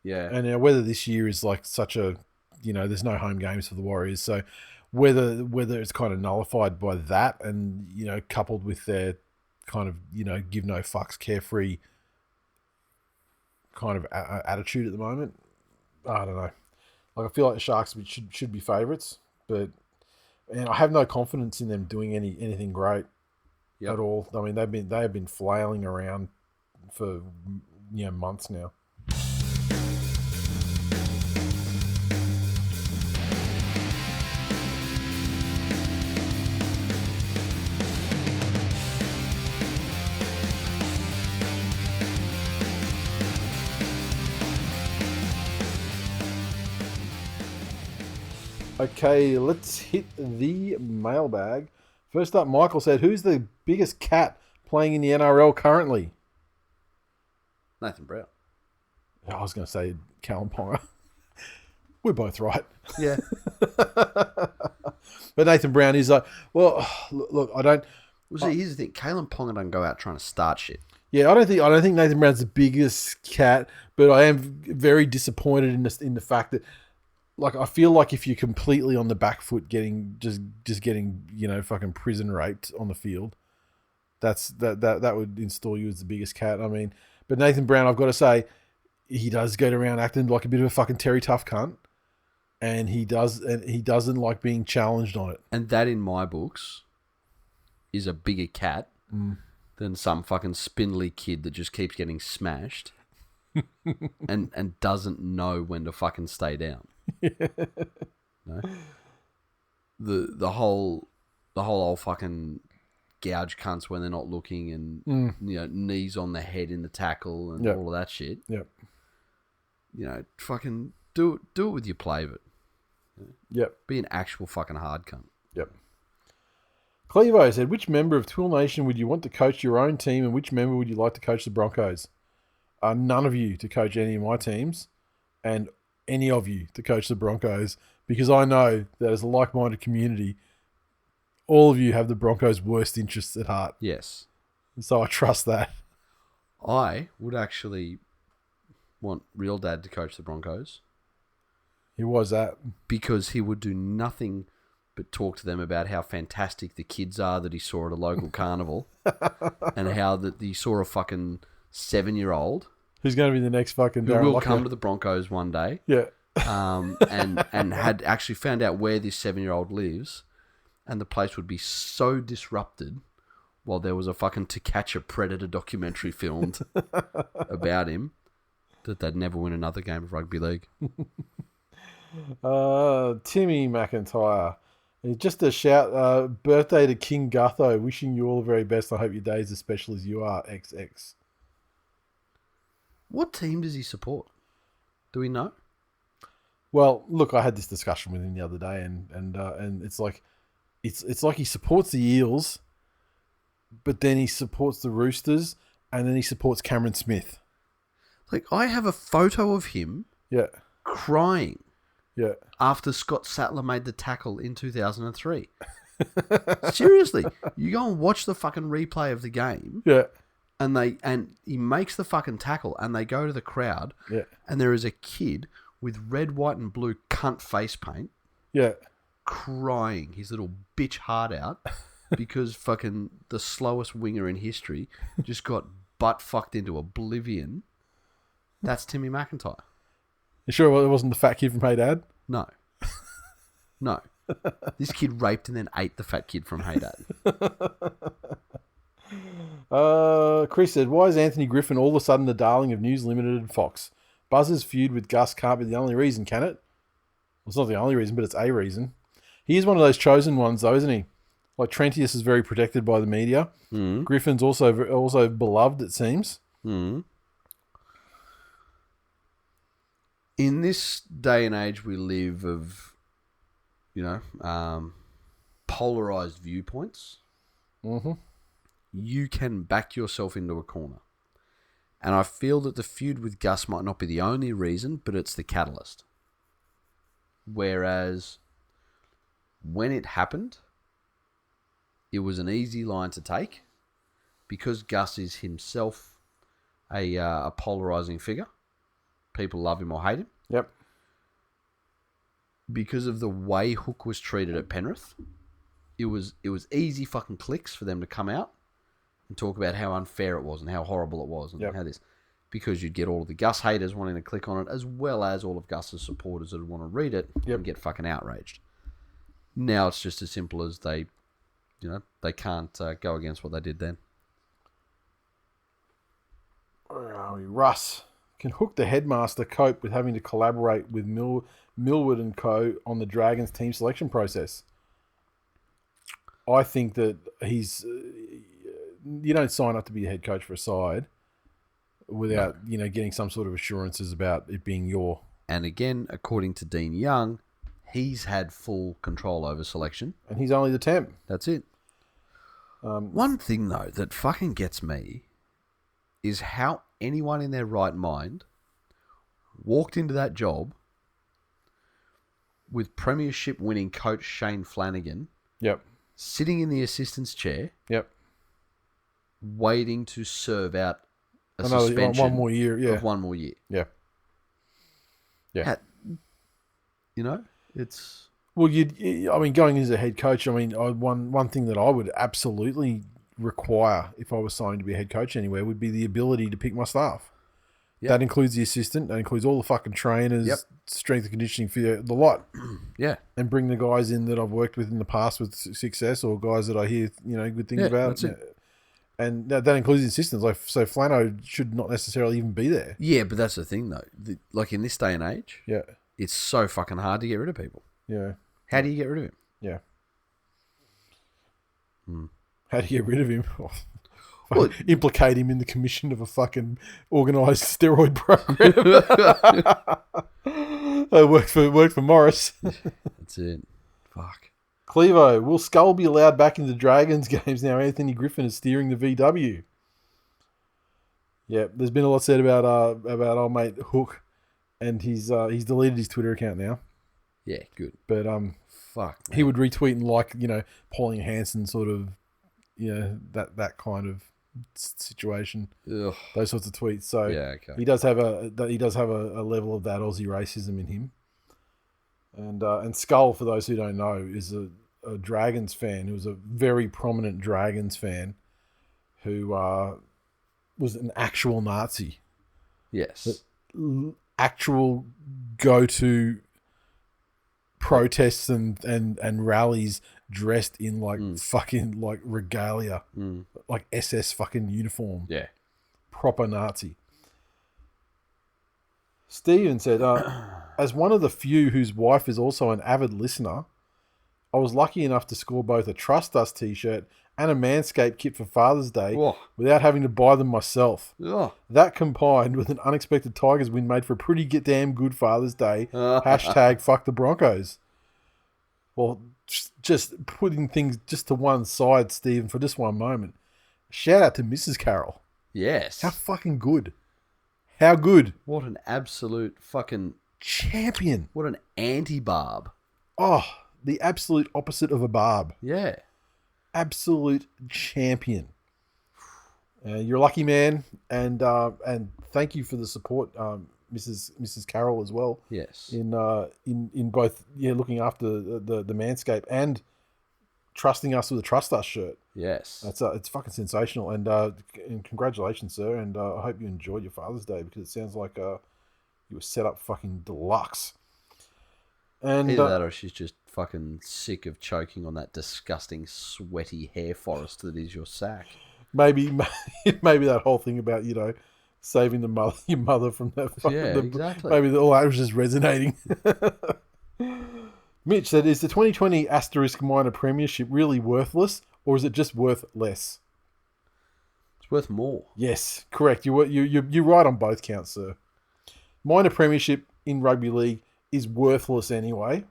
Yeah. And whether this year is like such a, there's no home games for the Warriors, so whether it's kind of nullified by that and coupled with their kind of give no fucks, carefree kind of attitude at the moment, I don't know. Like I feel like the Sharks should be favourites, and I have no confidence in them doing anything great. Yep. At all. I mean, they have been flailing around for months now. Okay, let's hit the mailbag. First up, Michael said, who's the biggest cat playing in the NRL currently? Nathan Brown. I was going to say Callum Ponga. We're both right. Yeah. But Nathan Brown is like, well, look, I don't... Well, see, here's the thing. Callum Ponga doesn't go out trying to start shit. Yeah, I don't think Nathan Brown's the biggest cat, but I am very disappointed in the fact that, like, I feel like if you're completely on the back foot, getting fucking prison raped on the field, that would install you as the biggest cat. I mean, but Nathan Brown, I've got to say, he does go around acting like a bit of a fucking Terry Tough cunt, and he doesn't like being challenged on it. And that, in my books, is a bigger cat than some fucking spindly kid that just keeps getting smashed and doesn't know when to fucking stay down. No? The whole old fucking gouge cunts when they're not looking, and knees on the head in the tackle and all of that shit. Yep. Fucking do it with your play of it. Yep. Be an actual fucking hard cunt. Yep. Clevo said, which member of TWiL Nation would you want to coach your own team, and which member would you like to coach the Broncos? None of you to coach any of my teams, and any of you to coach the Broncos, because I know that as a like-minded community, all of you have the Broncos' worst interests at heart. Yes. So I trust that. I would actually want Real Dad to coach the Broncos. He was that. Because he would do nothing but talk to them about how fantastic the kids are that he saw at a local carnival, and how that he saw a fucking 7-year-old who's going to be the next fucking who Darren will Lockyer. come to the Broncos one day. Yeah. And had actually found out where this 7-year-old lives, and the place would be so disrupted while there was a fucking To Catch a Predator documentary filmed about him that they'd never win another game of rugby league. Timmy McIntyre. Just a shout, birthday to King Gutho. Wishing you all the very best. I hope your day is as special as you are, XX. What team does he support? Do we know? Well, look, I had this discussion with him the other day, and it's like he supports the Eels, but then he supports the Roosters, and then he supports Cameron Smith. Like, I have a photo of him crying after Scott Sattler made the tackle in 2003. Seriously, you go and watch the fucking replay of the game. Yeah. And he makes the fucking tackle, and they go to the crowd, and there is a kid with red, white, and blue cunt face paint, crying his little bitch heart out because fucking the slowest winger in history just got butt fucked into oblivion. That's Timmy McIntyre. You sure it wasn't the fat kid from Hey Dad? No. This kid raped and then ate the fat kid from Hey Dad. Chris said, why is Anthony Griffin all of a sudden the darling of News Limited and Fox? Buzz's feud with Gus can't be the only reason, can it? Well, it's not the only reason, but it's a reason. He is one of those chosen ones, though, isn't he? Like, Trentius is very protected by the media. Mm. Griffin's also beloved, it seems. Mm. In this day and age we live of, polarized viewpoints, you can back yourself into a corner. And I feel that the feud with Gus might not be the only reason, but it's the catalyst. Whereas when it happened, it was an easy line to take because Gus is himself a polarizing figure. People love him or hate him. Yep. Because of the way Hook was treated at Penrith, it was easy fucking clicks for them to come out and talk about how unfair it was and how horrible it was and how this. Because you'd get all of the Gus haters wanting to click on it, as well as all of Gus's supporters that would want to read it and get fucking outraged. Now it's just as simple as they can't go against what they did then. Where are we? Russ. Can Hook the headmaster cope with having to collaborate with Millwood and co on the Dragons team selection process? I think that you don't sign up to be a head coach for a side without getting some sort of assurances about it being your. And again, according to Dean Young, he's had full control over selection, and he's only the temp. That's it. One thing though that fucking gets me is how anyone in their right mind walked into that job with premiership winning coach Shane Flanagan. Yep. Sitting in the assistant's chair. Yep. Waiting to serve out a suspension. One more year. Yeah. Of one more year. Yeah. Yeah. It's. Well, going as a head coach, one thing that I would absolutely require if I was signed to be a head coach anywhere would be the ability to pick my staff. Yep. That includes the assistant. That includes all the fucking trainers, Yep. strength and conditioning for the lot. Yeah. And bring the guys in that I've worked with in the past with success, or guys that I hear good things about. That's it. And that includes the assistants. Like, so Flano should not necessarily even be there. Yeah, but that's the thing though. Like in this day and age, Yeah. it's so fucking hard to get rid of people. Yeah. How do you get rid of him? Yeah. How do you get rid of him? Well, implicate him in the commission of a fucking organised steroid program. Worked for Morris. That's it. Fuck. Clevo, will Skull be allowed back into Dragons games now? Anthony Griffin is steering the VW. Yeah, there's been a lot said about old mate Hook, and he's deleted his Twitter account now. Yeah, good. But fuck, man. He would retweet and like Pauline Hanson sort of that kind of situation. Ugh. Those sorts of tweets. So yeah, okay. he does have a level of that Aussie racism in him. And Skull, for those who don't know, is a Dragons fan who was a very prominent Dragons fan who was an actual Nazi. Yes. Actual go-to protests and rallies dressed in like fucking like regalia, like SS fucking uniform. Yeah. Proper Nazi. Steven said, as one of the few whose wife is also an avid listener, I was lucky enough to score both a Trust Us t-shirt and a Manscaped kit for Father's Day without having to buy them myself. That combined with an unexpected Tigers win made for a pretty damn good Father's Day. Hashtag fuck the Broncos. Well, just putting things just to one side, Stephen, for just one moment. Shout out to Mrs. Carroll. Yes. How fucking good. How good. What an absolute fucking champion. What an anti-barb. Oh, the absolute opposite of a barb. Yeah. Absolute champion. You're a lucky man, and thank you for the support, Mrs. Carroll, as well. Yes. In both looking after the Manscaped and trusting us with a Trust Us shirt. Yes. It's fucking sensational, and congratulations, sir, and I hope you enjoyed your Father's Day, because it sounds like you were set up fucking deluxe. And either that or she's just fucking sick of choking on that disgusting, sweaty hair forest that is your sack. Maybe that whole thing about saving your mother from that. Exactly. Maybe all that was just resonating. Mitch said, "Is the 2020 asterisk minor premiership really worthless, or is it just worth less?" It's worth more. Yes, correct. You're right on both counts, sir. Minor premiership in rugby league is worthless anyway.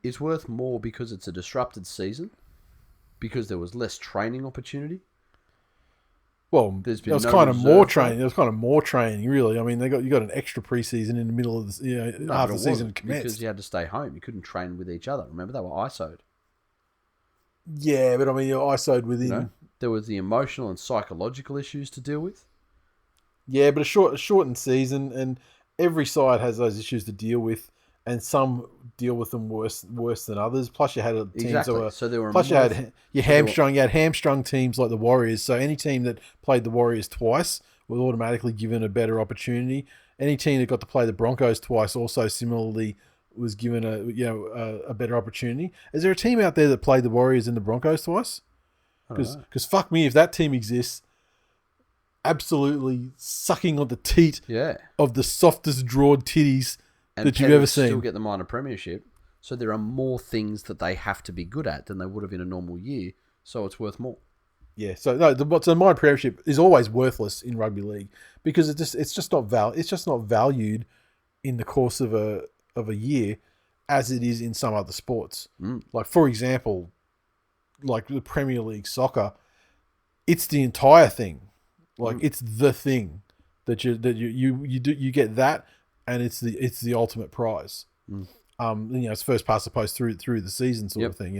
It's worth more because it's a disrupted season, because there was less training opportunity. Well, there was kind of more training. There was kind of more training, really. I mean, you got an extra preseason in the middle of the half the season commenced, because you had to stay home. You couldn't train with each other. Remember, they were ISO'd. Yeah, but I mean, you're ISO'd within. There was the emotional and psychological issues to deal with. Yeah, but a shortened season, and every side has those issues to deal with, and some deal with them worse than others. Plus, you had teams that were so there were. Plus, you had hamstrung teams like the Warriors. So any team that played the Warriors twice was automatically given a better opportunity. Any team that got to play the Broncos twice also similarly was given a better opportunity. Is there a team out there that played the Warriors and the Broncos twice? Because fuck me, if that team exists, absolutely sucking on the teat of the softest drawed titties that you've ever seen. Still get the minor premiership, so there are more things that they have to be good at than they would have in a normal year. So it's worth more. Yeah. So no, the minor premiership is always worthless in rugby league because it's just not valued in the course of a year as it is in some other sports. Like, for example, like the Premier League soccer, it's the entire thing. Like it's the thing that you get that, and it's the ultimate prize. It's first past the post through the season sort of thing,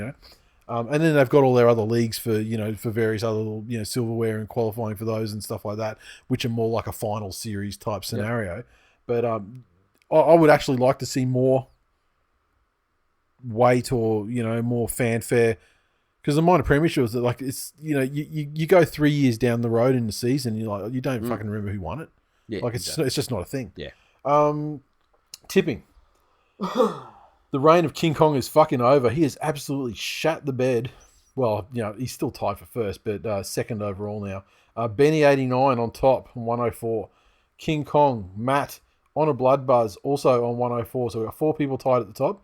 and then they've got all their other leagues for various other silverware and qualifying for those and stuff like that, which are more like a final series type scenario. But I would actually like to see more weight or more fanfare Because the minor premiership was like it's you go 3 years down the road in the season, you're like you don't fucking remember who won it. Yeah, like it's just not a thing. Yeah. Tipping. The reign of King Kong is fucking over. He has absolutely shat the bed. Well, he's still tied for first, but second overall now. Benny 89 on top on 104. King Kong, Matt on a blood buzz also on 104. So we got 4 people tied at the top.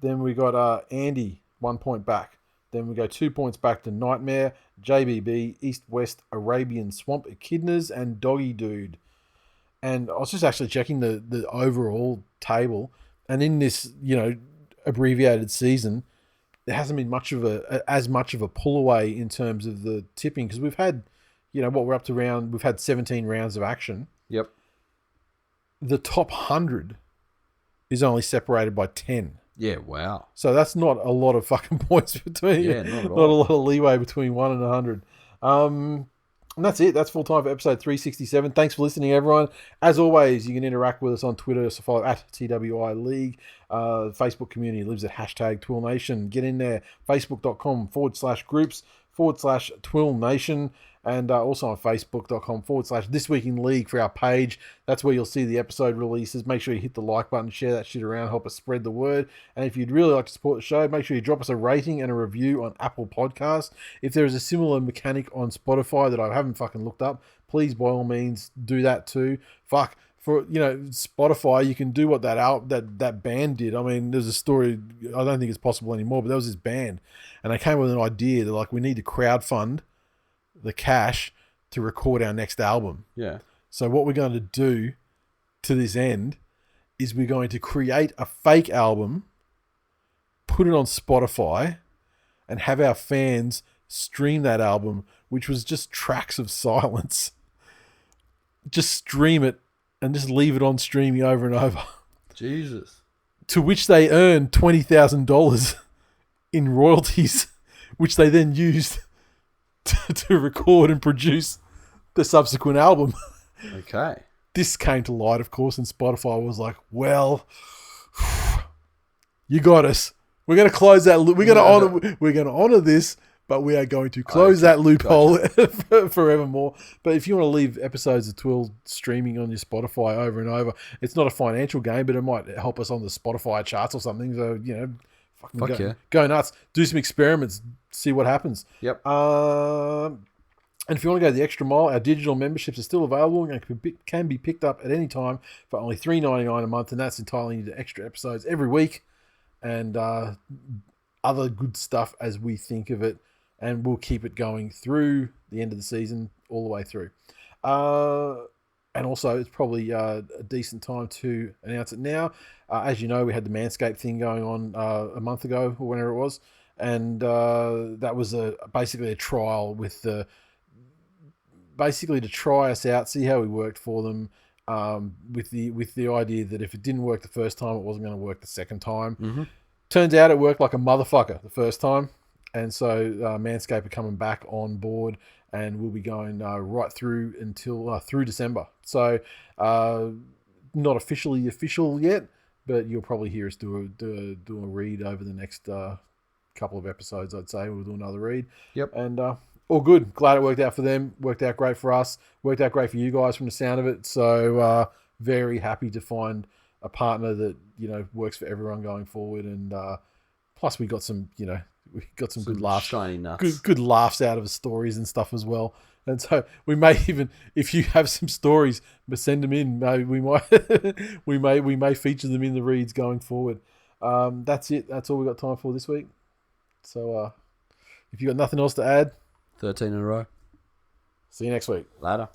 Then we got Andy 1 point back. Then we go 2 points back to Nightmare, JBB, East West Arabian Swamp Echidnas, and Doggy Dude. And I was just actually checking the overall table, and in this abbreviated season, there hasn't been as much of a pull away in terms of the tipping, because we've had we're up to we've had 17 rounds of action. Yep. The top 100 is only separated by 10. Yeah, wow. So that's not a lot of fucking points between. Yeah, not at all. Not a lot of leeway between 1 and 100. And that's it. That's full time for episode 367. Thanks for listening, everyone. As always, you can interact with us on Twitter. So follow at TWI League. Facebook community lives at #TWiL Nation. Get in there. Facebook.com/groups/TWiL Nation. And also on Facebook.com/This Week in League for our page. That's where you'll see the episode releases. Make sure you hit the like button, share that shit around, help us spread the word. And if you'd really like to support the show, make sure you drop us a rating and a review on Apple Podcasts. If there is a similar mechanic on Spotify that I haven't fucking looked up, please by all means do that too. For Spotify, you can do what that band did. I mean, there's a story, I don't think it's possible anymore, but there was this band, and they came with an idea that like we need to crowdfund the cash to record our next album. Yeah. So what we're going to do to this end is we're going to create a fake album, put it on Spotify, and have our fans stream that album, which was just tracks of silence. Just stream it and just leave it on streaming over and over. Jesus. To which they earn $20,000 in royalties, which they then used to record and produce the subsequent album. Okay. This came to light, of course, and Spotify was like, well, you got us. We're going to close that. We're going to honor this, but we are going to close that loophole forevermore. But if you want to leave episodes of TWiL streaming on your Spotify over and over, it's not a financial gain, but it might help us on the Spotify charts or something. So, go nuts. Do some experiments. See what happens. Yep. And if you want to go the extra mile, our digital memberships are still available and can be picked up at any time for only $3.99 a month, and that's entirely into extra episodes every week and other good stuff as we think of it, and we'll keep it going through the end of the season all the way through. And also, it's probably a decent time to announce it now. As you know, we had the Manscaped thing going on a month ago or whenever it was, and that was basically a trial with basically to try us out, see how we worked for them, with the idea that if it didn't work the first time, it wasn't going to work the second time. Mm-hmm. Turns out it worked like a motherfucker the first time, and so Manscaped are coming back on board, and we'll be going right through until through December. So not officially official yet, but you'll probably hear us do a read over the next couple of episodes. I'd say we'll do another read. Yep. And all good. Glad it worked out for them. Worked out great for us. Worked out great for you guys from the sound of it. So very happy to find a partner that works for everyone going forward. And plus we got some good laughs, shiny nuts, good laughs out of the stories and stuff as well. And so we may even, if you have some stories, but send them in. We might we may feature them in the reads going forward. That's it. That's all we got time for this week. So if you got nothing else to add, 13 in a row. See you next week. Later.